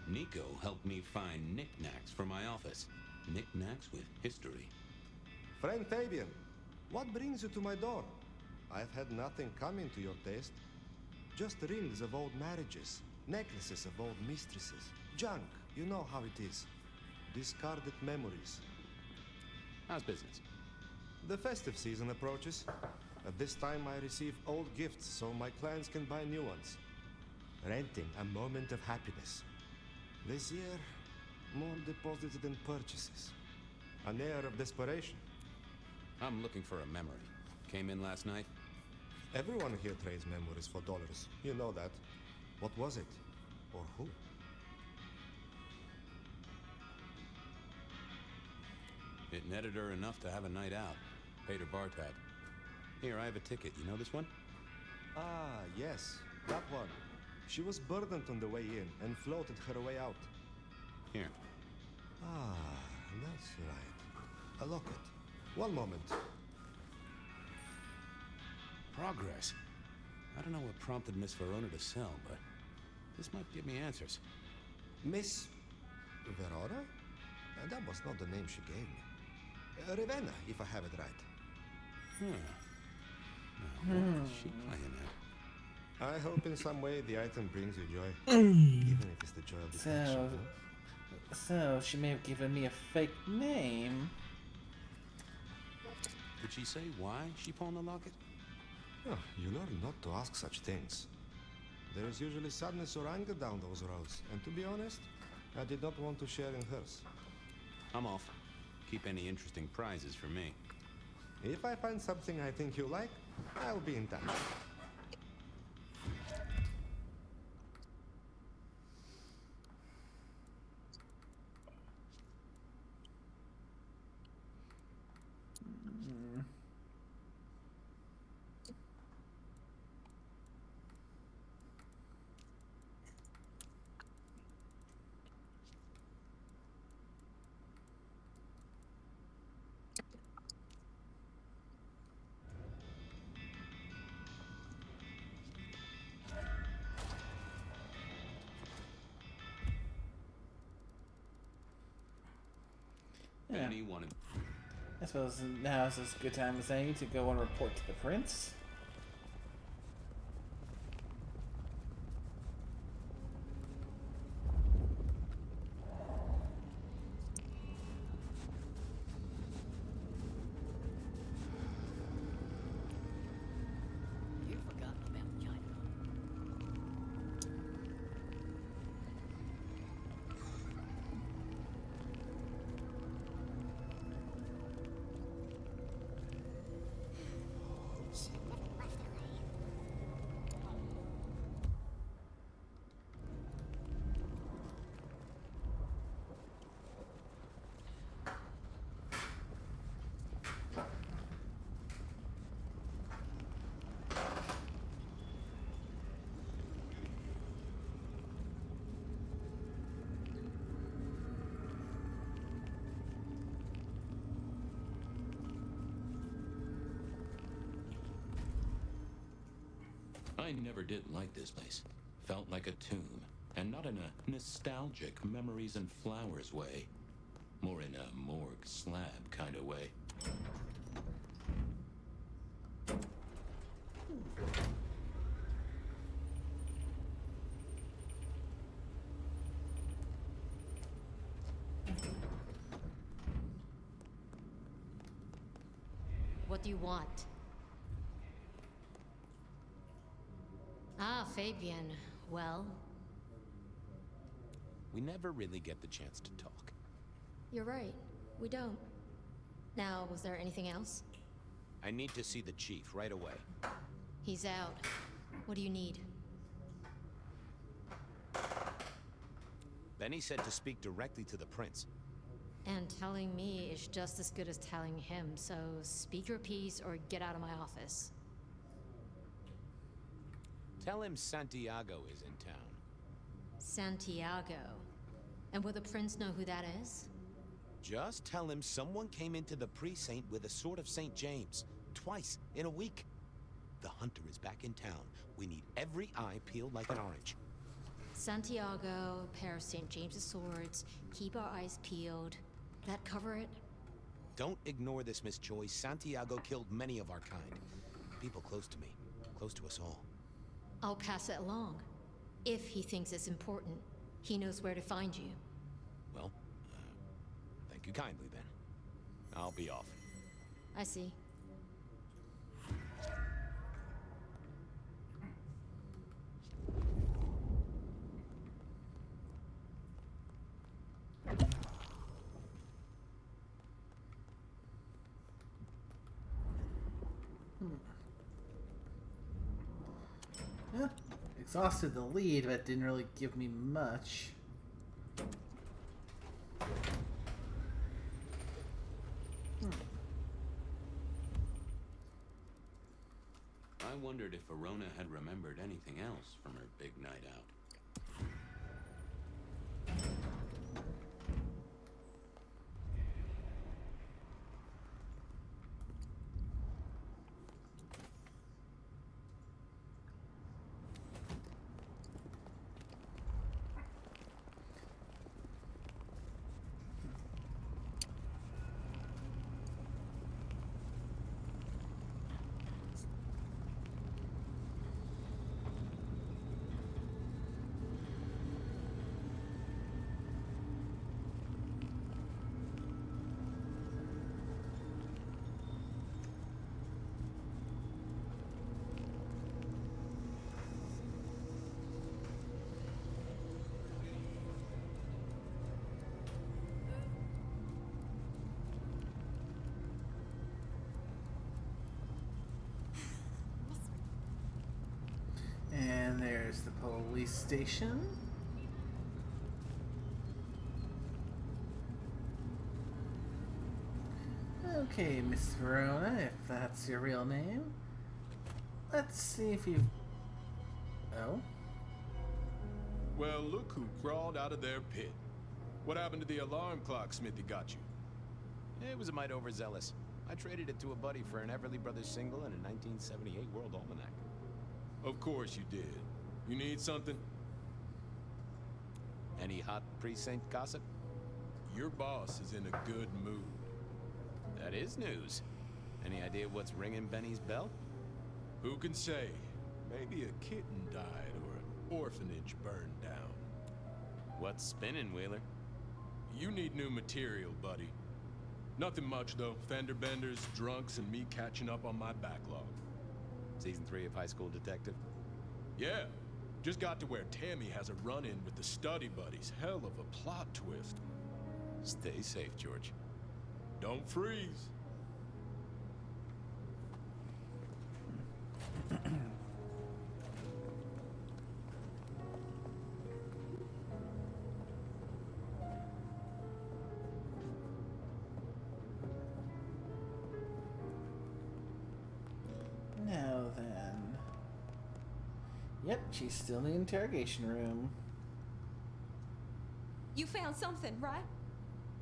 Nico helped me find knickknacks for my office. Knickknacks with history. Friend Fabian, what brings you to my door? I've had nothing coming to your taste. Just rings of old marriages, necklaces of old mistresses, junk, you know how it is. Discarded memories. How's business? The festive season approaches. At this time I receive old gifts so my clients can buy new ones. Renting a moment of happiness. This year, more deposited than purchases. An air of desperation. I'm looking for a memory. Came in last night? Everyone here trades memories for dollars. You know that. What was it? Or who? It netted her enough to have a night out. Paid her bar tab. Here, I have a ticket. You know this one? Ah, yes. That one. She was burdened on the way in and floated her way out. Here. Ah, that's right. A locket. One moment. Progress. I don't know what prompted Miss Verona to sell, but this might give me answers. Miss Verona? That was not the name she gave me. Ravenna, if I have it right. Now, what is she playing at? I hope in some way the item brings you joy. Even if it's the joy of detection. So she may have given me a fake name. Did she say why she pawned the locket? Oh, you learn not to ask such things. There is usually sadness or anger down those roads, and to be honest, I did not want to share in hers. I'm off. Keep any interesting prizes for me. If I find something I think you like, I'll be in touch. Benny wanted. I suppose now is as good time as any to go and report to the prince. You've forgotten about China. I never did like this place. Felt like a tomb, and not in a nostalgic memories and flowers way. More in a morgue slab kind of way. What do you want? Ah, Fabian. Well? We never really get the chance to talk. You're right. We don't. Now, was there anything else? I need to see the chief right away. He's out. What do you need? Benny said to speak directly to the prince. And telling me is just as good as telling him, so speak your piece or get out of my office. Tell him Santiago is in town. Santiago. And will the prince know who that is? Just tell him someone came into the precinct with a sword of St. James. Twice in a week. The hunter is back in town. We need every eye peeled like an orange. Santiago, a pair of St. James's swords, keep our eyes peeled. That cover it? Don't ignore this, Miss Joy. Santiago killed many of our kind. People close to me. Close to us all. I'll pass it along. If he thinks it's important, he knows where to find you. Well, thank you kindly then. I'll be off. I see. Yeah, exhausted the lead, but didn't really give me much. I wondered if Verona had remembered anything else from her big night out. And there's the police station. Okay, Miss Verona, if that's your real name. Let's see if you've... Oh? Well, look who crawled out of their pit. What happened to the alarm clock Smithy got you? It was a mite overzealous. I traded it to a buddy for an Everly Brothers single and a 1978 World Almanac. Of course you did. You need something? Any hot precinct gossip? Your boss is in a good mood. That is news. Any idea what's ringing Benny's bell? Who can say? Maybe a kitten died or an orphanage burned down. What's spinning, Wheeler? You need new material, buddy. Nothing much, though. Fender benders, drunks, and me catching up on my backlog. Season 3 of High School Detective? Yeah. Just got to where Tammy has a run-in with the study buddies. Hell of a plot twist. Stay safe, George. Don't freeze. Now then. Yep, she's still in the interrogation room. You found something, right?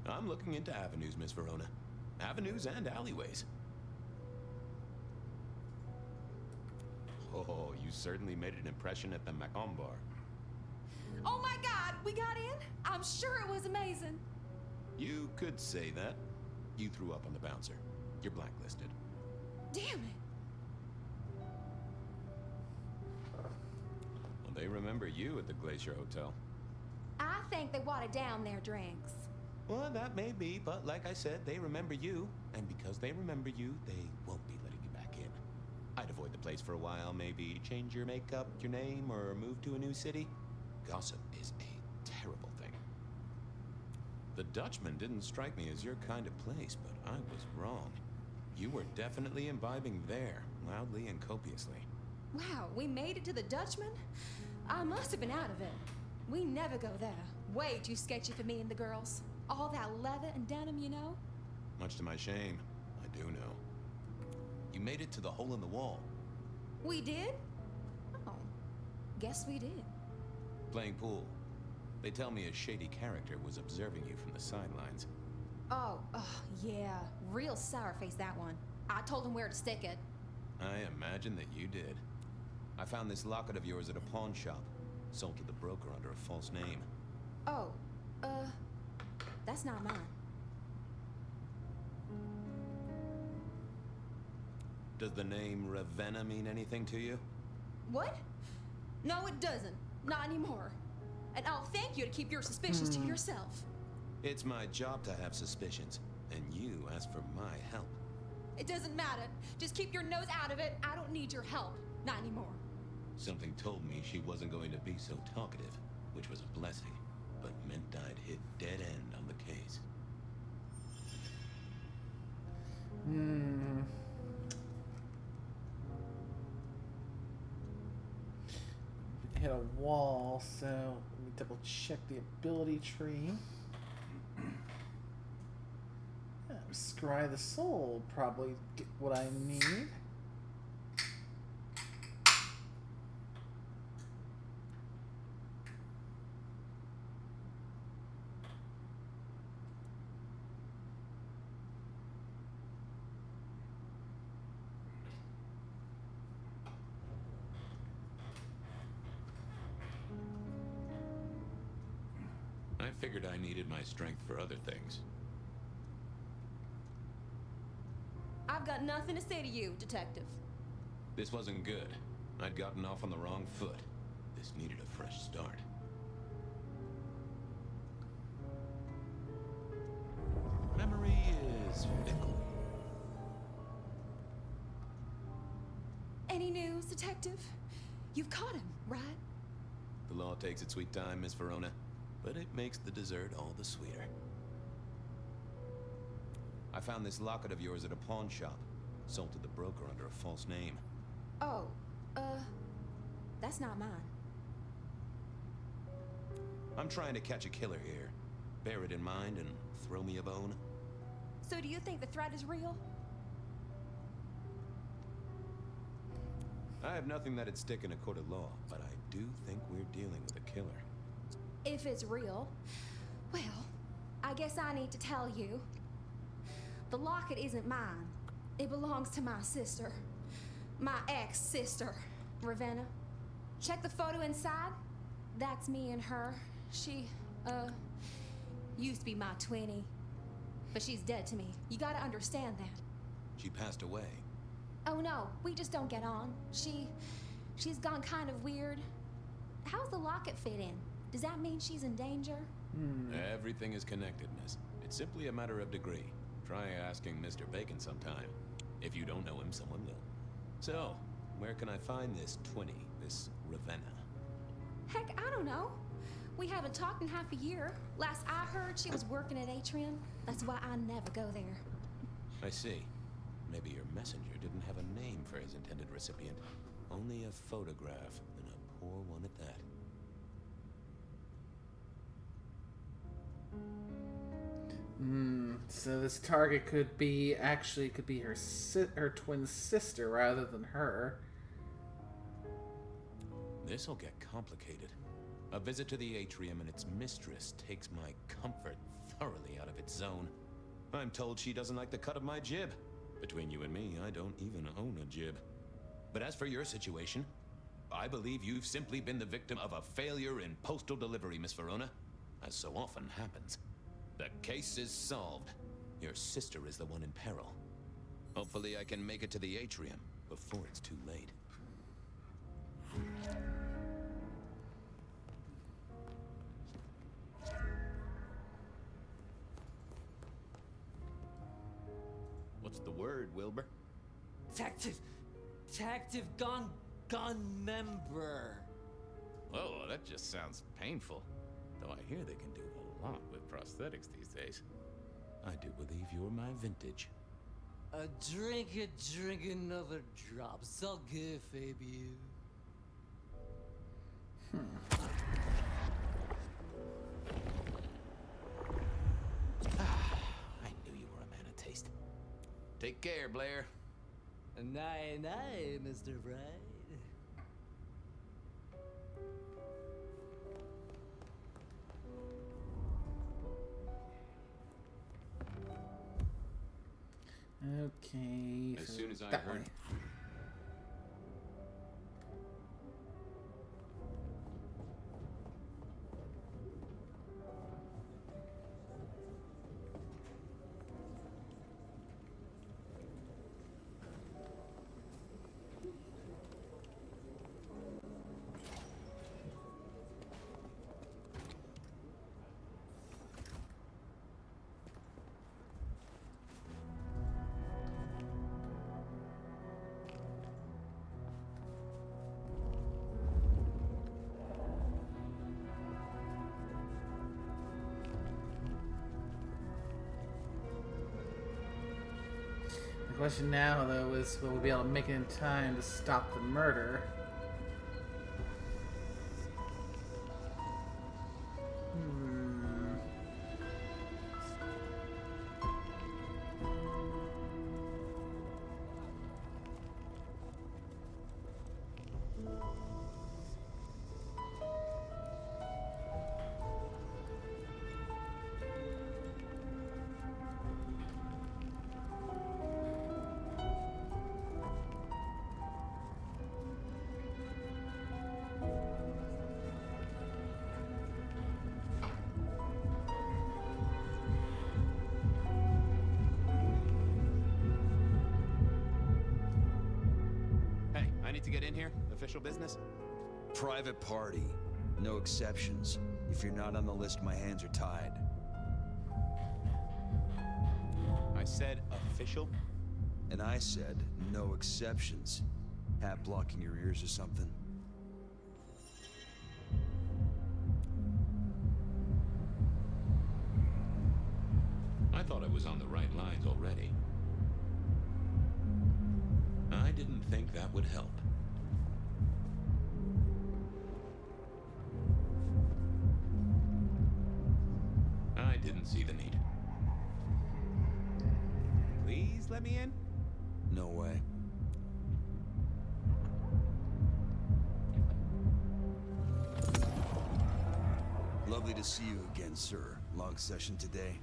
I'm looking into avenues, Miss Verona. Avenues and alleyways. Oh, you certainly made an impression at the Macomb bar. Oh my God, we got in? I'm sure it was amazing. You could say that. You threw up on the bouncer. You're blacklisted. Damn it. Well, they remember you at the Glacier Hotel. I think they watered down their drinks. Well, that may be, but like I said, they remember you. And because they remember you, they won't be letting you back in. I'd avoid the place for a while, maybe change your makeup, your name, or move to a new city. Gossip is a terrible thing. The Dutchman didn't strike me as your kind of place, but I was wrong. You were definitely imbibing there, loudly and copiously. Wow, we made it to the Dutchman? I must have been out of it. We never go there. Way too sketchy for me and the girls. All that leather and denim, you know? Much to my shame, I do know. You made it to the hole in the wall. We did? Oh, guess we did. Playing pool. They tell me a shady character was observing you from the sidelines. Oh, yeah. Real sour face, that one. I told him where to stick it. I imagine that you did. I found this locket of yours at a pawn shop. Sold to the broker under a false name. Oh, that's not mine. Does the name Ravenna mean anything to you? What? No, it doesn't. Not anymore. And I'll thank you to keep your suspicions to yourself. It's my job to have suspicions, and you asked for my help. It doesn't matter. Just keep your nose out of it. I don't need your help. Not anymore. Something told me she wasn't going to be so talkative, which was a blessing, but meant I'd hit dead end on the case. Hit a wall, so let me double check the ability tree. Scry the soul, probably get what I need. I figured I needed my strength for other things. I've got nothing to say to you, Detective. This wasn't good. I'd gotten off on the wrong foot. This needed a fresh start. Memory is fickle. Any news, Detective? You've caught him, right? The law takes its sweet time, Miss Verona, but it makes the dessert all the sweeter. I found this locket of yours at a pawn shop. Sold to the broker under a false name. Oh, that's not mine. I'm trying to catch a killer here. Bear it in mind and throw me a bone. So do you think the threat is real? I have nothing that'd stick in a court of law, but I do think we're dealing with a killer. If it's real, well, I guess I need to tell you. The locket isn't mine. It belongs to my sister. My ex-sister, Ravenna. Check the photo inside. That's me and her. She, used to be my twinnie. But she's dead to me. You gotta understand that. She passed away. Oh no, we just don't get on. She's gone kind of weird. How's the locket fit in? Does that mean she's in danger? Everything is connected, miss. It's simply a matter of degree. Try asking Mr. Bacon sometime. If you don't know him, someone will. So, where can I find this twinnie, this Ravenna? Heck, I don't know. We haven't talked in half a year. Last I heard, she was working at Atrium. That's why I never go there. I see. Maybe your messenger didn't have a name for his intended recipient. Only a photograph, and a poor one at that. So this target could be her twin sister rather than her. This'll get complicated. A visit to the atrium and its mistress takes my comfort thoroughly out of its zone. I'm told she doesn't like the cut of my jib. Between you and me, I don't even own a jib. But as for your situation, I believe you've simply been the victim of a failure in postal delivery, Miss Verona. As so often happens. The case is solved. Your sister is the one in peril. Hopefully I can make it to the atrium before it's too late. What's the word, Wilbur? Tactive gun member. Whoa, that just sounds painful. Though I hear they can do a lot with prosthetics these days. I do believe you're my vintage. Drink another drop. So good, Fabian. I knew you were a man of taste. Take care, Blair. Night, Mr. Bride. I That heard. way. The question now, though, is will we be able to make it in time to stop the murder? Hey, I need to get in here. Official business? Private party. No exceptions. If you're not on the list, my hands are tied. I said official? And I said no exceptions. Hat blocking your ears or something? I thought I was on the right lines already. I didn't think that would help. I didn't see the need. Please let me in? No way. Lovely to see you again, sir. Long session today.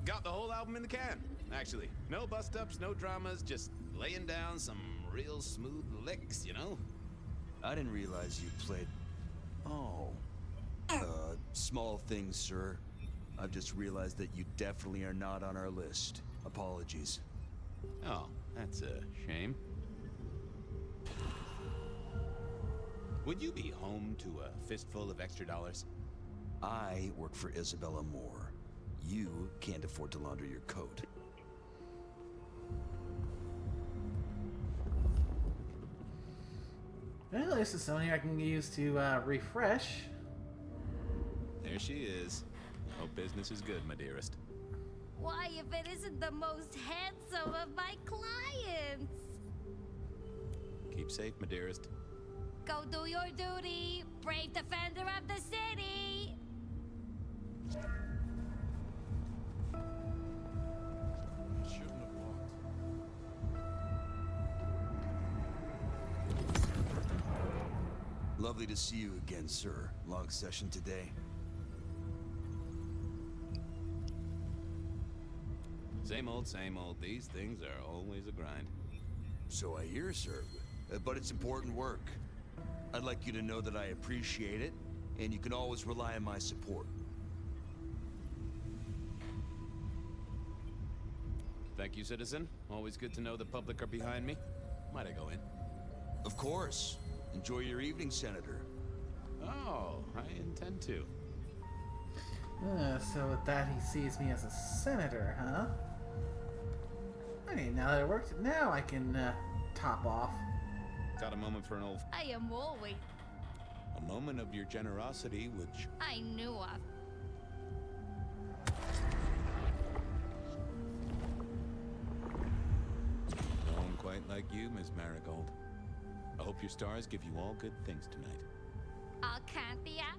Got the whole album in the can, actually. No bust-ups, no dramas, just laying down some real smooth licks, you know? I didn't realize you played... Oh. Small things, sir. I've just realized that you definitely are not on our list. Apologies. Oh, that's a shame. Would you be home to a fistful of extra dollars? I work for Isabella Moore. You can't afford to launder your coat. Well, this is something I can use to refresh. There she is. Hope business is good, my dearest. Why, if it isn't the most handsome of my clients? Keep safe, my dearest. Go do your duty, brave defender of the city! Shouldn't have walked. Lovely to see you again, sir. Long session today. Same old, same old. These things are always a grind. So I hear, sir. But it's important work. I'd like you to know that I appreciate it, and you can always rely on my support. Thank you, citizen. Always good to know the public are behind me. Might I go in? Of course. Enjoy your evening, Senator. Oh, I intend to. So with that, he sees me as a senator, huh? Okay, now that it worked, now I can top off. Got a moment for an old... I am always... A moment of your generosity, which... I knew of. No one quite like you, Miss Marigold. I hope your stars give you all good things tonight. Alcanthia?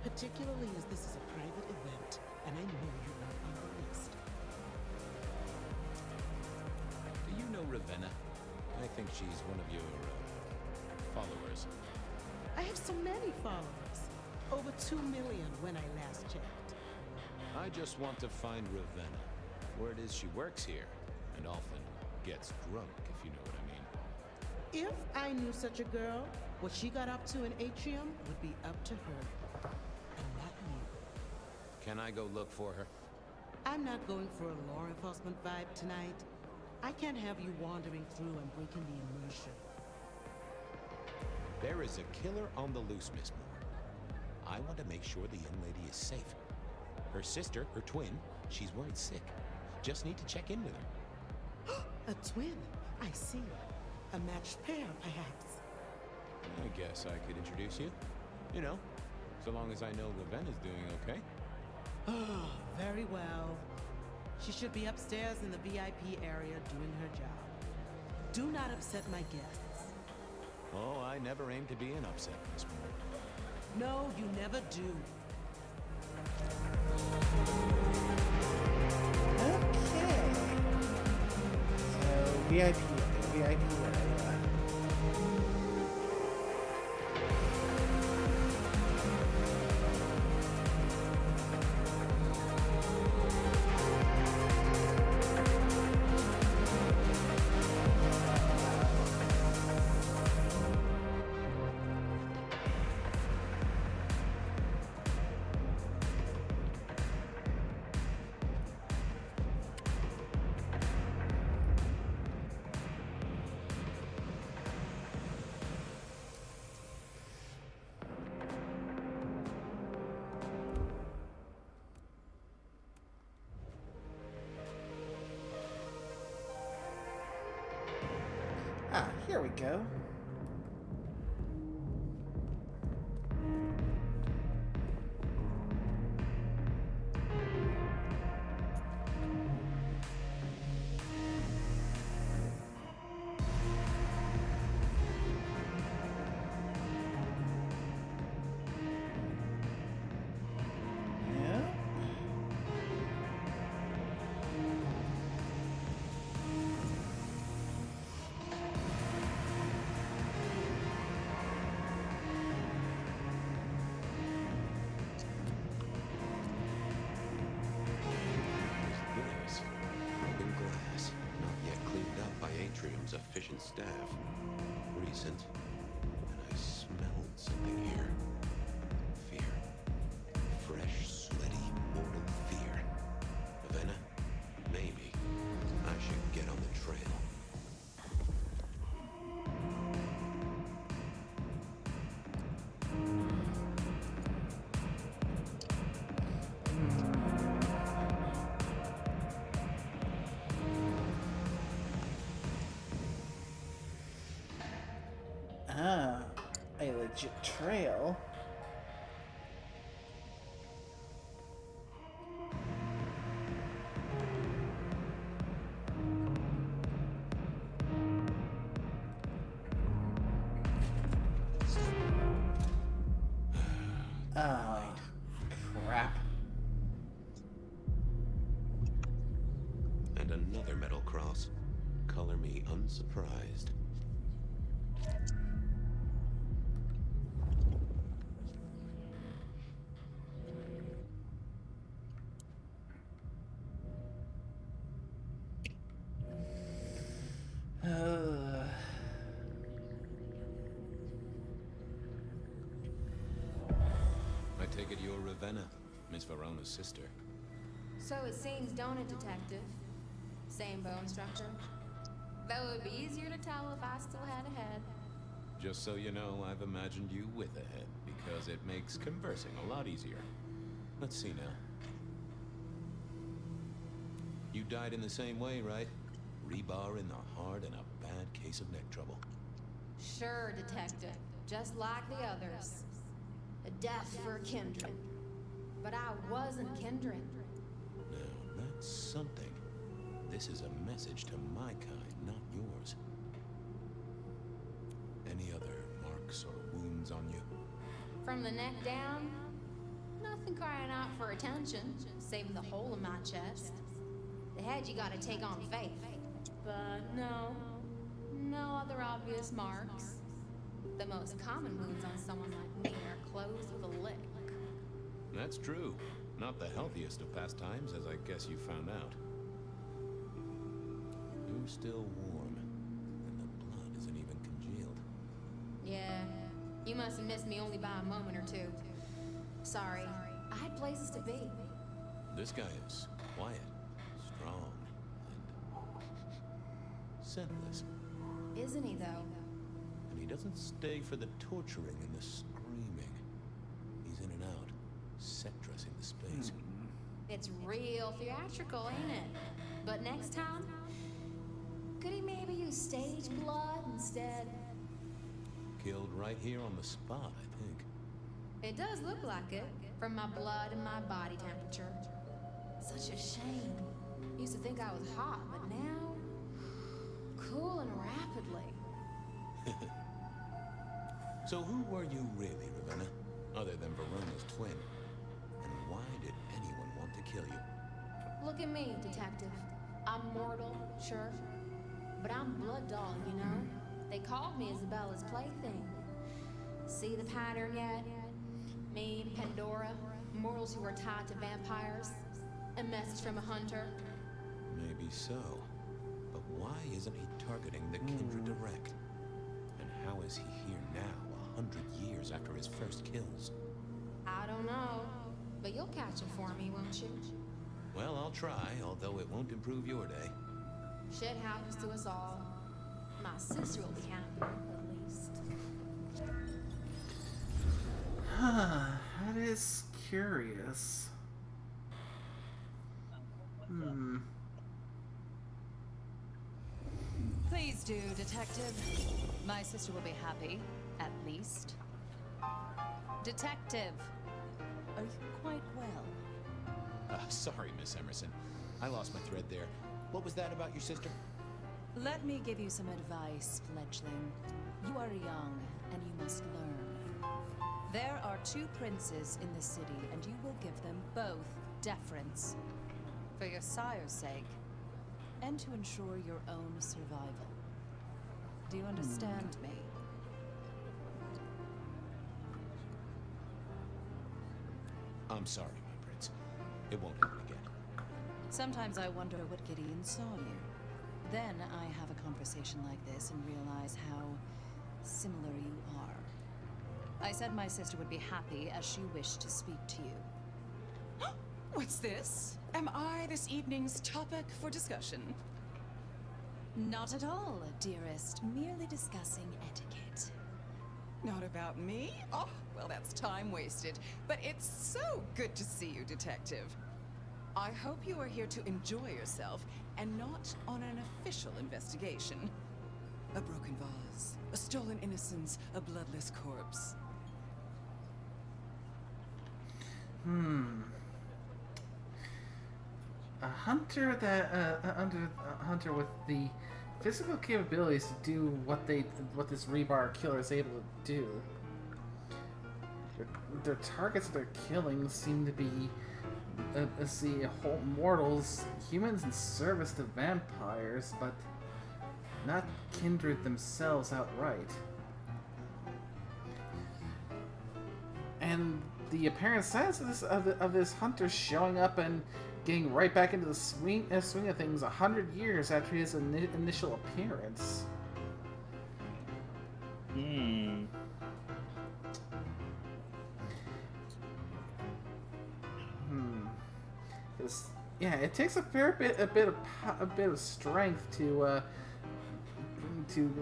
Particularly as this is a private event, and I know you're not on the list. Do you know Ravenna? I think she's one of your followers. I have so many followers. Over 2 million when I last checked. I just want to find Ravenna. Word is she works here, and often gets drunk, if you know what I mean. If I knew such a girl, what she got up to in Atrium would be up to her. And not me. Can I go look for her? I'm not going for a law enforcement vibe tonight. I can't have you wandering through and breaking the immersion. There is a killer on the loose, Miss Moore. I want to make sure the young lady is safe. Her sister, her twin, she's worried sick. Just need to check in with her. A twin? I see. A matched pair, perhaps. I guess I could introduce you. You know, so long as I know Ravenna's doing okay. Oh, very well. She should be upstairs in the VIP area doing her job. Do not upset my guests. Oh, I never aim to be an upset, Miss Moore. No, you never do. Okay. So, VIP area. Ah, here we go. This broken glass, not yet cleaned up by Atrium's efficient staff. Recent, and I smelled something here. Fear. Fresh, sweaty, mortal fear. Ravenna, maybe I should get on the trail. Ah, a legit trail. Oh, crap. And another metal cross. Color me unsurprised. I take it you're Ravenna, Miss Verona's sister. So it seems, don't it, Detective? Same bone structure. Though it would be easier to tell if I still had a head. Just so you know, I've imagined you with a head, because it makes conversing a lot easier. Let's see now. You died in the same way, right? Rebar in the heart and a bad case of neck trouble. Sure, Detective. Just like the others. A death for kindred. But I wasn't kindred. Now, that's something. This is a message to my kind, not yours. Any other marks or wounds on you? From the neck down, Nothing crying out for attention, saving the hole in my chest. The head you gotta take on faith. But no other obvious marks. The most common wounds on someone like me are closed with a lick. That's true. Not the healthiest of pastimes, as I guess you found out. You're still warm, and the blood isn't even congealed. Yeah, you must have missed me only by a moment or two. Sorry, I had places to be. This guy is quiet, strong, and senseless. Isn't he, though? And he doesn't stay for the torturing and the screaming. He's in and out, set dressing the space. It's real theatrical, ain't it? But next time, could he maybe use stage blood instead? Killed right here on the spot, I think. It does look like it, from my blood and my body temperature. Such a shame. Used to think I was hot, but now, cooling rapidly. So who were you really, Ravenna? Other than Verona's twin? And why did anyone want to kill you? Look at me, detective. I'm mortal, sure. But I'm blood doll, you know? They called me Isabella's plaything. See the pattern yet? Me, Pandora, mortals who are tied to vampires. A message from a hunter. Maybe so. But why isn't he targeting the Kindred direct? And how is he here now, 100 years after his first kills? I don't know. But you'll catch it for me, won't you? Well, I'll try, although it won't improve your day. Shit happens to us all. My sister will be happy, at least. That is curious. Please do, Detective. My sister will be happy, at least. Detective, are you quite well? Sorry, Miss Emerson. I lost my thread there. What was that about your sister? Let me give you some advice, fledgling. You are young, and you must learn. There are 2 princes in the city, and you will give them both deference. For your sire's sake, and to ensure your own survival. Do you understand me? I'm sorry, my prince. It won't happen again. Sometimes I wonder what Gideon saw in you. Then I have a conversation like this and realize how similar you are. I said my sister would be happy as she wished to speak to you. What's this? Am I this evening's topic for discussion? Not at all, dearest. Merely discussing etiquette. Not about me? Oh, well, that's time wasted. But it's so good to see you, Detective. I hope you are here to enjoy yourself and not on an official investigation. A broken vase, a stolen innocence, a bloodless corpse. A hunter hunter with the physical capabilities to do what this rebar killer is able to do. Their targets they're killing seem to be whole mortals, humans in service to vampires, but not kindred themselves outright. And the apparent sense of this hunter showing up and getting right back into the swing of things 100 years after his initial appearance. Yeah, it takes a bit of strength to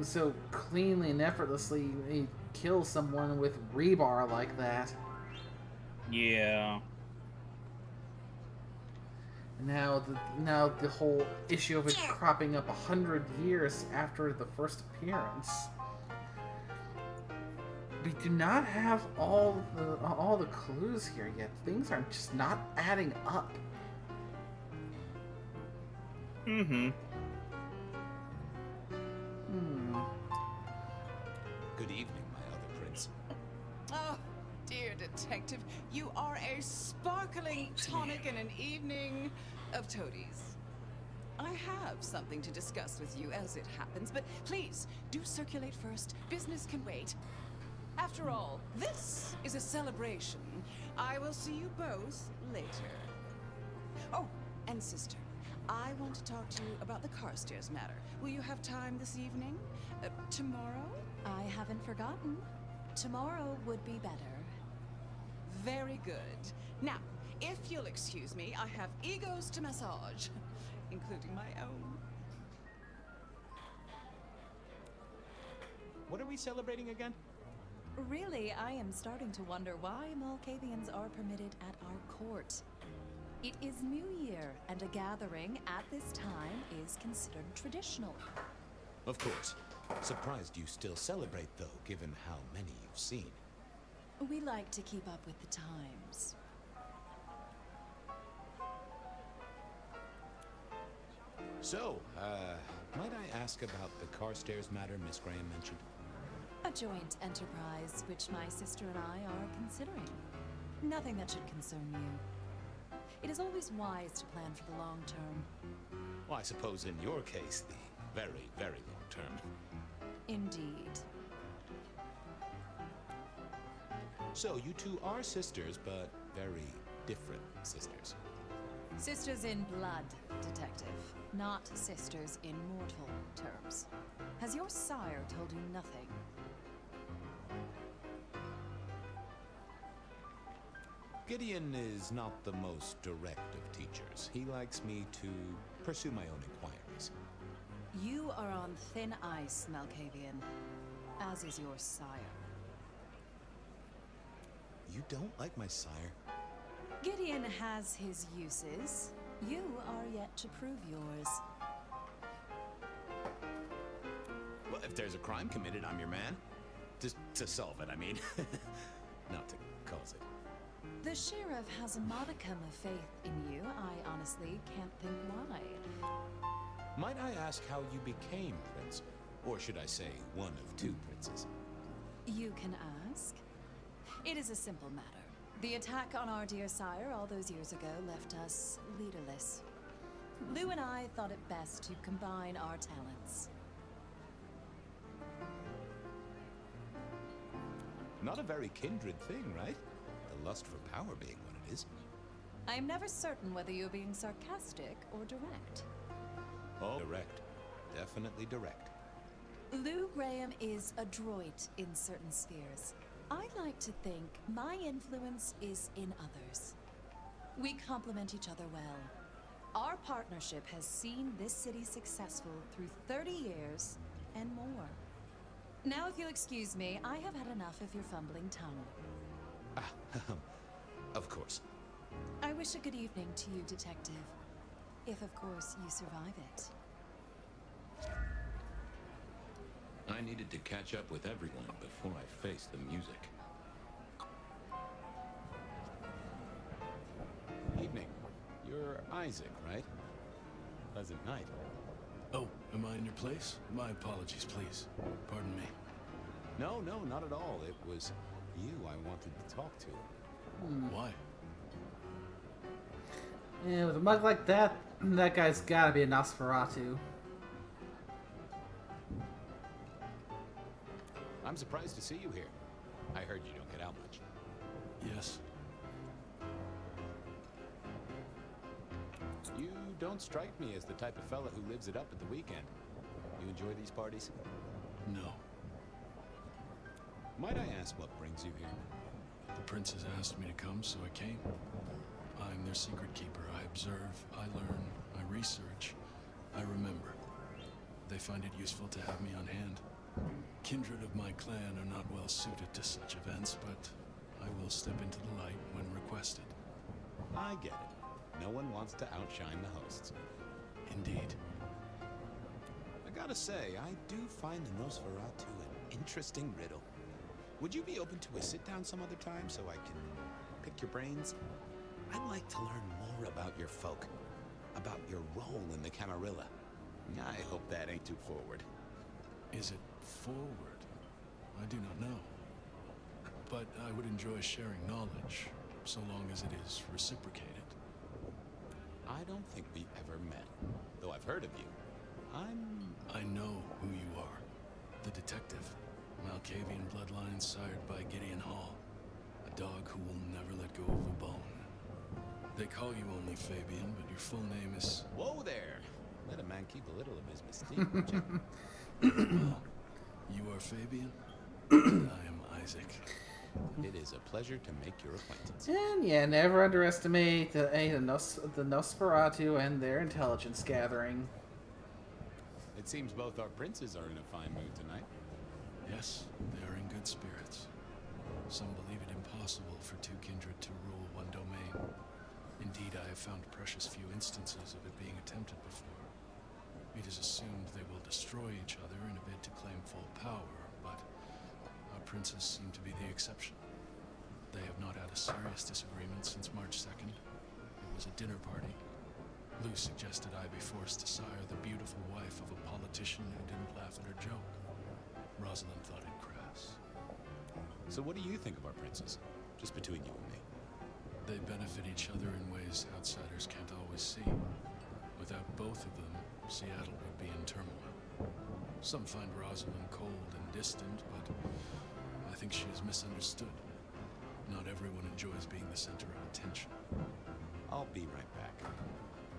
so cleanly and effortlessly kill someone with rebar like that. Yeah. Now the whole issue of it cropping up 100 years after the first appearance. We do not have all the clues here yet. Things are just not adding up. Good evening, my other prince. Oh, dear detective, you are a sparkling tonic in an evening of toadies. I have something to discuss with you as it happens, but please do circulate first. Business can wait. After all, this is a celebration. I will see you both later. Oh, and sister, I want to talk to you about the Carstairs matter. Will you have time this evening? Tomorrow? I haven't forgotten. Tomorrow would be better. Very good. Now, if you'll excuse me, I have egos to massage, including my own. What are we celebrating again? Really, I am starting to wonder why Malkavians are permitted at our court. It is New Year, and a gathering at this time is considered traditional. Of course. Surprised you still celebrate, though, given how many you've seen. We like to keep up with the times. So, might I ask about the Carstairs matter Miss Graham mentioned? A joint enterprise which my sister and I are considering. Nothing that should concern you. It is always wise to plan for the long term. Well, I suppose in your case, the very, very long term. Indeed. So, you two are sisters, but very different sisters. Sisters in blood, detective. Not sisters in mortal terms. Has your sire told you nothing? Gideon is not the most direct of teachers. He likes me to pursue my own inquiries. You are on thin ice, Malkavian. As is your sire. You don't like my sire? Gideon has his uses. You are yet to prove yours. Well, if there's a crime committed, I'm your man. Just to solve it, I mean. Not to cause it. The sheriff has a modicum of faith in you. I honestly can't think why. Might I ask how you became prince? Or should I say, one of two princes? You can ask. It is a simple matter. The attack on our dear sire all those years ago left us leaderless. Lou and I thought it best to combine our talents. Not a very kindred thing, right? The lust for power being what it is. I am never certain whether you're being sarcastic or direct. Oh, direct. Definitely direct. Lou Graham is adroit in certain spheres. I like to think my influence is in others. We complement each other well. Our partnership has seen this city successful through 30 years and more. Now, if you'll excuse me, I have had enough of your fumbling tongue. Of course. I wish a good evening to you, Detective. If, of course, you survive it. I needed to catch up with everyone before I faced the music. Evening. You're Isaac, right? Pleasant night. Oh, am I in your place? My apologies, please. Pardon me. No, not at all. It was you I wanted to talk to. Why? Yeah, with a mug like that, that guy's gotta be a Nosferatu. I'm surprised to see you here. I heard you don't get out much. Yes. You don't strike me as the type of fella who lives it up at the weekend. You enjoy these parties? No. Might I ask what brings you here? The princes asked me to come, so I came. I'm their secret keeper. I observe, I learn, I research, I remember. They find it useful to have me on hand. Kindred of my clan are not well suited to such events, but I will step into the light when requested. I get it. No one wants to outshine the hosts. Indeed. I gotta say, I do find the Nosferatu an interesting riddle. Would you be open to a sit-down some other time so I can pick your brains? I'd like to learn more about your folk, about your role in the Camarilla. I hope that ain't too forward. Is it forward? I do not know. but I would enjoy sharing knowledge, so long as it is reciprocated. I don't think we've ever met, though I've heard of you. I know who you are. The detective. Malkavian bloodlines sired by Gideon Hall. A dog who will never let go of a bone. They call you only Fabian, but your full name is... Whoa there! Let a man keep a little of his mystique, Jack. Well, you are Fabian, and I am Isaac. It is a pleasure to make your acquaintance. And yeah, never underestimate the Nosferatu and their intelligence gathering. It seems both our princes are in a fine mood tonight. Yes, they are in good spirits. Some believe it impossible for two kindred to rule one domain. Indeed, I have found precious few instances of it being attempted before. It is assumed they will destroy each other in a bid to claim full power, but our princes seem to be the exception. They have not had a serious disagreement since March 2nd. It was a dinner party. Lou suggested I be forced to sire the beautiful wife of a politician who didn't laugh at her joke. Rosalind thought it crass. So what do you think of our princes? Just between you and me. They benefit each other in ways outsiders can't always see. Without both of them, Seattle would be in turmoil. Some find Rosalind cold and distant, but I think she is misunderstood. Not everyone enjoys being the center of attention. I'll be right back.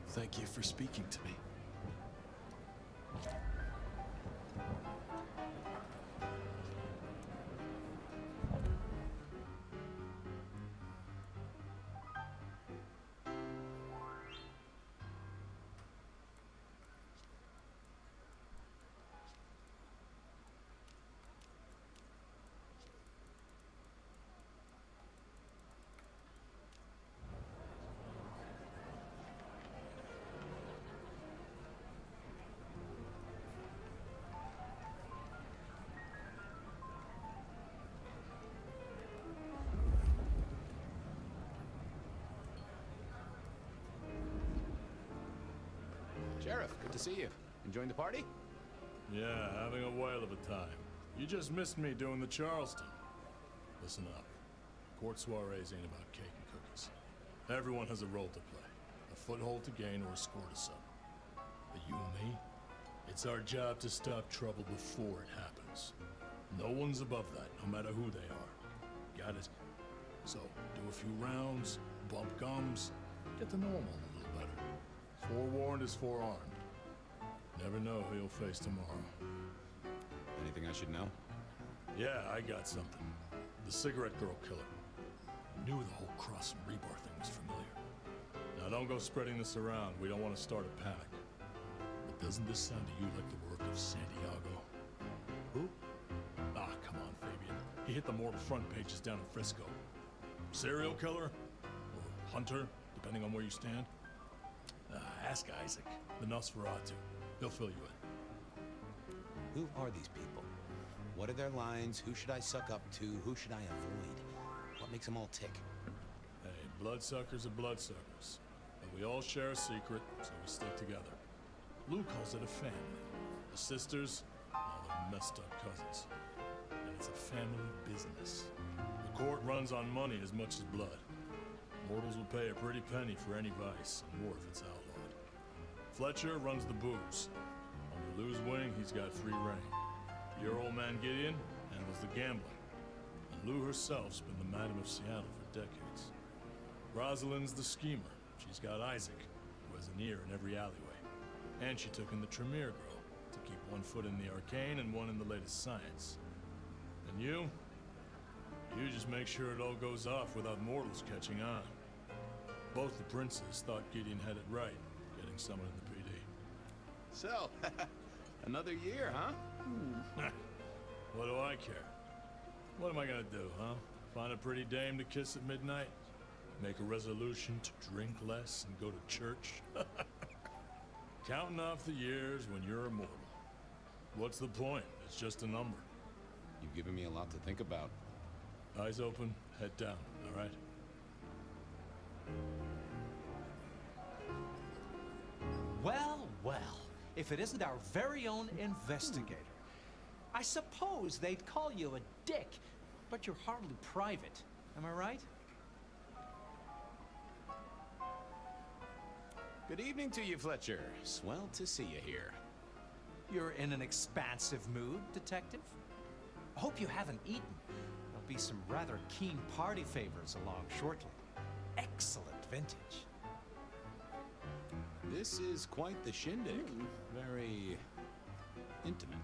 Thank you for speaking to me. Sheriff, good to see you. Enjoying the party? Yeah, having a whale of a time. You just missed me doing the Charleston. Listen up. Court soirees ain't about cake and cookies. Everyone has a role to play. A foothold to gain or a score to settle. But you and me? It's our job to stop trouble before it happens. No one's above that, no matter who they are. Got it? So, do a few rounds, bump gums, get to know them all a little better. Forewarned is forearmed. Never know who you'll face tomorrow. Anything I should know? Yeah, I got something. The cigarette girl killer. Knew the whole Cross and Rebar thing was familiar. Now don't go spreading this around. We don't want to start a panic. But doesn't this sound to you like the work of Santiago? Who? Ah, come on, Fabian. He hit the mortal front pages down in Frisco. Serial killer? Or hunter, depending on where you stand? Ask Isaac, the Nosferatu. He'll fill you in. Who are these people? What are their lines? Who should I suck up to? Who should I avoid? What makes them all tick? Hey, bloodsuckers are bloodsuckers. But we all share a secret, so we stick together. Lou calls it a family. The sisters, all their messed up cousins. And it's a family business. The court runs on money as much as blood. Mortals will pay a pretty penny for any vice, and more if it's outlawed. Fletcher runs the booze. Under Lou's wing, he's got free reign. Your old man Gideon handles the gambling. And Lou herself's been the Madam of Seattle for decades. Rosalind's the schemer. She's got Isaac, who has an ear in every alleyway. And she took in the Tremere girl, to keep one foot in the arcane and one in the latest science. And you just make sure it all goes off without mortals catching on. Both the princes thought Gideon had it right, getting summoned in the PD. So, another year, huh? What do I care? What am I gonna do, huh? Find a pretty dame to kiss at midnight? Make a resolution to drink less and go to church? Counting off the years when you're immortal. What's the point? It's just a number. You've given me a lot to think about. Eyes open, head down, all right? Well, well, if it isn't our very own investigator. I suppose they'd call you a dick, but you're hardly private. Am I right? Good evening to you, Fletcher. Swell to see you here. You're in an expansive mood, Detective? I hope you haven't eaten. There'll be some rather keen party favors along shortly. Excellent vintage. This is quite the shindig. Very intimate.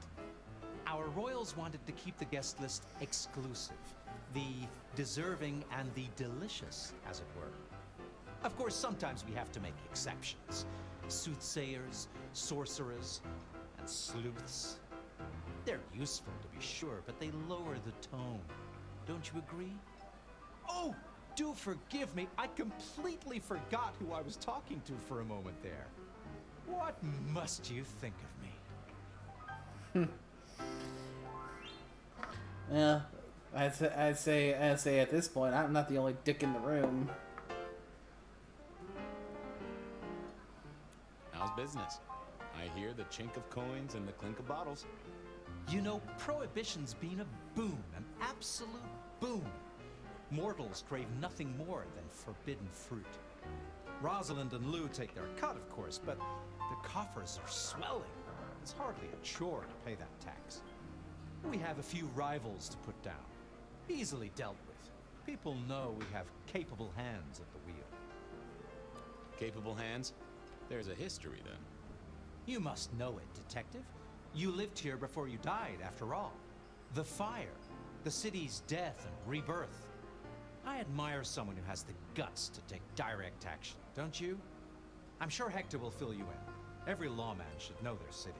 Our royals wanted to keep the guest list exclusive. The deserving and the delicious, as it were. Of course, sometimes we have to make exceptions. Soothsayers, sorcerers, and sleuths. They're useful, to be sure, but they lower the tone. Don't you agree? Oh, do forgive me. I completely forgot who I was talking to for a moment there. What must you think of me? Yeah, I'd say at this point, I'm not the only dick in the room. How's business? I hear the chink of coins and the clink of bottles. You know, Prohibition's been a boom, an absolute boom. Mortals crave nothing more than forbidden fruit. Rosalind and Lou take their cut, of course, but the coffers are swelling. It's hardly a chore to pay that tax. We have a few rivals to put down. Easily dealt with. People know we have capable hands at the wheel. Capable hands? There's a history, then. You must know it, Detective. You lived here before you died, after all. The fire, the city's death and rebirth. I admire someone who has the guts to take direct action, don't you? I'm sure Hector will fill you in. Every lawman should know their city.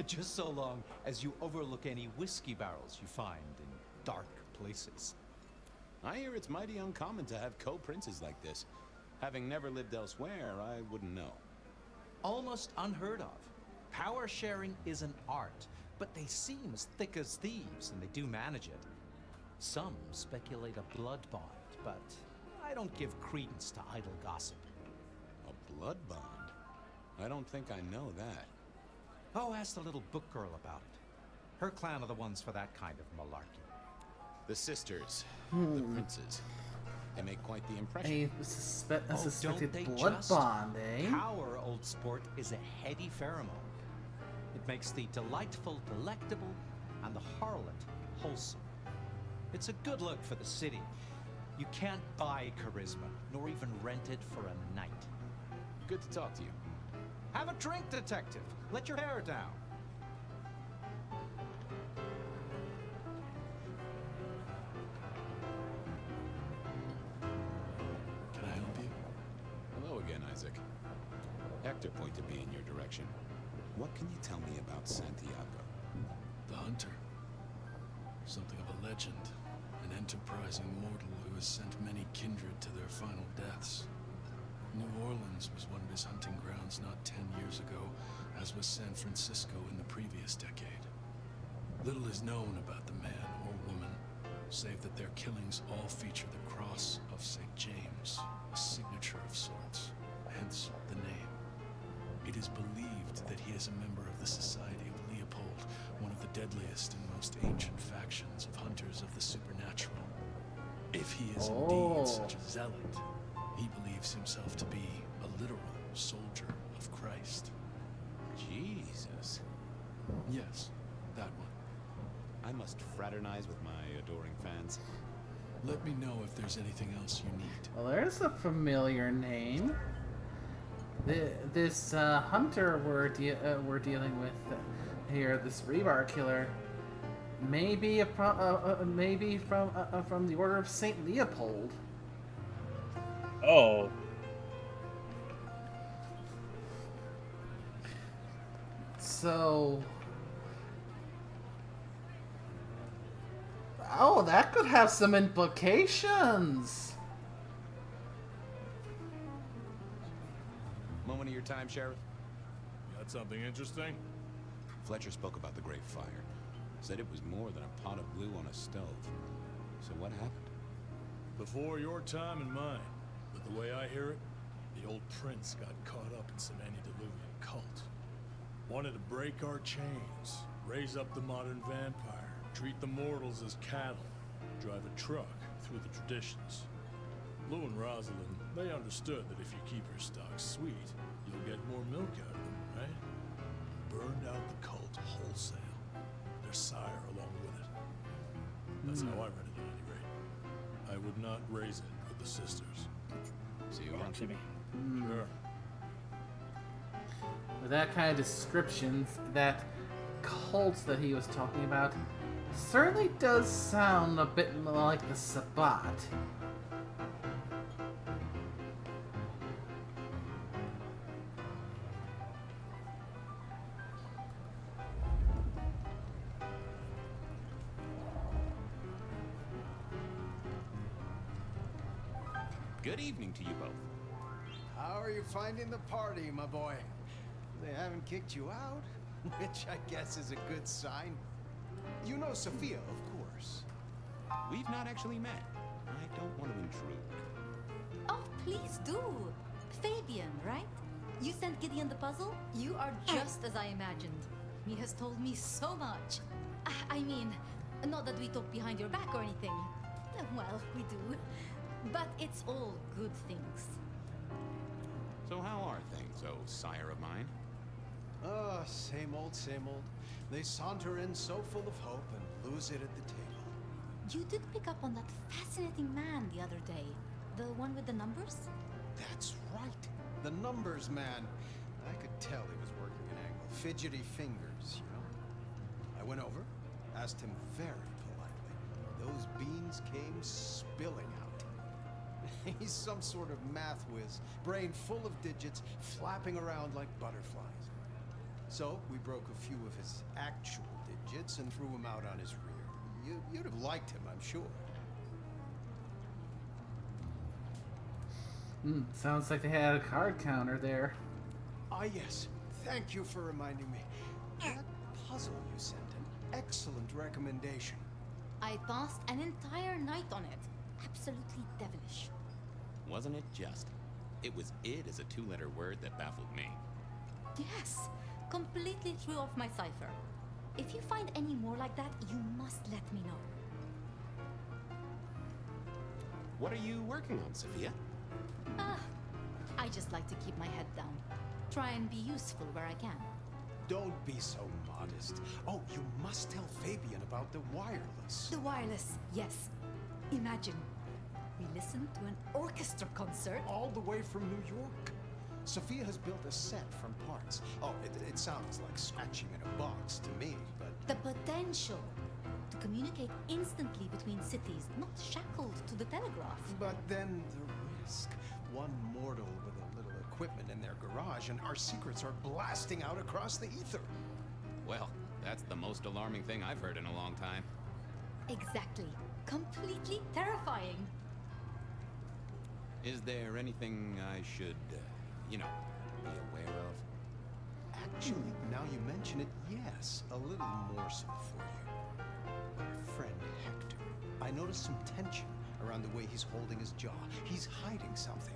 Just so long as you overlook any whiskey barrels you find in dark places. I hear it's mighty uncommon to have co-princes like this. Having never lived elsewhere, I wouldn't know. Almost unheard of. Power sharing is an art, but they seem as thick as thieves, and they do manage it. Some speculate a blood bond, but I don't give credence to idle gossip. A blood bond? I don't think I know that. Oh, ask the little book girl about it. Her clan are the ones for that kind of malarkey. The sisters, the princes. They make quite the impression. A suspected don't they blood just? bond, eh? Power, old sport, is a heady pheromone. It makes the delightful delectable and the harlot wholesome. It's a good look for the city. You can't buy charisma, nor even rent it for a night. Good to talk to you. Have a drink, Detective. Let your hair down. Can I help you? Hello again, Isaac. Hector pointed me in your direction. What can you tell me about Santiago? The Hunter. Something of a legend. An enterprising mortal who has sent many kindred to their final deaths. New Orleans was one of his hunting grounds not 10 years ago, as was San Francisco in the previous decade. Little is known about the man or woman, save that their killings all feature the cross of St. James, a signature of sorts, hence the name. It is believed that he is a member of the Society of Leopold, one of the deadliest and most ancient factions of hunters of the supernatural. If he is indeed such a zealot, he believes himself to be a literal soldier of Christ. Jesus. Yes, that one. I must fraternize with my adoring fans. Let me know if there's anything else you need. Well, there's a familiar name. This hunter we're dealing with here, this rebar killer, maybe maybe from the Order of Saint Leopold. Oh. So. Oh, that could have some implications. Moment of your time, Sheriff? Got something interesting? Fletcher spoke about the Great Fire. Said it was more than a pot of glue on a stove. So what happened? Before your time and mine. But the way I hear it, the old prince got caught up in some antediluvian cult. Wanted to break our chains, raise up the modern vampire, treat the mortals as cattle. drive a truck through the traditions. Lou and Rosalind, they understood that if you keep your stock sweet, you'll get more milk out of them, right? Burned out the cult wholesale. Their sire along with it. That's how I read it at any rate. I would not raise it with the sisters. See you around. Sure. With that kind of description, that cult that he was talking about certainly does sound a bit more like the Sabbat. Good evening to you both. How are you finding the party, my boy? They haven't kicked you out, which I guess is a good sign. You know Sophia, of course. We've not actually met. I don't want to intrude. Oh, please do. Fabian, right? You sent Gideon the puzzle? You are just as I imagined. He has told me so much. I mean, not that we talk behind your back or anything. Well, we do. But it's all good things. So how are things, oh sire of mine? Same old, same old. They saunter in so full of hope and lose it at the table. You did pick up on that fascinating man the other day. The one with the numbers? That's right. The numbers man. I could tell he was working an angle. Fidgety fingers, you know? I went over, asked him very politely. Those beans came spilling out. He's some sort of math whiz, brain full of digits, flapping around like butterflies. So we broke a few of his actual digits and threw him out on his rear. You'd have liked him, I'm sure. Sounds like they had a card counter there. Ah, yes. Thank you for reminding me. That puzzle you sent, an excellent recommendation. I passed an entire night on it. Absolutely devilish. Wasn't it just? It was "id" as a two-letter word that baffled me. Yes, completely threw off my cipher. If you find any more like that, you must let me know. What are you working on, Sophia? I just like to keep my head down. Try and be useful where I can. Don't be so modest. Oh, you must tell Fabian about the wireless. The wireless, yes. Imagine, we listened to an orchestra concert. All the way from New York. Sophia has built a set from parts. Oh, it sounds like scratching in a box to me, but... The potential to communicate instantly between cities, not shackled to the telegraph. But then the risk. One mortal with a little equipment in their garage and our secrets are blasting out across the ether. Well, that's the most alarming thing I've heard in a long time. Exactly. Completely terrifying. Is there anything I should, be aware of? Actually, now you mention it, yes, a little morsel for you. Our friend Hector. I noticed some tension around the way he's holding his jaw. He's hiding something.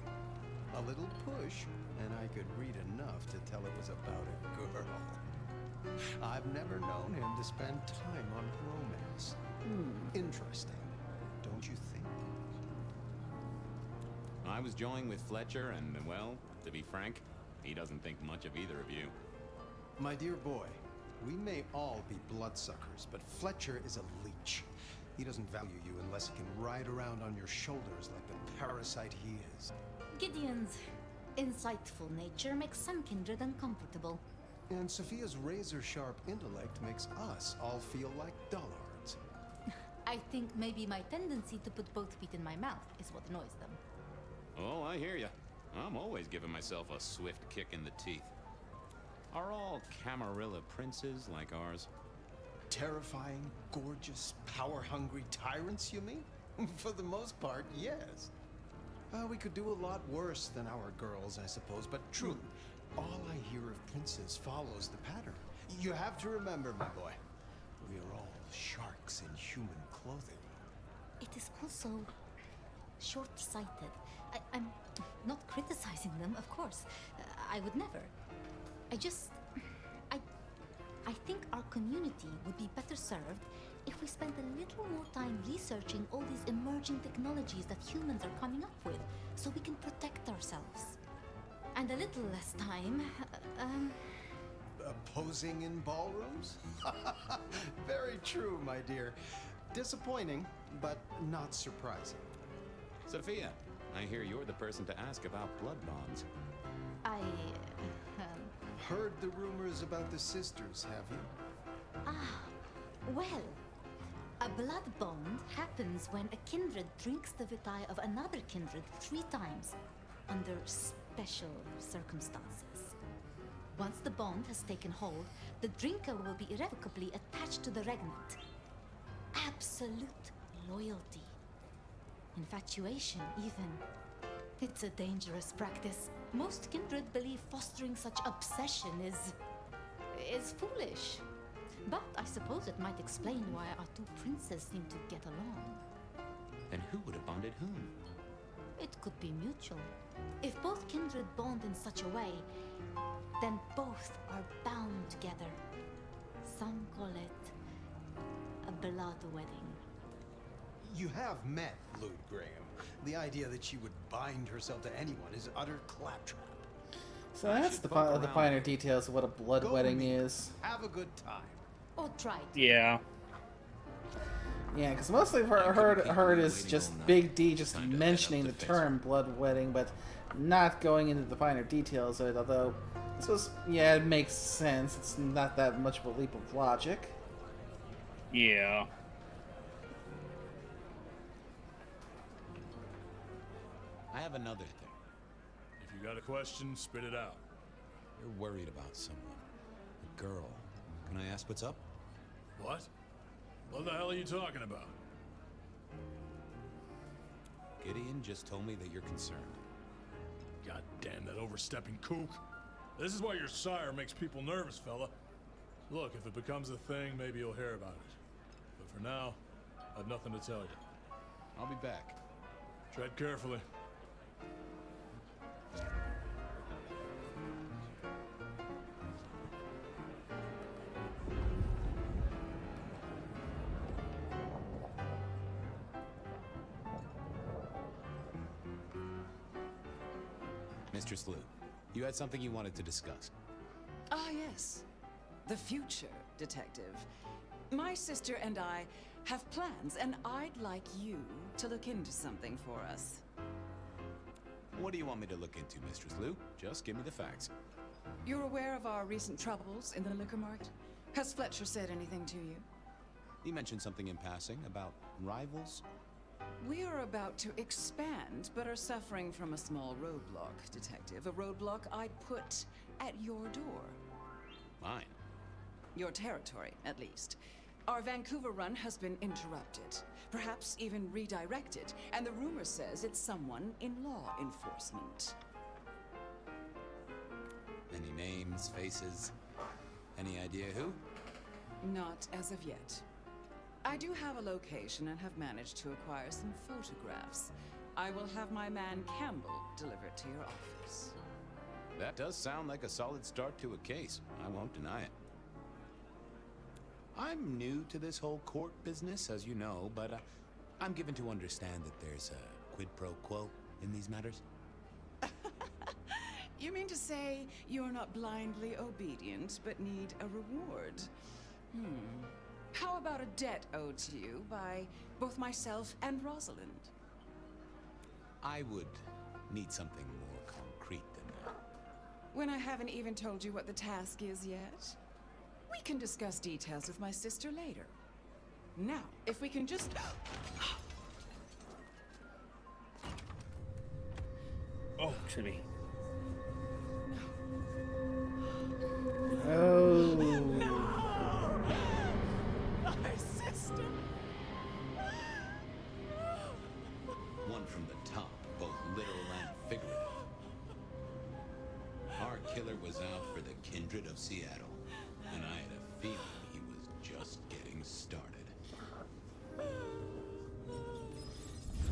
A little push, and I could read enough to tell it was about a girl. I've never known him to spend time on romance. Interesting, don't you think? I was joined with Fletcher, and, well, to be frank, he doesn't think much of either of you. My dear boy, we may all be bloodsuckers, but Fletcher is a leech. He doesn't value you unless he can ride around on your shoulders like the parasite he is. Gideon's insightful nature makes some kindred uncomfortable. And Sophia's razor-sharp intellect makes us all feel like dullards. I think maybe my tendency to put both feet in my mouth is what annoys them. Oh, I hear you. I'm always giving myself a swift kick in the teeth. Are all Camarilla princes like ours? Terrifying, gorgeous, power-hungry tyrants, you mean? For the most part, yes. We could do a lot worse than our girls, I suppose, but truly, all I hear of princes follows the pattern. You have to remember, my boy, we are all sharks in human clothing. It is also short-sighted. I'm not criticizing them, of course. I would never. I think our community would be better served if we spent a little more time researching all these emerging technologies that humans are coming up with so we can protect ourselves. And a little less time, Posing in ballrooms? Very true, my dear. Disappointing, but not surprising. Sophia, I hear you're the person to ask about blood bonds. Heard the rumors about the sisters, have you? Well, a blood bond happens when a kindred drinks the vitae of another kindred 3 times under special circumstances. Once the bond has taken hold, the drinker will be irrevocably attached to the regnant. Absolute loyalty. Infatuation, even. It's a dangerous practice. Most kindred believe fostering such obsession is foolish. But I suppose it might explain why our 2 princes seem to get along. And who would have bonded whom? It could be mutual. If both kindred bond in such a way, then both are bound together. Some call it a blood wedding. You have met Lud Graham. The idea that she would bind herself to anyone is utter claptrap. So that's the finer details of what a blood wedding is. Have a good time. Or try to. Yeah. Yeah, because mostly heard is just Big D just mentioning the term blood wedding, but not going into the finer details of it, although this was, yeah, it makes sense. It's not that much of a leap of logic. Yeah. I have another thing. If you got a question, spit it out. You're worried about someone. A girl. Can I ask what's up? What? What the hell are you talking about? Gideon just told me that you're concerned. God damn that overstepping kook. This is why your sire makes people nervous, fella. Look, if it becomes a thing, maybe you'll hear about it. But for now, I've nothing to tell you. I'll be back. Tread carefully. Mistress Liu, you had something you wanted to discuss. Ah, yes. The future, Detective. My sister and I have plans, and I'd like you to look into something for us. What do you want me to look into, Mistress Liu? Just give me the facts. You're aware of our recent troubles in the liquor mart? Has Fletcher said anything to you? He mentioned something in passing about rivals. We are about to expand, but are suffering from a small roadblock, Detective. A roadblock I'd put at your door. Mine? Your territory, at least. Our Vancouver run has been interrupted, perhaps even redirected, and the rumor says it's someone in law enforcement. Any names, faces? Any idea who? Not as of yet. I do have a location and have managed to acquire some photographs. I will have my man Campbell deliver it to your office. That does sound like a solid start to a case. I won't deny it. I'm new to this whole court business, as you know, but I'm given to understand that there's a quid pro quo in these matters. You mean to say you're not blindly obedient, but need a reward? How about a debt owed to you by both myself and Rosalind? I would need something more concrete than that. When I haven't even told you what the task is yet? We can discuss details with my sister later. Now, if we can just... Oh, excuse me. Oh. My sister! One from the top, both literal and figurative. Our killer was out for the kindred of Seattle, and I had a feeling he was just getting started.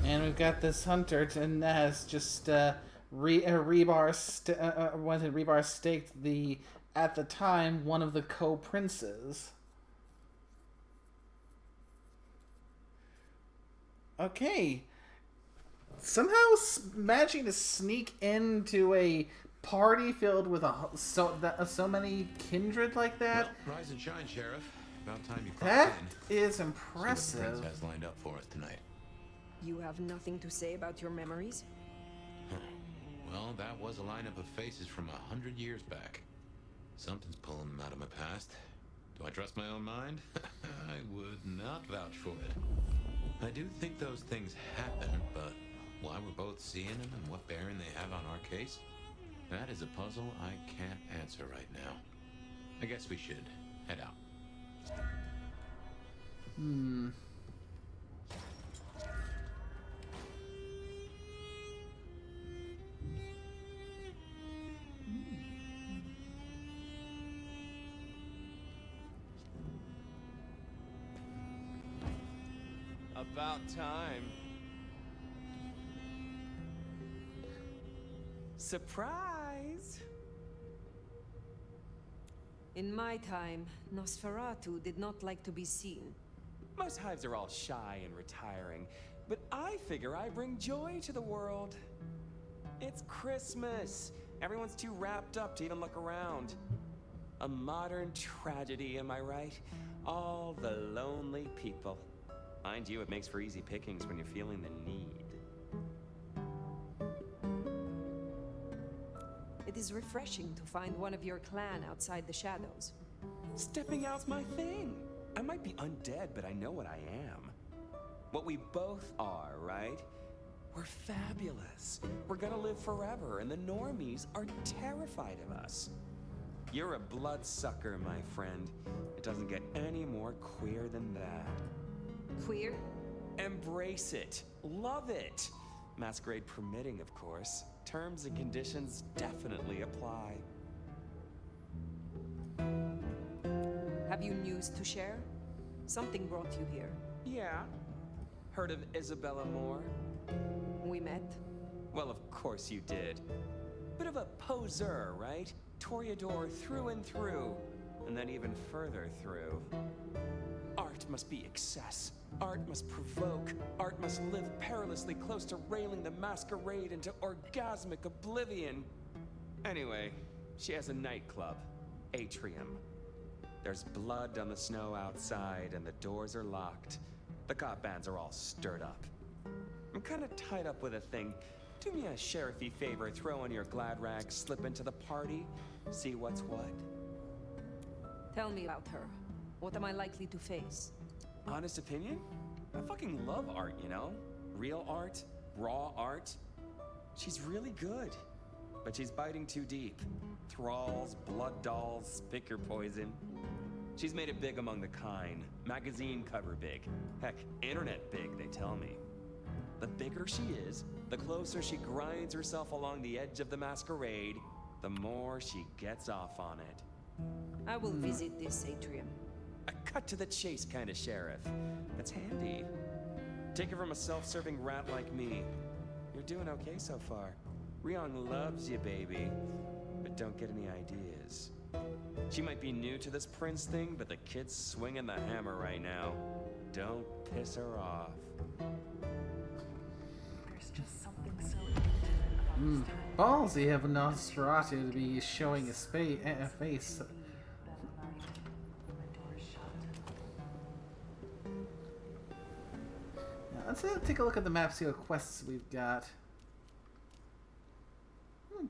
And we've got this hunter, and has just rebar staked the, at the time, one of the co-princes. Okay. Somehow managing to sneak into a party filled with so many kindred like that. Well, rise and shine, Sheriff. About time you That crossed in. is See what the impressive. prince has lined up for us tonight. You have nothing to say about your memories? Well, that was a lineup of faces from 100 years back. Something's pulling them out of my past. Do I trust my own mind? I would not vouch for it. I do think those things happen, but why we're both seeing them and what bearing they have on our case, that is a puzzle I can't answer right now. I guess we should head out. About time. Surprise! In my time, Nosferatu did not like to be seen. Most hives are all shy and retiring, but I figure I bring joy to the world. It's Christmas. Everyone's too wrapped up to even look around. A modern tragedy, am I right? All the lonely people. Mind you, it makes for easy pickings when you're feeling the need. It is refreshing to find one of your clan outside the shadows. Stepping out's my thing. I might be undead, but I know what I am. What we both are, right? We're fabulous. We're gonna live forever, and the normies are terrified of us. You're a bloodsucker, my friend. It doesn't get any more queer than that. Queer? Embrace it. Love it. Masquerade permitting, of course. Terms and conditions definitely apply. Have you news to share? Something brought you here. Yeah. Heard of Isabella Moore? We met. Well, of course you did. Bit of a poseur, right? Toreador through and through. And then even further through. Art must be excess. Art must provoke. Art must live perilously close to railing the masquerade into orgasmic oblivion. Anyway, she has a nightclub, Atrium. There's blood on the snow outside and the doors are locked. The cop bands are all stirred up. I'm kind of tied up with a thing. Do me a sheriffy favor, throw on your glad rags, slip into the party, see what's what. Tell me about her. What am I likely to face? Honest opinion? I fucking love art, you know? Real art, raw art. She's really good. But she's biting too deep. Thralls, blood dolls, pick your poison. She's made it big among the kind. Magazine cover big. Heck, internet big, they tell me. The bigger she is, the closer she grinds herself along the edge of the masquerade, the more she gets off on it. I will visit this atrium. A cut to the chase kind of sheriff. That's handy. Take it from a self-serving rat like me. You're doing okay so far. Ryong loves you, baby. But don't get any ideas. She might be new to this prince thing, but the kid's swinging the hammer right now. Don't piss her off. There's just something so intimate about Ballsy of Nosferatu to be showing his face. Now, let's take a look at the map, see what quests we've got.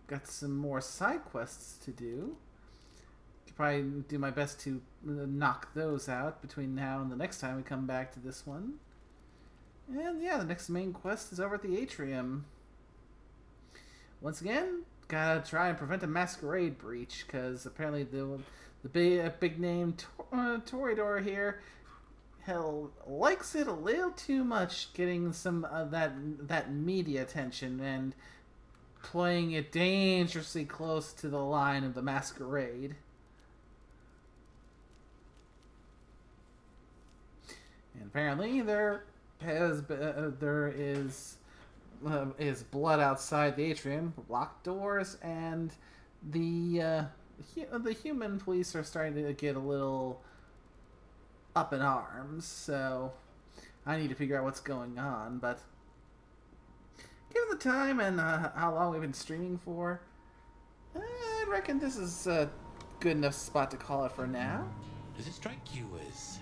Got some more side quests to do. Could probably do my best to knock those out between now and the next time we come back to this one. And yeah, the next main quest is over at the atrium. Once again, gotta try and prevent a masquerade breach, because apparently the big name Toreador here, hell, likes it a little too much, getting some of that media attention and playing it dangerously close to the line of the masquerade. And apparently there is blood outside the atrium, locked doors, and the human police are starting to get a little up in arms. So I need to figure out what's going on, but given the time and how long we've been streaming for, I reckon this is a good enough spot to call it for now. Does it strike you as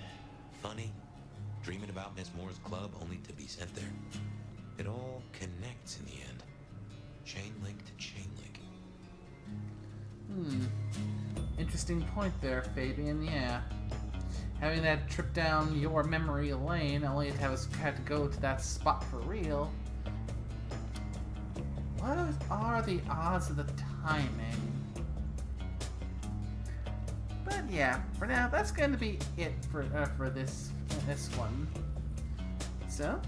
funny? Dreaming about Miss Moore's club only to be sent there? It all connects in the end. Chain link to chain link. Interesting point there, Fabian, yeah. Having that trip down your memory lane, only to have us had to go to that spot for real. What are the odds of the timing? But yeah, for now, that's going to be it for this one. So,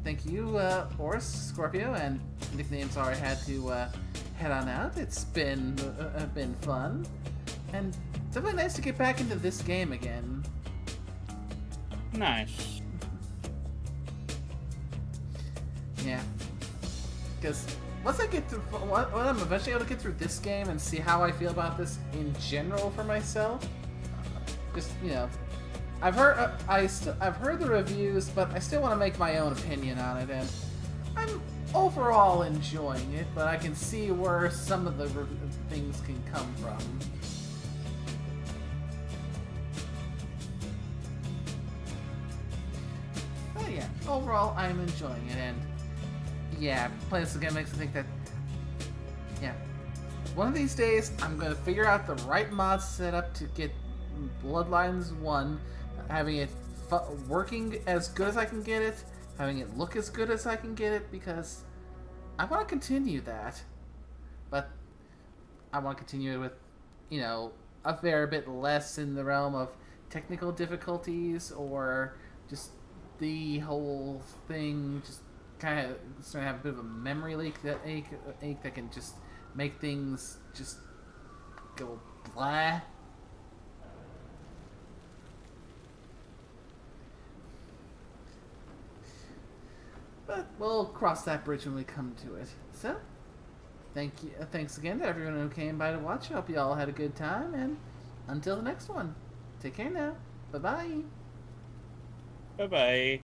thank you, Horus, Scorpio, and nicknames already had to head on out. It's been fun, and definitely nice to get back into this game again. Nice. Yeah, because once I get through, when I'm eventually able to get through this game and see how I feel about this in general for myself, just I've heard I've heard the reviews, but I still want to make my own opinion on it, and I'm overall enjoying it, but I can see where some of the things can come from. But yeah, overall I'm enjoying it, and yeah, playing this again makes me think that one of these days I'm gonna figure out the right mod setup to get Bloodlines 1, having it working as good as I can get it, having it look as good as I can get it, because I want to continue that. But I want to continue it with, a fair bit less in the realm of technical difficulties, or just the whole thing just kind of starting to have a bit of a memory leak that can just make things just go blah. But we'll cross that bridge when we come to it. So, thanks again to everyone who came by to watch. I hope you all had a good time, and until the next one, take care now. Bye-bye. Bye-bye.